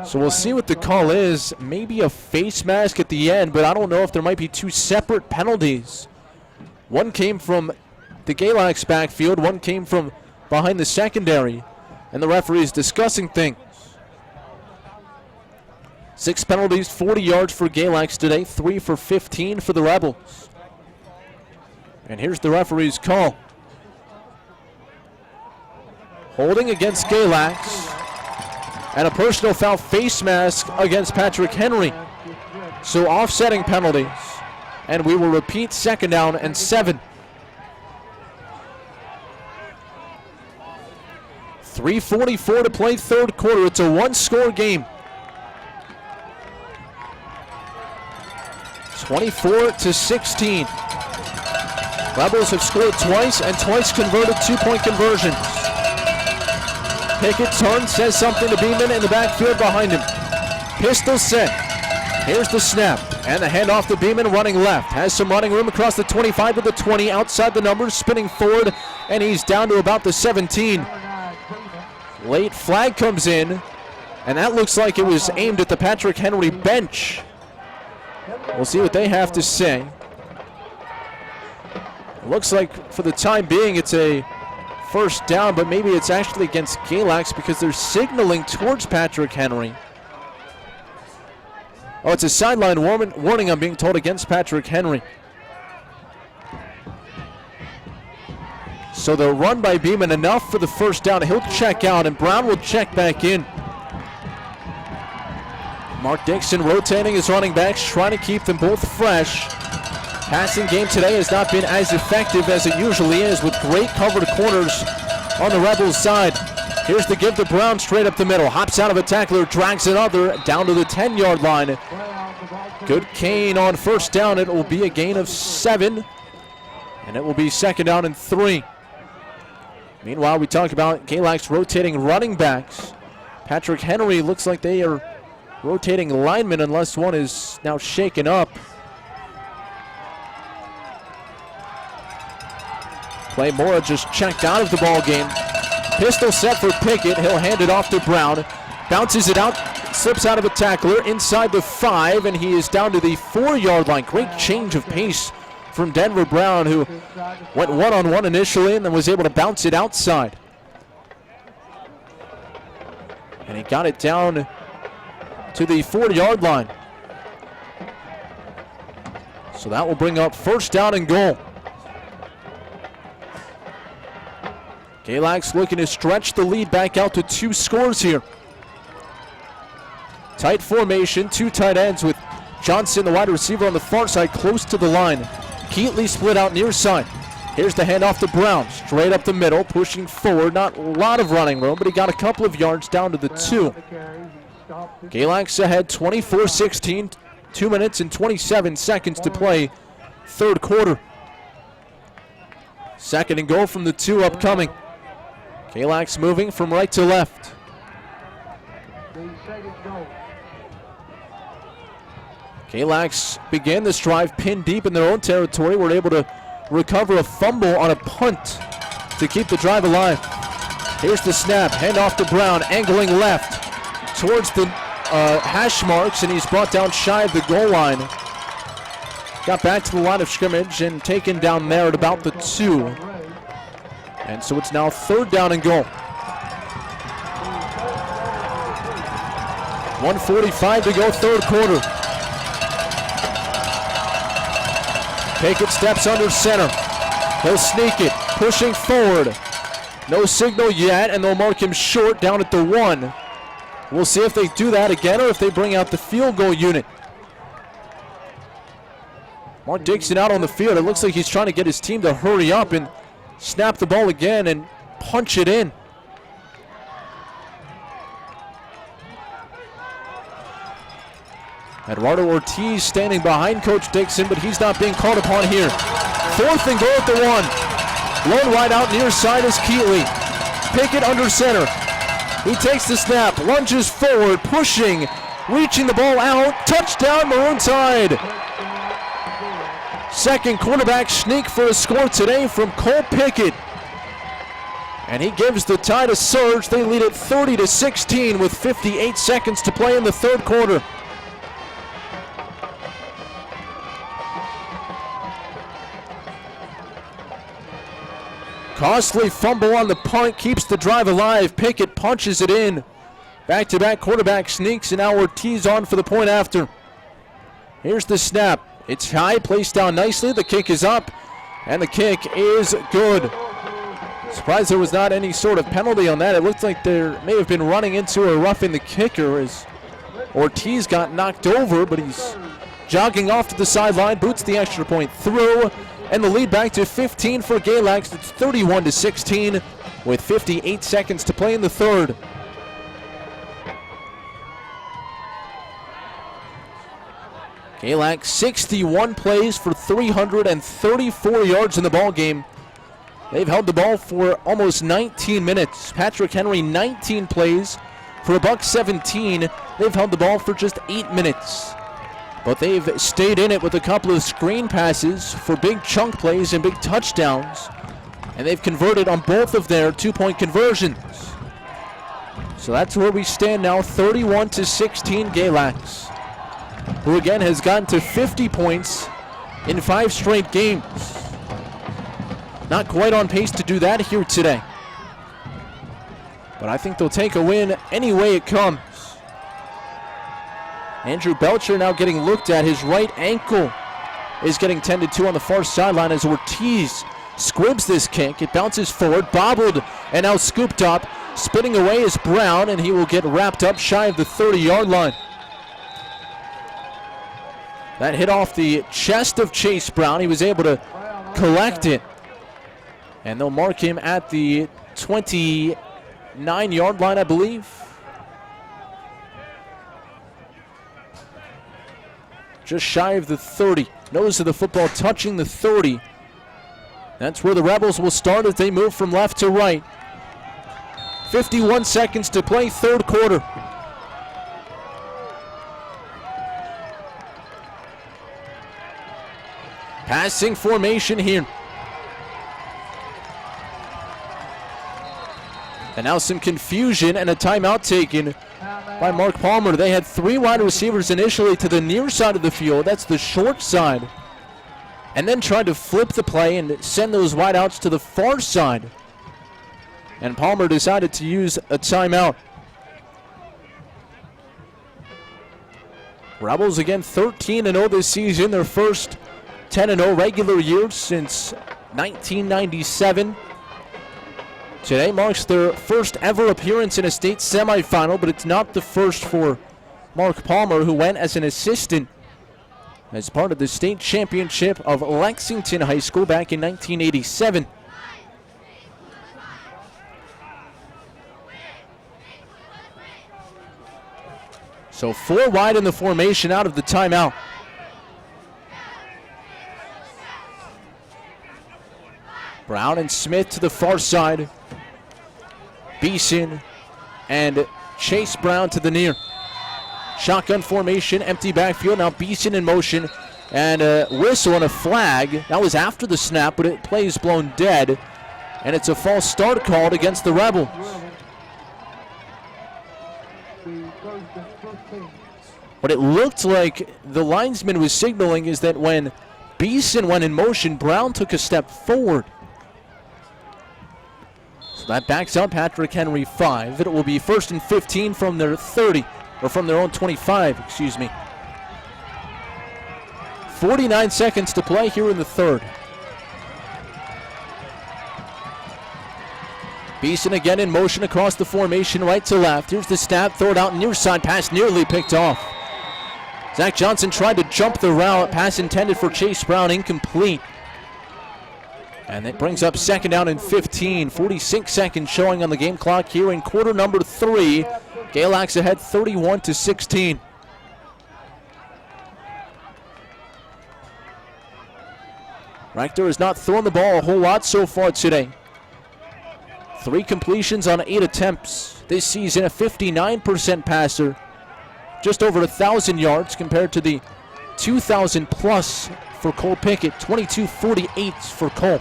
So we'll see what the call is. Maybe a face mask at the end, but I don't know if there might be 2 separate penalties. One came from the Galax backfield, one came from behind the secondary, and the referee is discussing things. 6 penalties, 40 yards for Galax today, 3 for 15 for the Rebels. And here's the referee's call. Holding against Galax. And a personal foul face mask against Patrick Henry. So offsetting penalties. And we will repeat 2nd down and 7. 3:44 to play 3rd quarter. It's a 1-score game. 24-16. Rebels have scored twice and twice converted 2-point conversions. Pickett turns, says something to Beeman in the backfield behind him. Pistol set. Here's the snap. And the handoff to Beeman running left. Has some running room across the 25 to the 20. Outside the numbers, spinning forward. And he's down to about the 17. Late flag comes in. And that looks like it was aimed at the Patrick Henry bench. We'll see what they have to say. It looks like for the time being it's a 1st down, but maybe it's actually against Galax because they're signaling towards Patrick Henry. Oh, it's a sideline warning, I'm being told, against Patrick Henry. So they'll run by Beeman enough for the 1st down. He'll check out, and Brown will check back in. Mark Dixon rotating his running backs, trying to keep them both fresh. Passing game today has not been as effective as it usually is, with great covered corners on the Rebels side. Here's the give to Brown straight up the middle. Hops out of a tackler, drags another down to the 10-yard line. Good gain on 1st down. It will be a gain of 7. And it will be 2nd down and 3. Meanwhile, we talk about Galax rotating running backs. Patrick Henry looks like they are rotating linemen unless one is now shaken up. Clay Mora just checked out of the ball game. Pistol set for Pickett. He'll hand it off to Brown. Bounces it out, slips out of a tackler inside the 5, and he is down to the 4-yard line. Great change of pace from Denver Brown, who went one-on-one initially and then was able to bounce it outside. And he got it down to the 4-yard line. So that will bring up 1st down and goal. Galax looking to stretch the lead back out to 2 scores here. Tight formation, 2 tight ends with Johnson, the wide receiver, on the far side, close to the line. Keatley split out near side. Here's the handoff to Brown, straight up the middle, pushing forward. Not a lot of running room, but he got a couple of yards down to the 2. Galax ahead 24-16, 2 minutes and 27 seconds to play 3rd quarter. 2nd and goal from the 2 upcoming. Galax moving from right to left. Galax began this drive pinned deep in their own territory. Were able to recover a fumble on a punt to keep the drive alive. Here's the snap, handoff to Brown, angling left towards the hash marks, and he's brought down shy of the goal line. Got back to the line of scrimmage and taken down there at about the 2. And so it's now 3rd down and goal. 1:45 to go, 3rd quarter. Pickett steps under center. He'll sneak it, pushing forward. No signal yet, and they'll mark him short down at the 1. We'll see if they do that again or if they bring out the field goal unit. Mark Dixon out on the field. It looks like he's trying to get his team to hurry up and snap the ball again and punch it in. Eduardo Ortiz standing behind Coach Dixon, but he's not being called upon here. 4th and goal at the 1. Lone wide out near side is Keatley. Pickett under center. He takes the snap, lunges forward, pushing, reaching the ball out. Touchdown, Maroon Tide. 2nd quarterback sneak for a score today from Cole Pickett. And he gives the Tide a surge. They lead it 30-16 with 58 seconds to play in the 3rd quarter. Costly fumble on the punt keeps the drive alive. Pickett punches it in. Back-to-back quarterback sneaks, and now Ortiz on for the point after. Here's the snap. It's high, placed down nicely. The kick is up, and the kick is good. Surprised there was not any sort of penalty on that. It looked like there may have been running into or roughing the kicker as Ortiz got knocked over, but he's jogging off to the sideline, boots the extra point through, and the lead back to 15 for Galax. It's 31-16 with 58 seconds to play in the third. Galax 61 plays for 334 yards in the ball game. They've held the ball for almost 19 minutes. Patrick Henry 19 plays for $117. They've held the ball for just 8 minutes. But they've stayed in it with a couple of screen passes for big chunk plays and big touchdowns. And they've converted on both of their 2-point conversions. So that's where we stand now, 31-16 Galax, who again has gotten to 50 points in 5 straight games. Not quite on pace to do that here today. But I think they'll take a win any way it comes. Andrew Belcher now getting looked at. His right ankle is getting tended to on the far sideline as Ortiz squibs this kick. It bounces forward, bobbled, and now scooped up. Spinning away is Brown, and he will get wrapped up shy of the 30-yard line. That hit off the chest of Chase Brown. He was able to collect it. And they'll mark him at the 29-yard line, I believe. Just shy of the 30. Nose of the football touching the 30. That's where the Rebels will start as they move from left to right. 51 seconds to play, third quarter. Passing formation here. And now some confusion and a timeout taken by Mark Palmer. They had 3 wide receivers initially to the near side of the field. That's the short side. And then tried to flip the play and send those wide outs to the far side. And Palmer decided to use a timeout. Rebels again 13-0 this season. Their first 10-0 regular year since 1997. Today marks their first ever appearance in a state semifinal, but it's not the first for Mark Palmer, who went as an assistant as part of the state championship of Lexington High School back in 1987. So 4 wide in the formation out of the timeout. Brown and Smith to the far side. Beeson and Chase Brown to the near. Shotgun formation, empty backfield. Now Beeson in motion. And a whistle and a flag. That was after the snap, but it plays blown dead. And it's a false start called against the Rebels. What it looked like the linesman was signaling is that when Beeson went in motion, Brown took a step forward. So that backs up Patrick Henry 5. It will be 1st and 15 from their 30, or from their own 25, excuse me. 49 seconds to play here in the third. Beeson again in motion across the formation, right to left. Here's the snap, throw it out near side, pass nearly picked off. Zach Johnson tried to jump the route, pass intended for Chase Brown, incomplete. And that brings up 2nd down and 15. 46 seconds showing on the game clock here in quarter number 3. Galax ahead 31-16. Rector has not thrown the ball a whole lot so far today. 3 completions on 8 attempts. This season a 59% passer. Just over 1,000 yards compared to the 2,000 plus for Cole Pickett. 22-48 for Cole.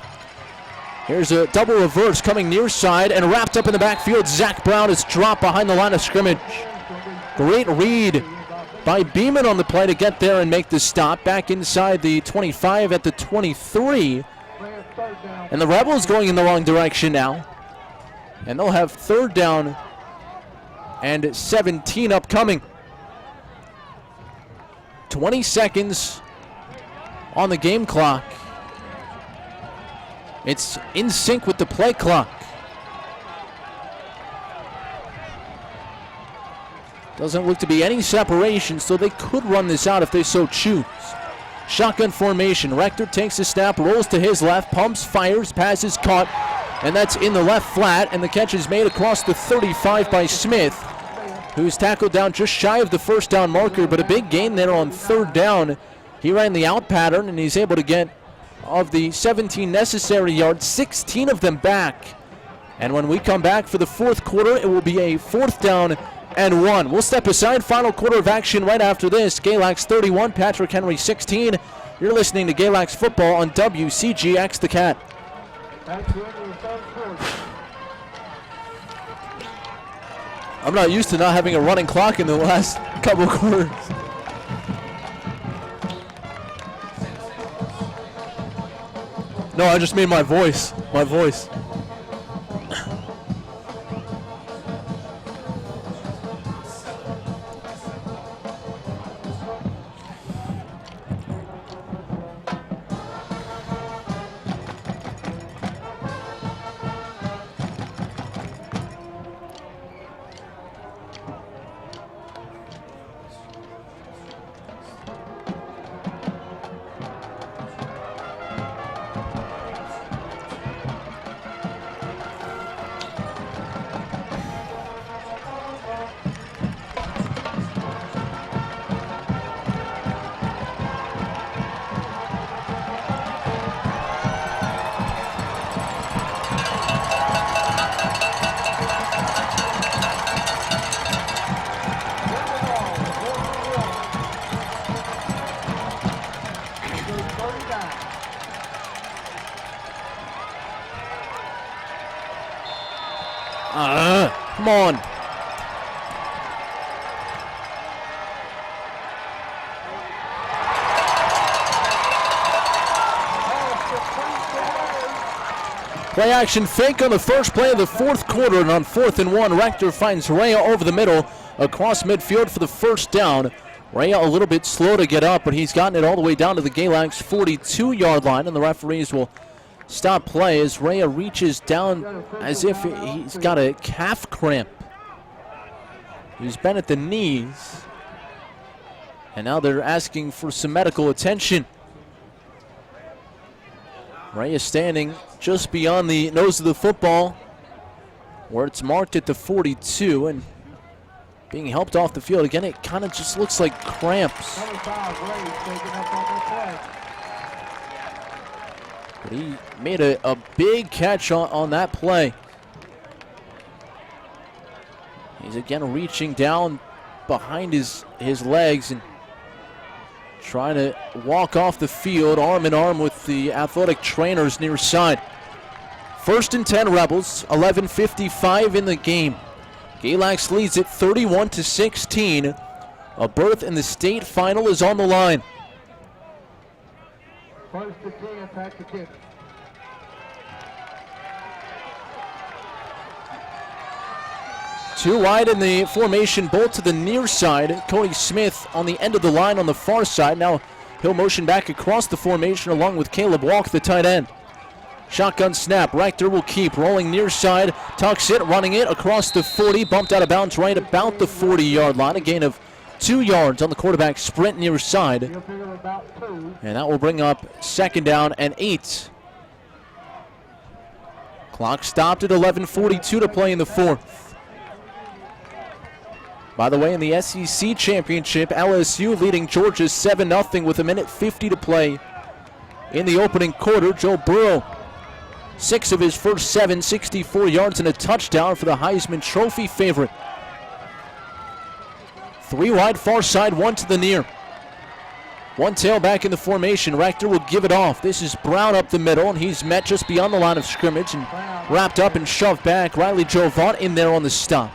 Here's a double reverse coming near side and wrapped up in the backfield. Zach Brown is dropped behind the line of scrimmage. Great read by Beeman on the play to get there and make the stop. Back inside the 25 at the 23. And the Rebels going in the wrong direction now. And they'll have 3rd down and 17 upcoming. 20 seconds on the game clock. It's in sync with the play clock. Doesn't look to be any separation, so they could run this out if they so choose. Shotgun formation. Rector takes a snap, rolls to his left, pumps, fires, pass is caught, and that's in the left flat, and the catch is made across the 35 by Smith, who's tackled down just shy of the first down marker, but a big gain there on third down. He ran the out pattern, and he's able to get, of the 17 necessary yards, 16 of them back. And when we come back for the fourth quarter, it will be a 4th down and 1. We'll step aside. Final quarter of action right after this. Galax 31, Patrick Henry 16. You're listening to Galax football on WCGX The Cat. I'm not used to not having a running clock in the last couple of quarters. No, I just made my voice. My voice. Come on. Play action fake on the first play of the fourth quarter, and on 4th and 1, Rector finds Rhea over the middle across midfield for the first down. Rhea a little bit slow to get up, but he's gotten it all the way down to the Galax 42-yard line, and the referees will stop play as Rhea reaches down as if he's got a calf cramp. He's bent at the knees, and now they're asking for some medical attention. Rhea standing just beyond the nose of the football, where it's marked at the 42, and being helped off the field. Again, it kind of just looks like cramps. But he made a big catch on that play. He's again reaching down behind his legs and trying to walk off the field arm in arm with the athletic trainers near side. 1st and 10 Rebels, 11:55 in the game. Galax leads it 31-16. A berth in the state final is on the line. 1st and 10, Patrick Henry. Two wide in the formation, both to the near side. Cody Smith on the end of the line on the far side. Now he'll motion back across the formation along with Caleb Walk, the tight end. Shotgun snap. Rector will keep rolling near side. Tucks it, running it across the 40. Bumped out of bounds right about the 40-yard line. A gain of 2 yards on the quarterback sprint near side. And that will bring up 2nd down and 8. Clock stopped at 11:42 to play in the 4th. By the way, in the SEC Championship, LSU leading Georgia 7-0 with 1:50 to play in the opening quarter. Joe Burrow, 6 of his first 7, 64 yards and a touchdown for the Heisman Trophy favorite. 3 wide far side, 1 to the near. 1 tailback in the formation. Rector will give it off. This is Brown up the middle, and he's met just beyond the line of scrimmage and wrapped up and shoved back. Riley Jovant in there on the stop.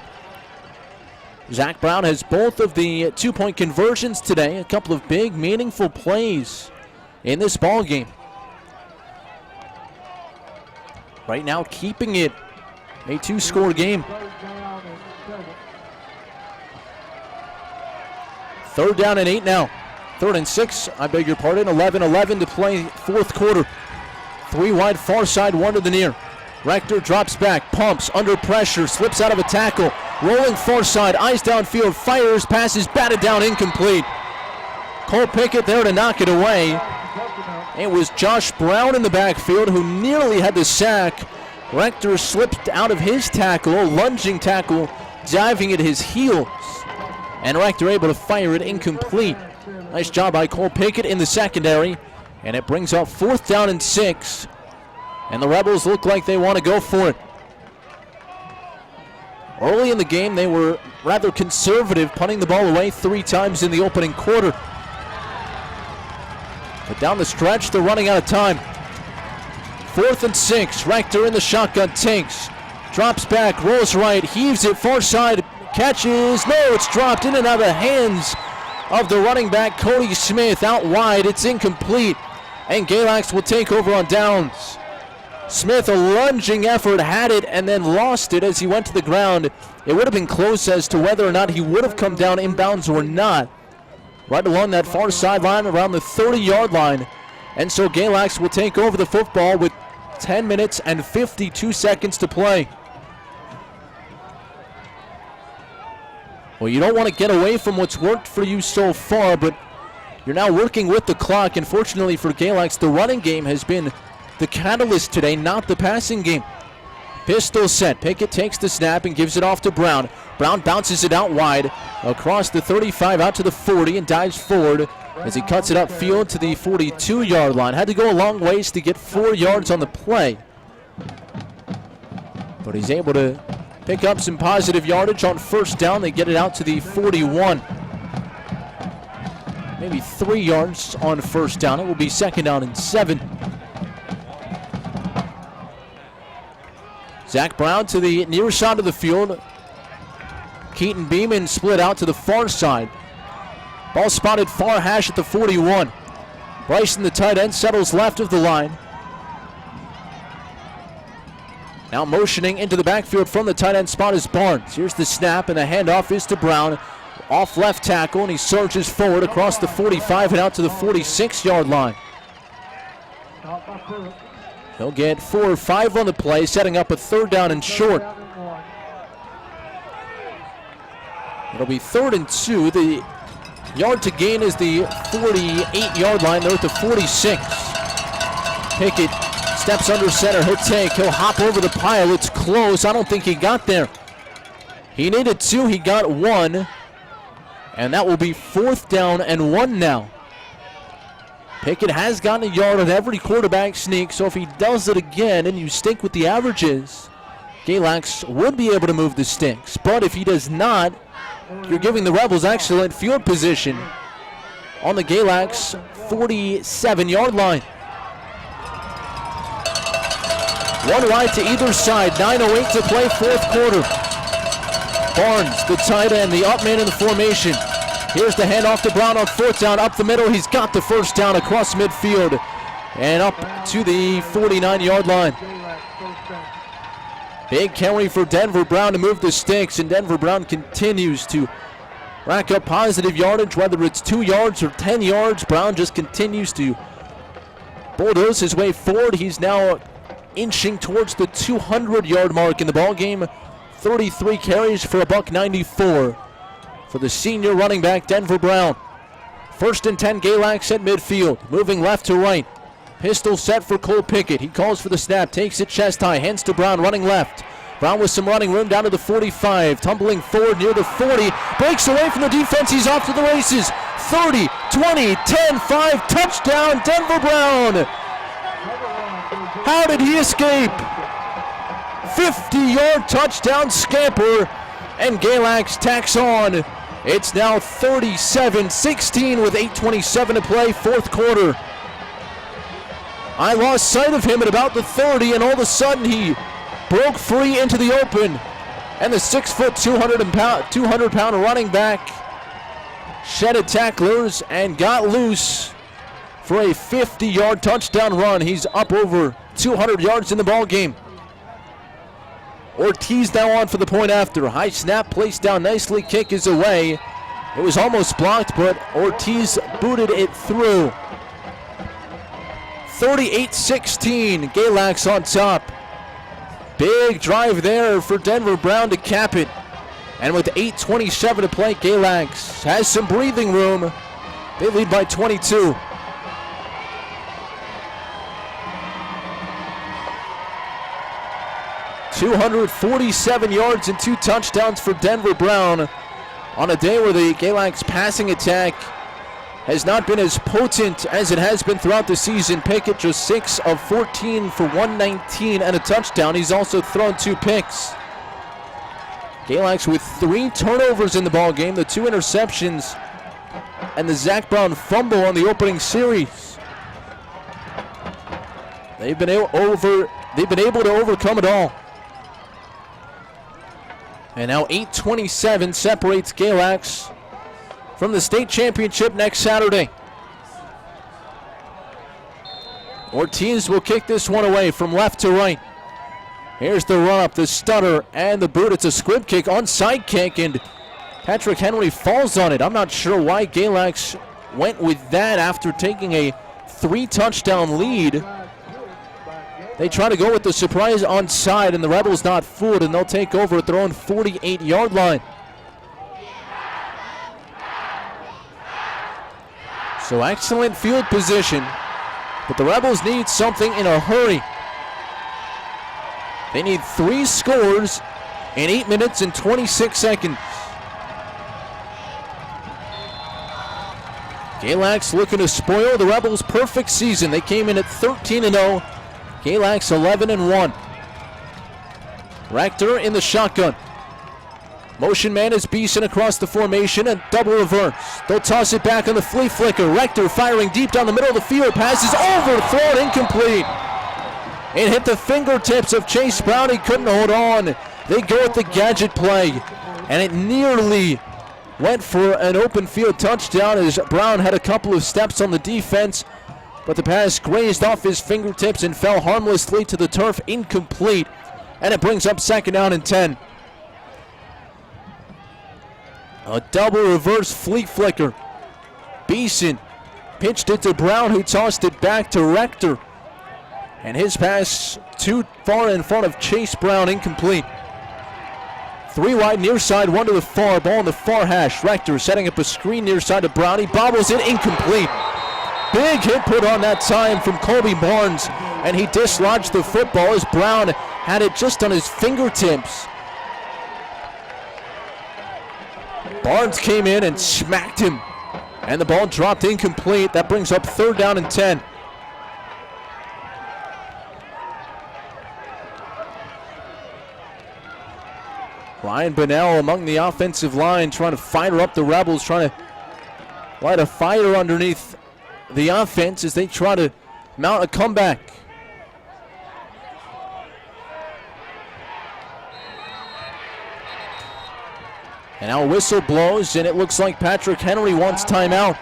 Zach Brown has both of the 2-point conversions today. A couple of big, meaningful plays in this ball game. Right now, keeping it a 2-score game. 3rd down and 8 now. 3rd and 6, I beg your pardon. 11-11 to play 4th quarter. 3 wide far side, 1 to the near. Rector drops back, pumps, under pressure, slips out of a tackle, Rolling far side, eyes downfield, fires, passes, batted down, incomplete. Cole Pickett there to knock it away. It was Josh Brown in the backfield who nearly had the sack. Rector slipped out of his tackle, lunging tackle, diving at his heels. And Rector able to fire it incomplete. Nice job by Cole Pickett in the secondary. And it brings up 4th down and 6. And the Rebels look like they want to go for it. Early in the game, they were rather conservative, punting the ball away 3 times in the opening quarter. But down the stretch, they're running out of time. 4th and 6. Rector in the shotgun, takes. Drops back, rolls right, heaves it, far side, catches. No, it's dropped in and out of the hands of the running back, Cody Smith. Out wide, it's incomplete. And Galax will take over on downs. Smith, a lunging effort, had it and then lost it as he went to the ground. It would have been close as to whether or not he would have come down inbounds or not. Right along that far sideline, around the 30-yard line. And so Galax will take over the football with 10 minutes and 52 seconds to play. Well, you don't want to get away from what's worked for you so far, but you're now working with the clock. And fortunately for Galax, the running game has been the catalyst today, not the passing game. Pistol set. Pickett takes the snap and gives it off to Brown. Brown bounces it out wide across the 35 out to the 40 and dives forward as he cuts it upfield to the 42-yard line. Had to go a long ways to get 4 yards on the play. But he's able to pick up some positive yardage on 1st down. They get it out to the 41. Maybe 3 yards on 1st down. It will be 2nd down and 7. Zach Brown to the near side of the field. Keaton Beeman split out to the far side. Ball spotted far hash at the 41. Bryson, the tight end, settles left of the line. Now motioning into the backfield from the tight end spot is Barnes. Here's the snap, and the handoff is to Brown. Off left tackle, and he surges forward across the 45 and out to the 46-yard line. He'll get 4 or 5 on the play, setting up a 3rd down and short. It'll be 3rd and 2. The yard to gain is the 48-yard line. They're at the 46. Pickett steps under center. He'll take. He'll hop over the pile. It's close. I don't think he got there. He needed 2. He got 1. And that will be 4th down and 1 now. Pickett has gotten a yard on every quarterback sneak, so if he does it again and you stick with the averages, Galax would be able to move the sticks. But if he does not, you're giving the Rebels excellent field position on the Galax 47-yard line. 1 wide to either side, 9:08 to play, 4th quarter. Barnes, the tight end, the up man in the formation. Here's the handoff to Brown on 4th down, up the middle. He's got the 1st down across midfield and up to the 49-yard line. Big carry for Denver Brown to move the sticks, and Denver Brown continues to rack up positive yardage, whether it's 2 yards or 10 yards. Brown just continues to bulldoze his way forward. He's now inching towards the 200-yard mark in the ballgame. 33 carries for $194 for the senior running back, Denver Brown. 1st and 10, Galax at midfield, moving left to right. Pistol set for Cole Pickett. He calls for the snap, takes it chest high, hands to Brown, running left. Brown with some running room down to the 45, tumbling forward near the 40, breaks away from the defense, he's off to the races. 30, 20, 10, 5, touchdown, Denver Brown. How did he escape? 50-yard touchdown scamper, and Galax tacks on. It's now 37-16 with 8:27 to play, 4th quarter. I lost sight of him at about the 30, and all of a sudden he broke free into the open. And the 6', 200-pound running back shedded tacklers and got loose for a 50-yard touchdown run. He's up over 200 yards in the ball game. Ortiz now on for the point after. High snap, placed down nicely, kick is away. It was almost blocked, but Ortiz booted it through. 38-16, Galax on top. Big drive there for Denver Brown to cap it. And with 8:27 to play, Galax has some breathing room. They lead by 22. .247 yards and 2 touchdowns for Denver Brown on a day where the Galax passing attack has not been as potent as it has been throughout the season. Pickett just 6 of 14 for 119 and a touchdown. He's also thrown 2 picks. Galax with 3 turnovers in the ball game, the 2 interceptions, and the Zach Brown fumble on the opening series. They've been able to overcome it all. And now 8:27 separates Galax from the state championship next Saturday. Ortiz will kick this one away from left to right. Here's the run up, the stutter, and the boot. It's a squib kick, onside kick, and Patrick Henry falls on it. I'm not sure why Galax went with that after taking a 3-touchdown lead. They try to go with the surprise onside, and the Rebels not fooled, and they'll take over at their own 48-yard line. So excellent field position, but the Rebels need something in a hurry. They need 3 scores in 8 minutes and 26 seconds. Galax looking to spoil the Rebels' perfect season. They came in at 13-0. Galax 11-1. Rector in the shotgun. Motion man is Beeson across the formation and double reverse. They'll toss it back on the flea flicker. Rector firing deep down the middle of the field. Passes overthrown, incomplete. It hit the fingertips of Chase Brown. He couldn't hold on. They go with the gadget play, and it nearly went for an open field touchdown as Brown had a couple of steps on the defense, but the pass grazed off his fingertips and fell harmlessly to the turf, incomplete, and it brings up 2nd down and 10. A double reverse flea flicker. Beeson pitched it to Brown, who tossed it back to Rector, and his pass too far in front of Chase Brown, incomplete. 3 wide near side, 1 to the far, ball in the far hash. Rector setting up a screen near side to Brown. He bobbles it, incomplete. Big hit put on that time from Colby Barnes, and he dislodged the football as Brown had it just on his fingertips. Barnes came in and smacked him, and the ball dropped incomplete. That brings up 3rd down and 10. Ryan Bunnell among the offensive line, trying to fire up the Rebels, trying to light a fire underneath the offense as they try to mount a comeback. And now a whistle blows, and it looks like Patrick Henry wants timeout.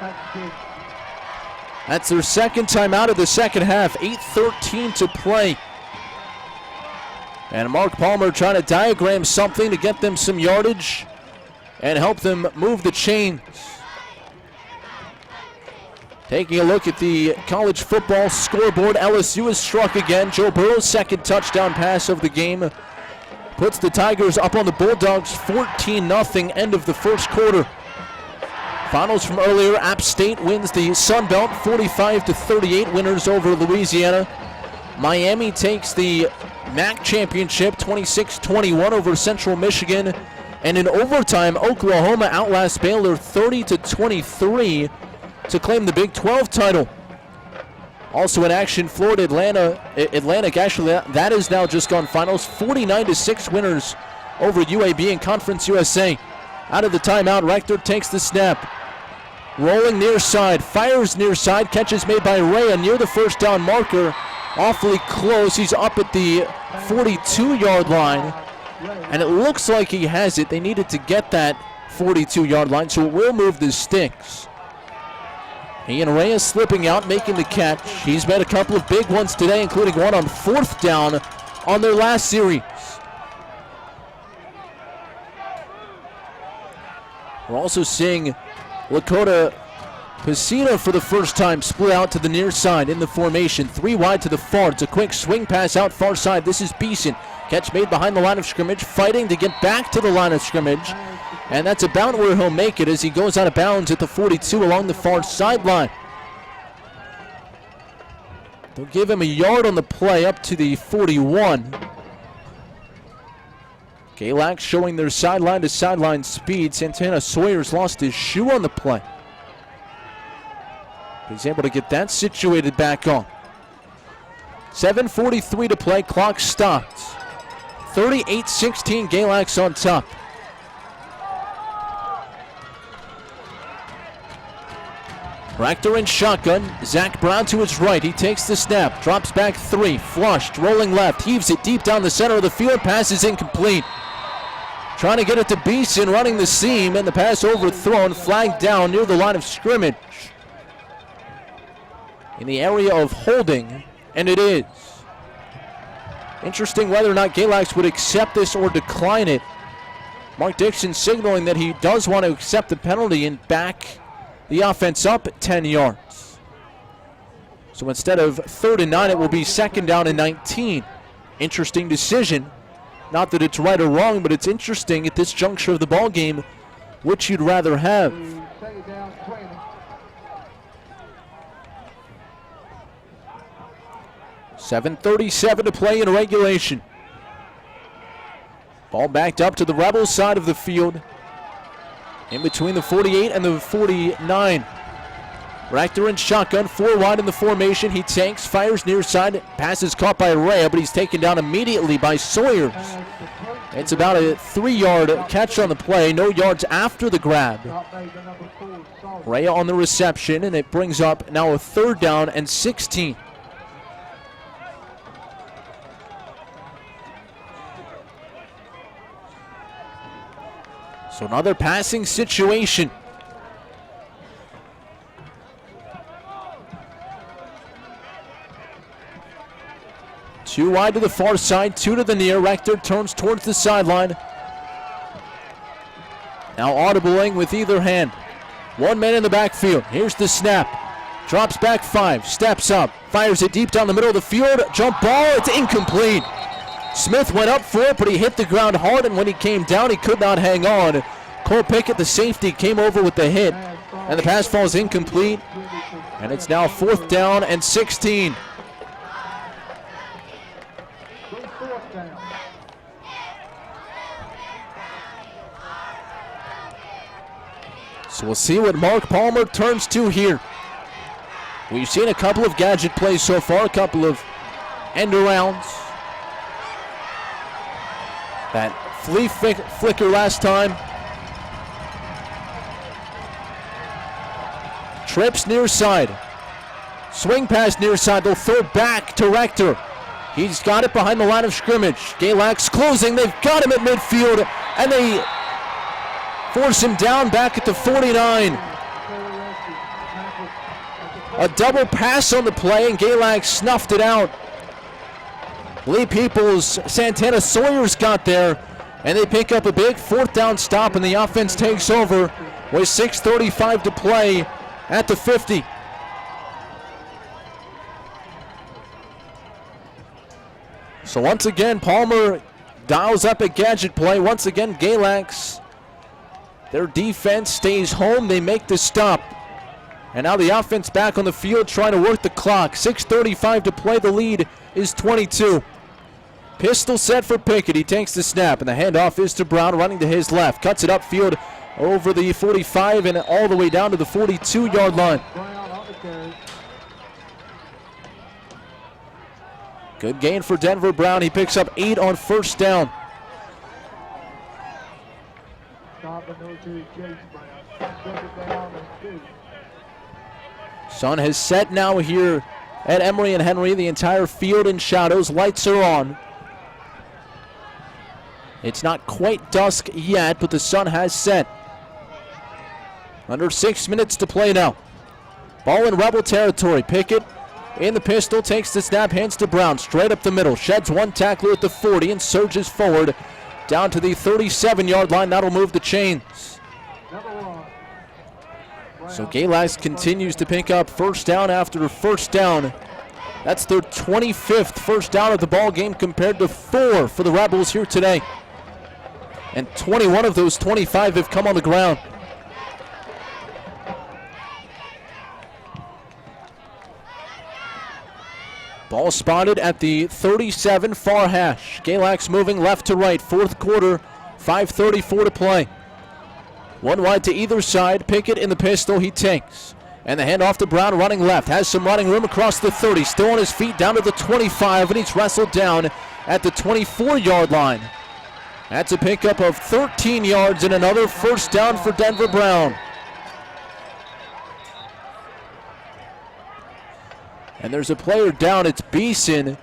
That's their 2nd timeout of the 2nd half. 8:13 to play. And Mark Palmer trying to diagram something to get them some yardage and help them move the chains. Taking a look at the college football scoreboard, LSU is struck again. Joe Burrow's 2nd touchdown pass of the game puts the Tigers up on the Bulldogs 14-0, end of the 1st quarter. Finals from earlier, App State wins the Sun Belt 45-38 winners over Louisiana. Miami takes the MAC championship 26-21 over Central Michigan. And in overtime, Oklahoma outlasts Baylor 30-23 to claim the Big 12 title. Also in action, Florida Atlantic, actually that is now just gone finals. 49-6 winners over UAB in Conference USA. Out of the timeout, Rector takes the snap. Rolling near side, fires near side, catch is made by Rhea near the 1st down marker. Awfully close, he's up at the 42-yard line. And it looks like he has it. They needed to get that 42-yard line, so it will move the sticks. Ian Reyes slipping out, making the catch. He's made a couple of big ones today, including one on 4th down on their last series. We're also seeing Lakota Pesina for the first time split out to the near side in the formation. 3 wide to the far. It's a quick swing pass out far side. This is Beeson. Catch made behind the line of scrimmage, fighting to get back to the line of scrimmage. And that's about where he'll make it as he goes out of bounds at the 42 along the far sideline. They'll give him a yard on the play up to the 41. Galax showing their sideline to sideline speed. Santana Sawyer's lost his shoe on the play. He's able to get that situated back on. 7:43 to play, clock stopped. 38-16, Galax on top. Rector in shotgun. Zach Brown to his right. He takes the snap. Drops back 3. Flushed. Rolling left. Heaves it deep down the center of the field. Pass is incomplete. Trying to get it to Beeson. Running the seam. And the pass overthrown. Flagged down near the line of scrimmage. In the area of holding. And it is. Interesting whether or not Galax would accept this or decline it. Mark Dixon signaling that he does want to accept the penalty and back the offense up 10 yards. So instead of 3rd and 9, it will be 2nd down and 19. Interesting decision. Not that it's right or wrong, but it's interesting at this juncture of the ball game which you'd rather have. 7:37 to play in regulation. Ball backed up to the Rebels side of the field. In between the 48 and the 49. Rector in shotgun, 4 wide in the formation. He tanks, fires near side. Pass is caught by Rhea, but he's taken down immediately by Sawyers. It's about a 3-yard catch on the play. No yards after the grab. Rhea on the reception, and it brings up now a 3rd down and 16. So another passing situation. Two wide to the far side, 2 to the near. Rector turns towards the sideline. Now audibling with either hand. 1 man in the backfield. Here's the snap. Drops back 5, steps up, fires it deep down the middle of the field. Jump ball, it's incomplete. Smith went up for it, but he hit the ground hard, and when he came down, he could not hang on. Cole Pickett, the safety, came over with the hit, and the pass falls incomplete. And it's now 4th down and 16. So we'll see what Mark Palmer turns to here. We've seen a couple of gadget plays so far, a couple of end arounds. That flea flicker last time. Trips near side. Swing pass near side. They'll throw back to Rector. He's got it behind the line of scrimmage. Galax closing. They've got him at midfield. And they force him down back at the 49. A double pass on the play, and Galax snuffed it out. Lee Peoples, Santana Sawyer's got there, and they pick up a big 4th down stop, and the offense takes over with 6:35 to play at the 50. So once again, Palmer dials up a gadget play. Once again, Galax, their defense stays home. They make the stop. And now the offense back on the field trying to work the clock. 6:35 to play. The lead is 22. Pistol set for Pickett. He takes the snap, and the handoff is to Brown, running to his left. Cuts it upfield over the 45 and all the way down to the 42-yard line. Good gain for Denver Brown. He picks up 8 on 1st down. Sun has set now here at Emory and Henry. The entire field in shadows. Lights are on. It's not quite dusk yet, but the sun has set. Under 6 minutes to play now. Ball in Rebel territory. Pickett in the pistol, takes the snap, hands to Brown. Straight up the middle. Sheds one tackler at the 40 and surges forward down to the 37-yard line. That'll move the chains. So Galax continues to pick up 1st down after 1st down. That's their 25th 1st down of the ball game compared to 4 for the Rebels here today. and 21 of those 25 have come on the ground. Ball spotted at the 37 far hash. Galax moving left to right, fourth quarter, 5:34 to play. One wide to either side. Pickett in the pistol, he takes. And the handoff to Brown, running left. Has some running room across the 30. Still on his feet, down to the 25, and he's wrestled down at the 24-yard line. That's a pickup of 13 yards and another first down for Denver Brown. And there's a player down, it's Beeson.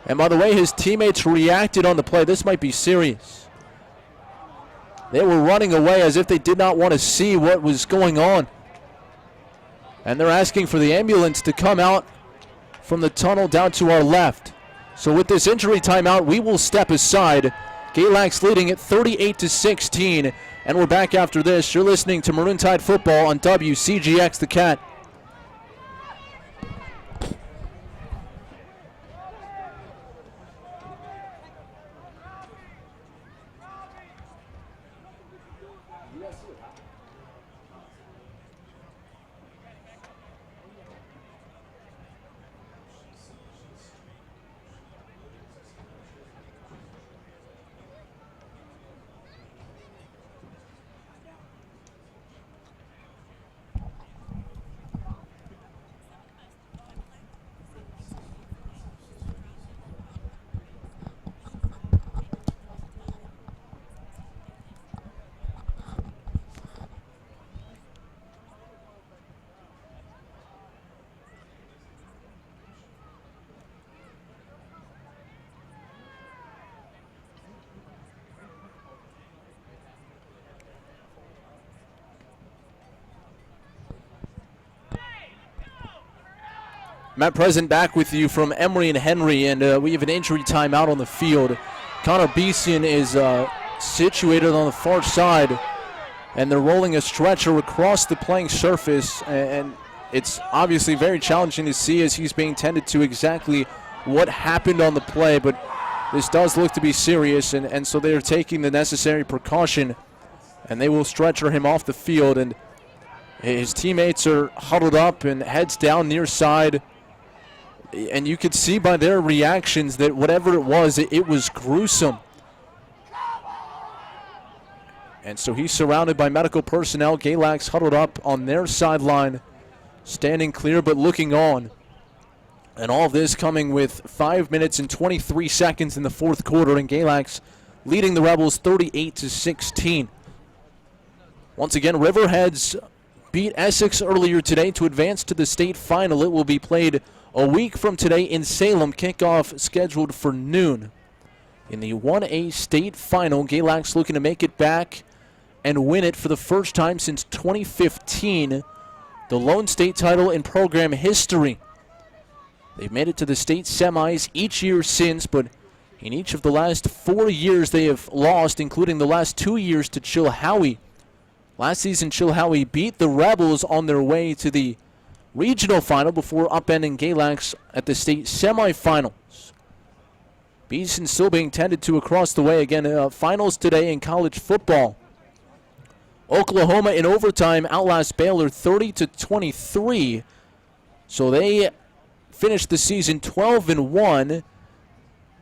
And by the way, his teammates reacted on the play. This might be serious. They were running away as if they did not want to see what was going on. And they're asking for the ambulance to come out from the tunnel down to our left. So with this injury timeout, we will step aside. Galax leading at 38-16. And we're back after this. You're listening to Maroon Tide Football on WCGX The Cat. Matt Present back with you from Emory and Henry, and we have an injury timeout on the field. Connor Beeson is situated on the far side, and they're rolling a stretcher across the playing surface, and it's obviously very challenging to see as he's being tended to exactly what happened on the play, but this does look to be serious, and so they are taking the necessary precaution, and they will stretcher him off the field, and his teammates are huddled up and heads down near side. And you could see by their reactions that whatever it was gruesome. And so he's surrounded by medical personnel. Galax huddled up on their sideline, standing clear but looking on. And all of this coming with 5 minutes and 23 seconds in the fourth quarter, and Galax leading the Rebels 38-16. Once again, Riverheads beat Essex earlier today to advance to the state final. It will be played a week from today in Salem. Kickoff scheduled for noon. In the 1A state final, Galax looking to make it back and win it for the first time since 2015, the lone state title in program history. They've made it to the state semis each year since, but in each of the last 4 years they have lost, including the last 2 years to Chilhowie. Last season, Chilhowie beat the Rebels on their way to the regional final before upending Galax at the state semifinals. Beeson still being tended to across the way. Again, finals today in college football. Oklahoma in overtime outlasts Baylor 30-23. So they finished the season 12-1,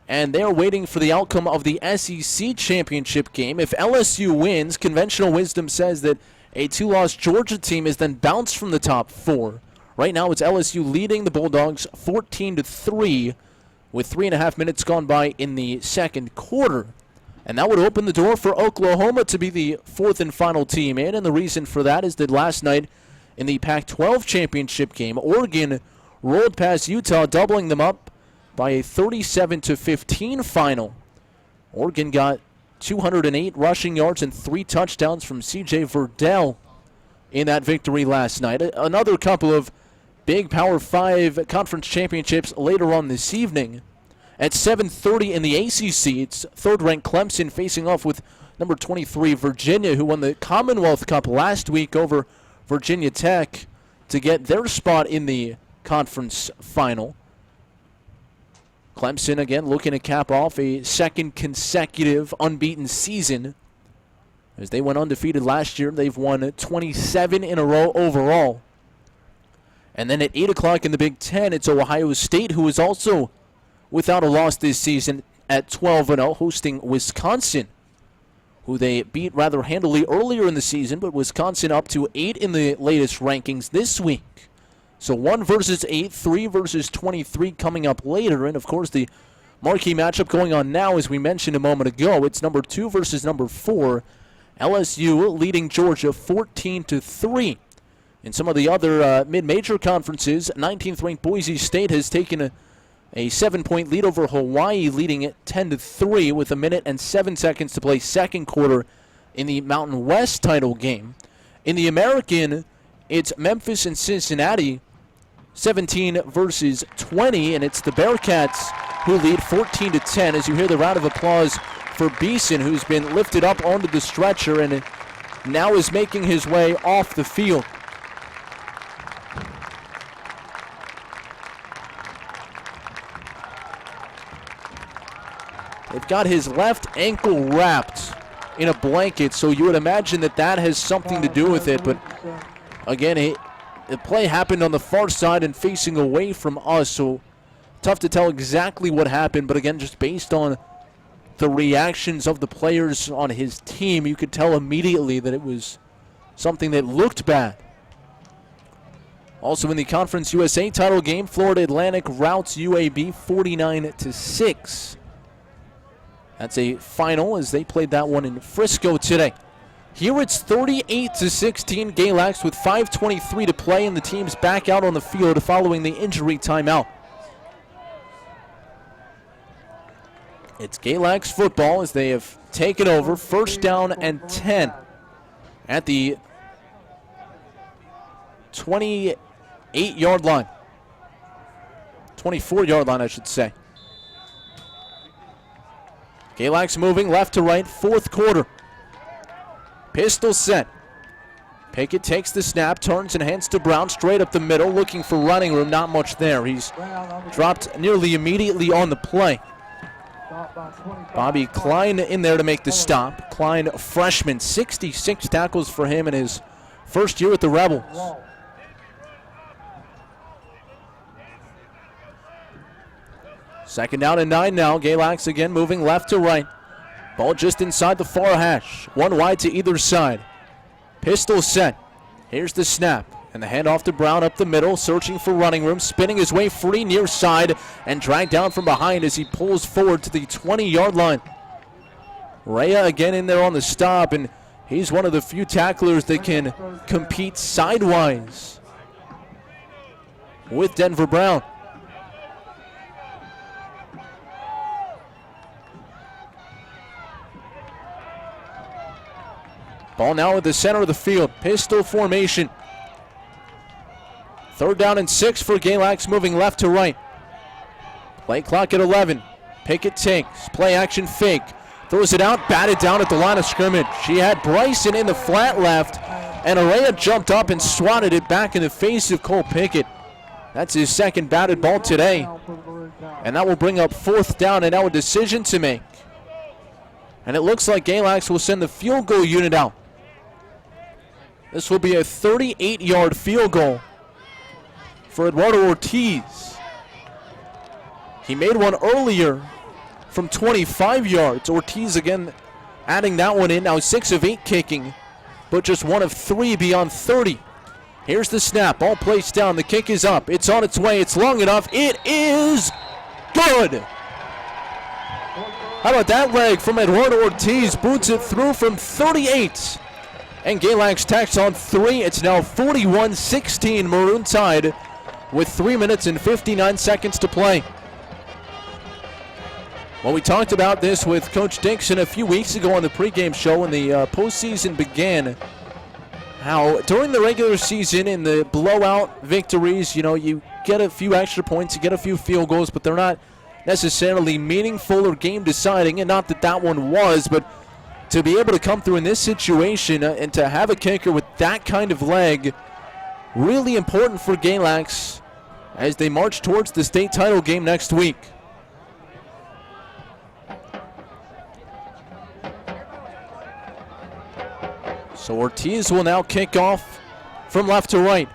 and they're waiting for the outcome of the SEC championship game. If LSU wins, conventional wisdom says that a two-loss Georgia team is then bounced from the top four. Right now, it's LSU leading the Bulldogs 14-3 with 3.5 minutes gone by in the second quarter. And that would open the door for Oklahoma to be the fourth and final team in. And the reason for that is that last night in the Pac-12 championship game, Oregon rolled past Utah, doubling them up by a 37-15 final. Oregon got 208 rushing yards and 3 touchdowns from C.J. Verdell in that victory last night. Another couple of big Power 5 conference championships later on this evening. At 7:30 in the ACC, it's third-ranked Clemson facing off with number 23 Virginia, who won the Commonwealth Cup last week over Virginia Tech to get their spot in the conference final. Clemson, again, looking to cap off a second consecutive unbeaten season As they went undefeated last year, they've won 27 in a row overall. And then at 8 o'clock in the Big Ten, it's Ohio State, who is also without a loss this season at 12-0, hosting Wisconsin, who they beat rather handily earlier in the season, but Wisconsin up to 8 in the latest rankings this week. So 1 versus 8, 3 versus 23 coming up later. And, of course, the marquee matchup going on now, as we mentioned a moment ago, it's number 2 versus number 4. LSU leading Georgia 14-3. In some of the other mid-major conferences, 19th-ranked Boise State has taken a 7-point lead over Hawaii, leading it 10-3 with 1 minute and 7 seconds to play second quarter in the Mountain West title game. In the American, it's Memphis and Cincinnati, 17 versus 20, and it's the Bearcats who lead 14-10 as you hear the round of applause for Beeson, who's been lifted up onto the stretcher and now is making his way off the field. They've got his left ankle wrapped in a blanket, so you would imagine that that has something to do with it. But again, the play happened on the far side and facing away from us, so tough to tell exactly what happened. But again, just based on the reactions of the players on his team, you could tell immediately that it was something that looked bad. Also in the Conference USA title game, Florida Atlantic routs UAB 49-6. That's a final as they played that one in Frisco today. Here it's 38-16 Galax with 5:23 to play, and the team's back out on the field following the injury timeout. It's Galax football as they have taken over. First down and 10 at the 28-yard line. 24-yard line, I should say. Galax moving left to right, fourth quarter. Pistol set. Pickett takes the snap, turns and hands to Brown straight up the middle, looking for running room. Not much there. He's dropped nearly immediately on the play. Bobby Klein in there to make the stop. Klein, a freshman, 66 tackles for him in his first year with the Rebels. Second down and 9 now. Galax again moving left to right. Ball just inside the far hash. One wide to either side. Pistol set. Here's the snap. And the handoff to Brown up the middle, searching for running room, spinning his way free near side, and dragged down from behind as he pulls forward to the 20-yard line. Rhea again in there on the stop, and he's one of the few tacklers that can compete sidewise with Denver Brown. Ball now at the center of the field. Pistol formation. Third down and 6 for Galax, moving left to right. Play clock at 11. Pickett takes. Play action fake. Throws it out, batted down at the line of scrimmage. She had Bryson in the flat left, and Araya jumped up and swatted it back in the face of Cole Pickett. That's his second batted ball today. And that will bring up fourth down, and now a decision to make. And it looks like Galax will send the field goal unit out. This will be a 38-yard field goal for Eduardo Ortiz. He made one earlier from 25 yards. Ortiz again adding that one in. Now 6 of 8 kicking, but just 1 of 3 beyond 30. Here's the snap. Ball placed down. The kick is up. It's on its way. It's long enough. It is good. How about that leg from Eduardo Ortiz? Boots it through from 38. And Galax tacks on 3. It's now 41-16 Maroon Tide with 3 minutes and 59 seconds to play. Well, we talked about this with Coach Dixon a few weeks ago on the pregame show when the postseason began. How during the regular season in the blowout victories, you get a few extra points, you get a few field goals, but they're not necessarily meaningful or game deciding, and not that that one was, but to be able to come through in this situation and to have a kicker with that kind of leg, really important for Galax as they march towards the state title game next week. So Ortiz will now kick off from left to right.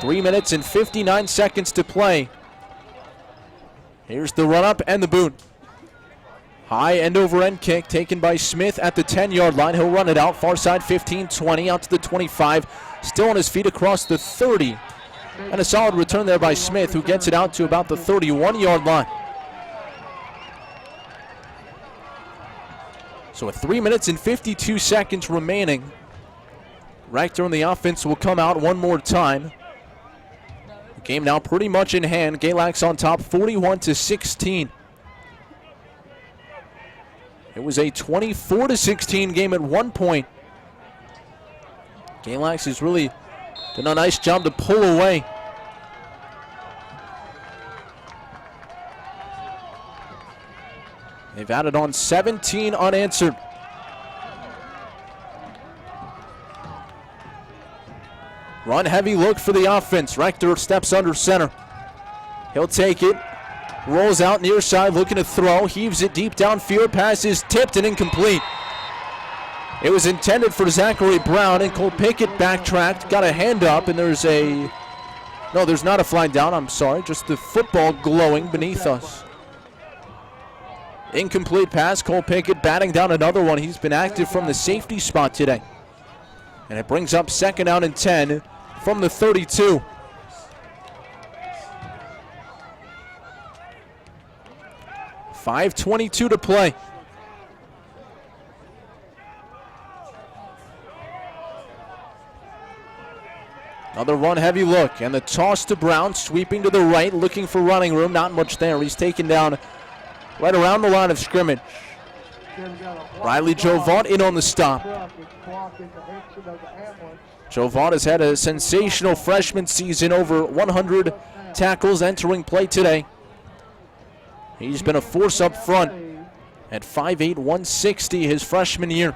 3 minutes and 59 seconds to play. Here's the run-up and the boot. High end-over-end kick taken by Smith at the 10-yard line. He'll run it out. Far side 15-20 out to the 25. Still on his feet across the 30. And a solid return there by Smith, who gets it out to about the 31-yard line. So with 3 minutes and 52 seconds remaining, Rector and the offense will come out one more time. The game now pretty much in hand. Galax on top 41-16. It was a 24-16 game at one point. Galax has really done a nice job to pull away. They've added on 17 unanswered. Run heavy look for the offense. Rector steps under center. He'll take it. Rolls out near side, looking to throw. Heaves it deep downfield. Pass is tipped and incomplete. It was intended for Zachary Brown, and Cole Pickett backtracked, got a hand up, and there's a... No, there's not a flag down, I'm sorry. Just the football glowing beneath us. Incomplete pass. Cole Pickett batting down another one. He's been active from the safety spot today. And it brings up 2nd down and 10 from the 32. .5:22 to play. Another run heavy look, and the toss to Brown, sweeping to the right, looking for running room. Not much there. He's taken down right around the line of scrimmage. Riley Jovaught in on the stop. Jovaught has had a sensational freshman season, over 100 tackles entering play today. He's been a force up front at 5'8", 160 his freshman year.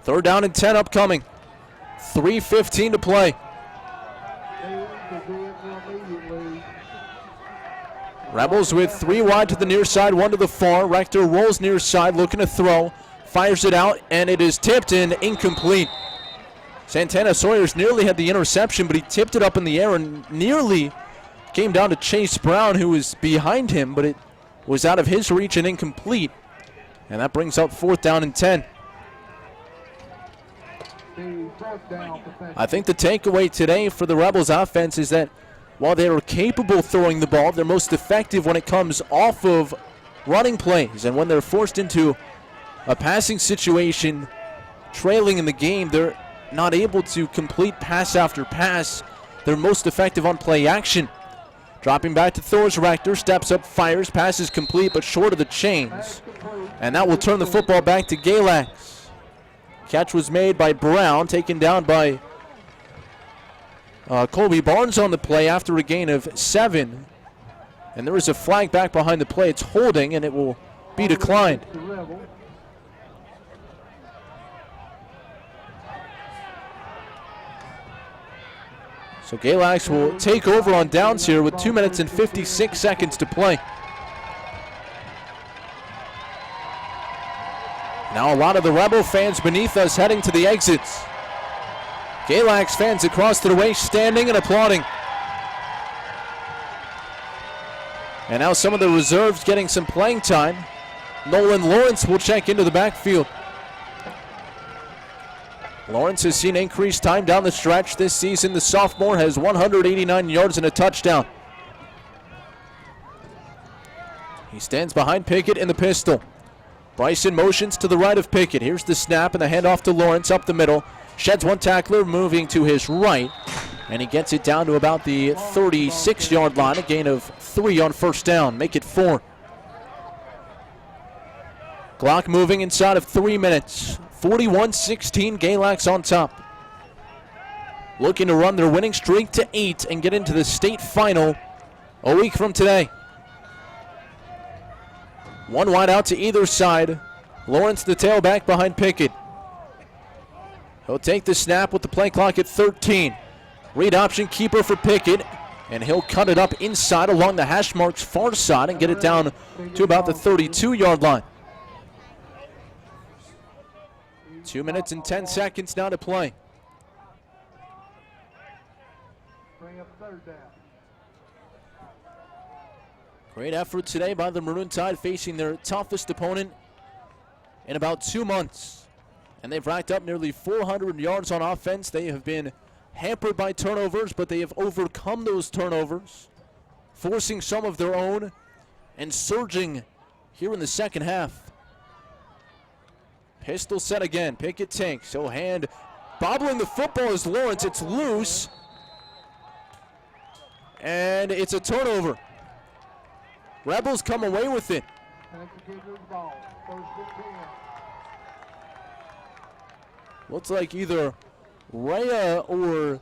3rd down and 10 upcoming. 3:15 to play. Rebels with 3 wide to the near side, 1 to the far. Rector rolls near side, looking to throw. Fires it out, and it is tipped and incomplete. Santana Sawyers nearly had the interception, but he tipped it up in the air and nearly came down to Chase Brown, who was behind him, but it was out of his reach and incomplete. And that brings up 4th down and 10. I think the takeaway today for the Rebels offense is that while they are capable of throwing the ball, they're most effective when it comes off of running plays. And when they're forced into a passing situation, trailing in the game, they're not able to complete pass after pass. They're most effective on play action. Dropping back to Thor's. Rector steps up, fires, passes complete, but short of the chains. And that will turn the football back to Galax. Catch was made by Brown, taken down by Colby Barnes on the play after a gain of 7. And there is a flag back behind the play. It's holding, and it will be declined. So Galax will take over on downs here with 2 minutes and 56 seconds to play. Now a lot of the Rebel fans beneath us heading to the exits. Galax fans across the way standing and applauding. And now some of the reserves getting some playing time. Nolan Lawrence will check into the backfield. Lawrence has seen increased time down the stretch this season. The sophomore has 189 yards and a touchdown. He stands behind Pickett in the pistol. Bryson motions to the right of Pickett. Here's the snap and the handoff to Lawrence up the middle. Sheds one tackler, moving to his right. And he gets it down to about the 36-yard line. A gain of 3 on 1st down. Make it 4. Clock moving inside of 3 minutes. 41-16, Galax on top. Looking to run their winning streak to 8 and get into the state final a week from today. 1 wide out to either side. Lawrence the tailback behind Pickett. He'll take the snap with the play clock at 13. Read option keeper for Pickett. And he'll cut it up inside along the hash marks far side and get it down to about the 32-yard line. 2 minutes and 10 seconds now to play. Bring up third down. Great effort today by the Maroon Tide, facing their toughest opponent in about 2 months. And they've racked up nearly 400 yards on offense. They have been hampered by turnovers, but they have overcome those turnovers, forcing some of their own and surging here in the second half. Pistol set again. Pickett takes. So hand bobbling the football is Lawrence. It's loose. And it's a turnover. Rebels come away with it. Ball. First and 10. Looks like either Rhea or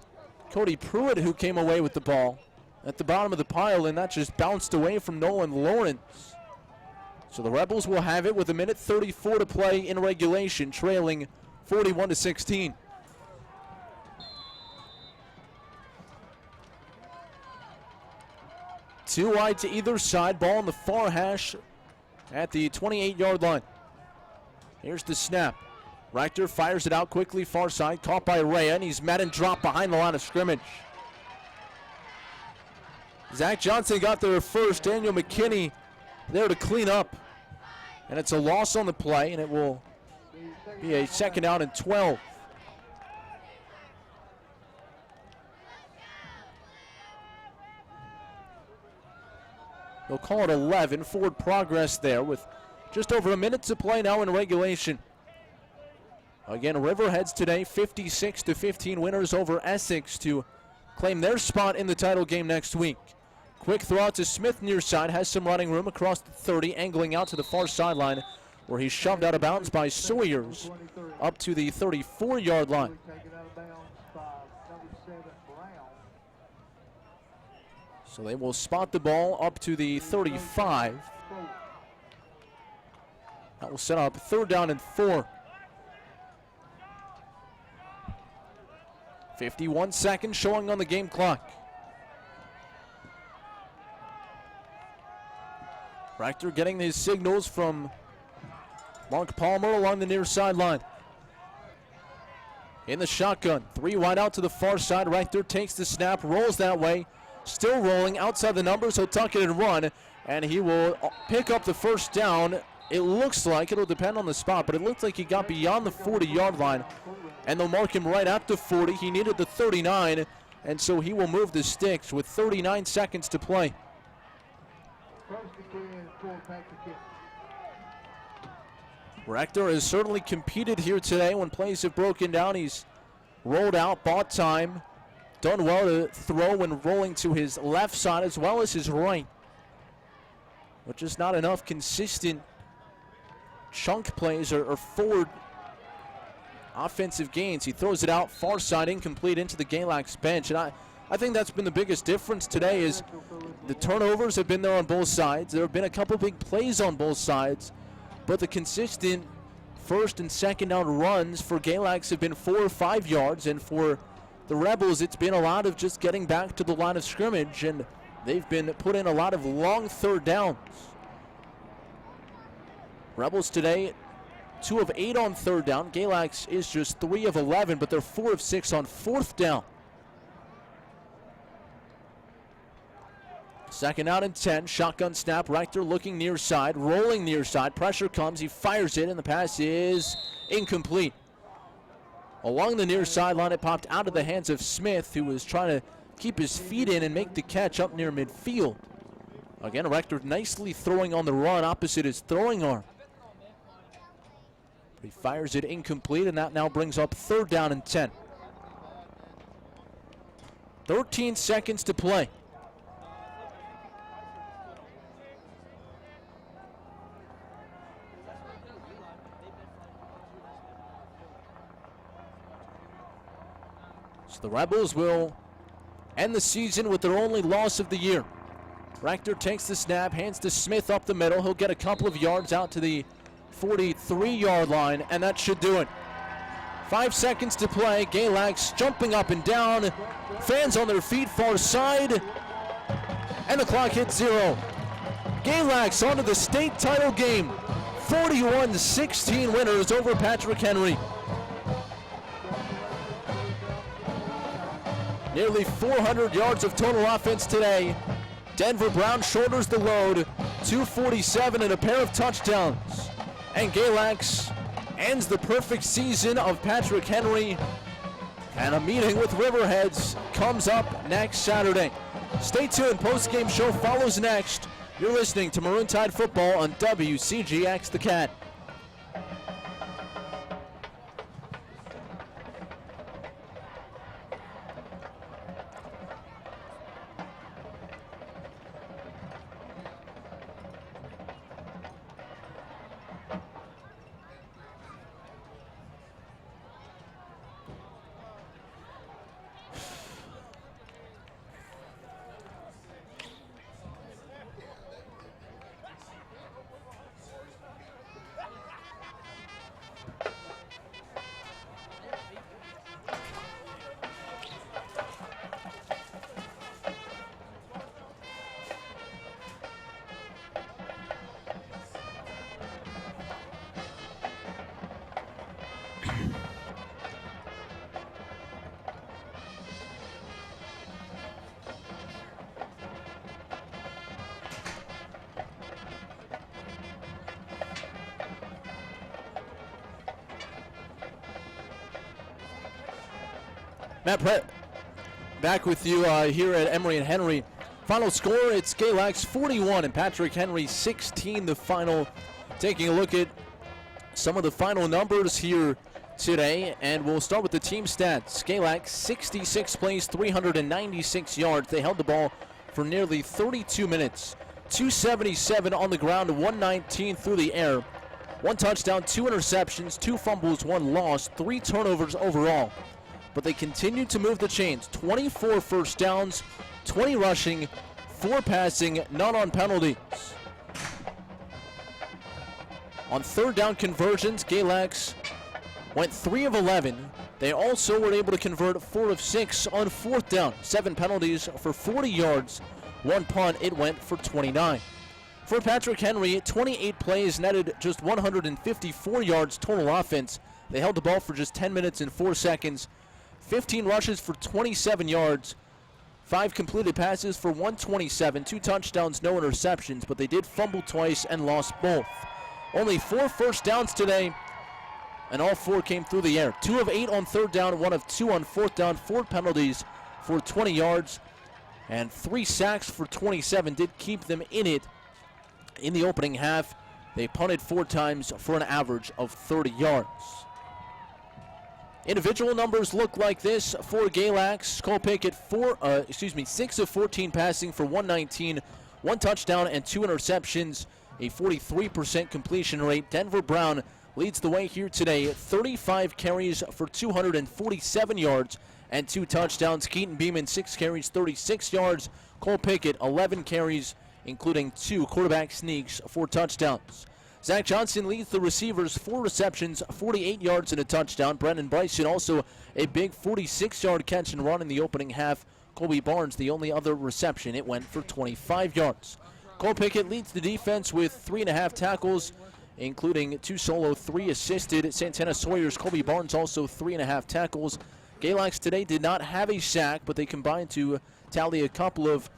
Cody Pruitt who came away with the ball at the bottom of the pile, and that just bounced away from Nolan Lawrence. So the Rebels will have it with 1:34 to play in regulation, trailing 41-16. Two wide to either side, ball on the far hash at the 28-yard line. Here's the snap. Rector fires it out quickly, far side, caught by Rhea, and he's met and dropped behind the line of scrimmage. Zach Johnson got there first. Daniel McKinney there to clean up. And it's a loss on the play, and it will be a second down and 12. They'll call it 11. Forward progress there with just over a minute to play now in regulation. Again, Riverheads today, 56-15 winners over Essex to claim their spot in the title game next week. Quick throw out to Smith near side, has some running room across the 30, angling out to the far sideline where he's shoved out of bounds by Sawyers up to the 34-yard line. Taken out of bounds by number 7, Brown. So they will spot the ball up to the 35. That will set up third down and 4. 51 seconds showing on the game clock. Rector getting these signals from Mark Palmer along the near sideline. In the shotgun, 3 wide out to the far side. Rector takes the snap, rolls that way, still rolling outside the numbers. He'll tuck it and run, and he will pick up the first down. It looks like, it'll depend on the spot, but it looks like he got beyond the 40-yard line, and they'll mark him right at the 40. He needed the 39, and so he will move the sticks with 39 seconds to play. First again for Patrick. Rector has certainly competed here today when plays have broken down. He's rolled out, bought time, done well to throw when rolling to his left side as well as his right. But just not enough consistent chunk plays or forward offensive gains. He throws it out far side, incomplete into the Galax bench. And I think that's been the biggest difference today is the turnovers have been there on both sides. There have been a couple big plays on both sides, but the consistent first and second down runs for Galax have been 4 or 5 yards, and for the Rebels it's been a lot of just getting back to the line of scrimmage, and they've been put in a lot of long third downs. Rebels today 2 of 8 on third down. Galax is just 3 of 11, but they're 4 of 6 on fourth down. Second out and 10, shotgun snap. Rector looking near side, rolling near side. Pressure comes, he fires it, and the pass is incomplete. Along the near sideline, it popped out of the hands of Smith, who was trying to keep his feet in and make the catch up near midfield. Again, Rector nicely throwing on the run opposite his throwing arm. But he fires it incomplete, and that now brings up third down and 10. 13 seconds to play. So the Rebels will end the season with their only loss of the year. Rector takes the snap, hands to Smith up the middle. He'll get a couple of yards out to the 43-yard line, and that should do it. 5 seconds to play. Galax jumping up and down. Fans on their feet, far side. And the clock hits 0. Galax onto the state title game. 41-16 winners over Patrick Henry. Nearly 400 yards of total offense today. Denver Brown shoulders the load, 247 and a pair of touchdowns. And Galax ends the perfect season of Patrick Henry. And a meeting with Riverheads comes up next Saturday. Stay tuned, post-game show follows next. You're listening to Maroon Tide Football on WCGX The Cat. Matt Pratt back with you here at Emory and Henry. Final score, it's Galax 41 and Patrick Henry 16 the final. Taking a look at some of the final numbers here today, and we'll start with the team stats. Galax 66 plays, 396 yards. They held the ball for nearly 32 minutes. 277 on the ground, 119 through the air. 1 touchdown, 2 interceptions, 2 fumbles, 1 loss, 3 turnovers overall. But they continued to move the chains. 24 first downs, 20 rushing, 4 passing, none on penalties. On third down conversions, Galax went 3 of 11. They also were able to convert 4 of 6 on fourth down. 7 penalties for 40 yards, 1 punt, it went for 29. For Patrick Henry, 28 plays netted just 154 yards total offense. They held the ball for just 10 minutes and 4 seconds. 15 rushes for 27 yards, 5 completed passes for 127, 2 touchdowns, no interceptions, but they did fumble twice and lost both. Only 4 first downs today, and all 4 came through the air. 2 of 8 on third down, 1 of 2 on fourth down, 4 penalties for 20 yards, and 3 sacks for 27 did keep them in it in the opening half. They punted 4 times for an average of 30 yards. Individual numbers look like this for Galax. Cole Pickett, 6 of 14 passing for 119, 1 touchdown and 2 interceptions, a 43% completion rate. Denver Brown leads the way here today, 35 carries for 247 yards and 2 touchdowns. Keaton Beeman, 6 carries, 36 yards. Cole Pickett, 11 carries, including 2 quarterback sneaks for touchdowns. Zach Johnson leads the receivers, 4 receptions, 48 yards and a touchdown. Brendan Bryson also a big 46-yard catch and run in the opening half. Colby Barnes, the only other reception, it went for 25 yards. Cole Pickett leads the defense with 3.5 tackles, including 2 solo, 3 assisted. Santana Sawyer's Colby Barnes also 3.5 tackles. Galax today did not have a sack, but they combined to tally a couple of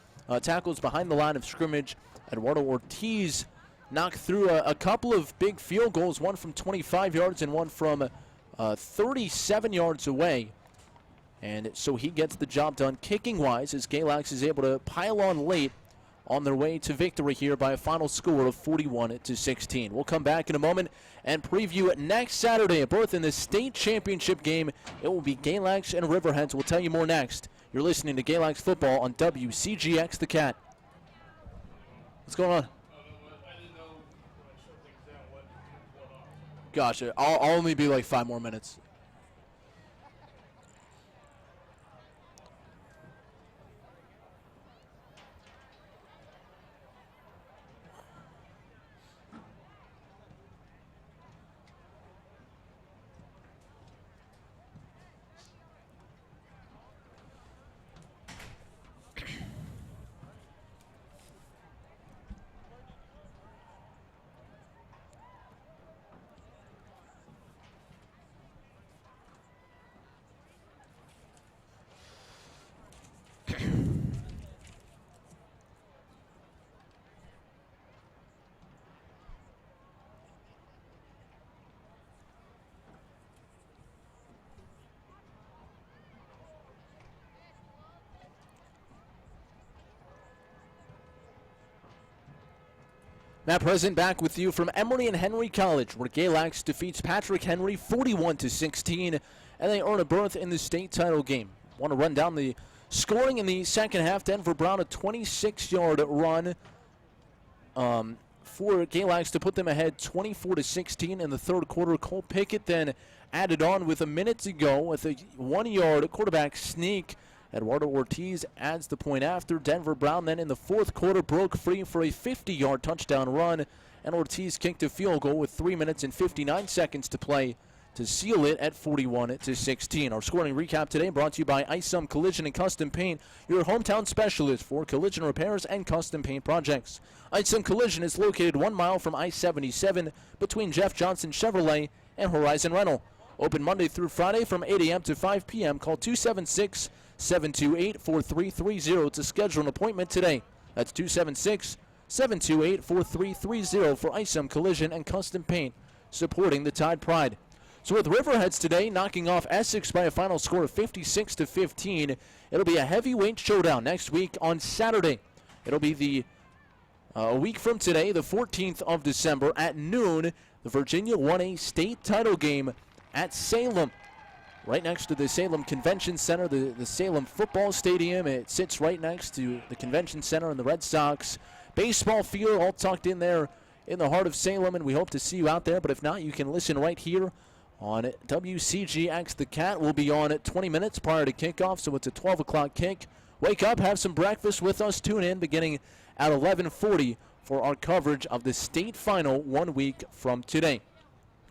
tackles behind the line of scrimmage. Eduardo Ortiz knocked through a couple of big field goals, one from 25 yards and one from 37 yards away. And so he gets the job done kicking-wise as Galax is able to pile on late on their way to victory here by a final score of 41-16. We'll come back in a moment and preview next Saturday, a berth in the state championship game. It will be Galax and Riverheads. We'll tell you more next. You're listening to Galax Football on WCGX The Cat. What's going on? Gosh, I'll only be like 5 more minutes. Matt Present back with you from Emory and Henry College, where Galax defeats Patrick Henry 41-16, and they earn a berth in the state title game. Want to run down the scoring in the second half. Denver Brown, a 26-yard run for Galax to put them ahead 24-16 in the third quarter. Cole Pickett then added on with a minute to go with a 1-yard quarterback sneak. Eduardo Ortiz adds the point after. Denver Brown then in the fourth quarter broke free for a 50-yard touchdown run, and Ortiz kicked a field goal with 3 minutes and 59 seconds to play to seal it at 41-16. Our scoring recap today brought to you by Isom Collision and Custom Paint, your hometown specialist for collision repairs and custom paint projects. Isom Collision is located 1 mile from I-77 between Jeff Johnson Chevrolet and Horizon Rental. Open Monday through Friday from 8 a.m. to 5 p.m. Call 276-728-4330 to schedule an appointment today. That's 276-728-4330 for Isom Collision and Custom Paint, supporting the Tide Pride. So with Riverheads today knocking off Essex by a final score of 56-15, it'll be a heavyweight showdown next week on Saturday. It'll be a week from today, the 14th of December at noon. The Virginia 1A state title game at Salem, right next to the Salem Convention Center, the Salem Football Stadium. It sits right next to the Convention Center and the Red Sox baseball field, all tucked in there in the heart of Salem, and we hope to see you out there. But if not, you can listen right here on WCGX. The Cat will be on at 20 minutes prior to kickoff, so it's a 12 o'clock kick. Wake up, have some breakfast with us. Tune in beginning at 11:40 for our coverage of the state final 1 week from today.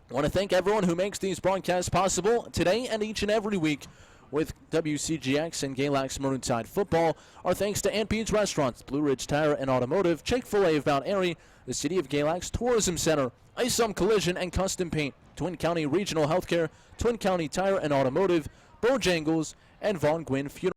I want to thank everyone who makes these broadcasts possible today and each and every week with WCGX and Galax Maroon Tide football. Our thanks to Aunt Bede's Restaurants, Blue Ridge Tire and Automotive, Chick-fil-A of Mount Airy, the City of Galax Tourism Center, Isom Collision and Custom Paint, Twin County Regional Healthcare, Twin County Tire and Automotive, Bojangles, and Von Gwynn Funeral.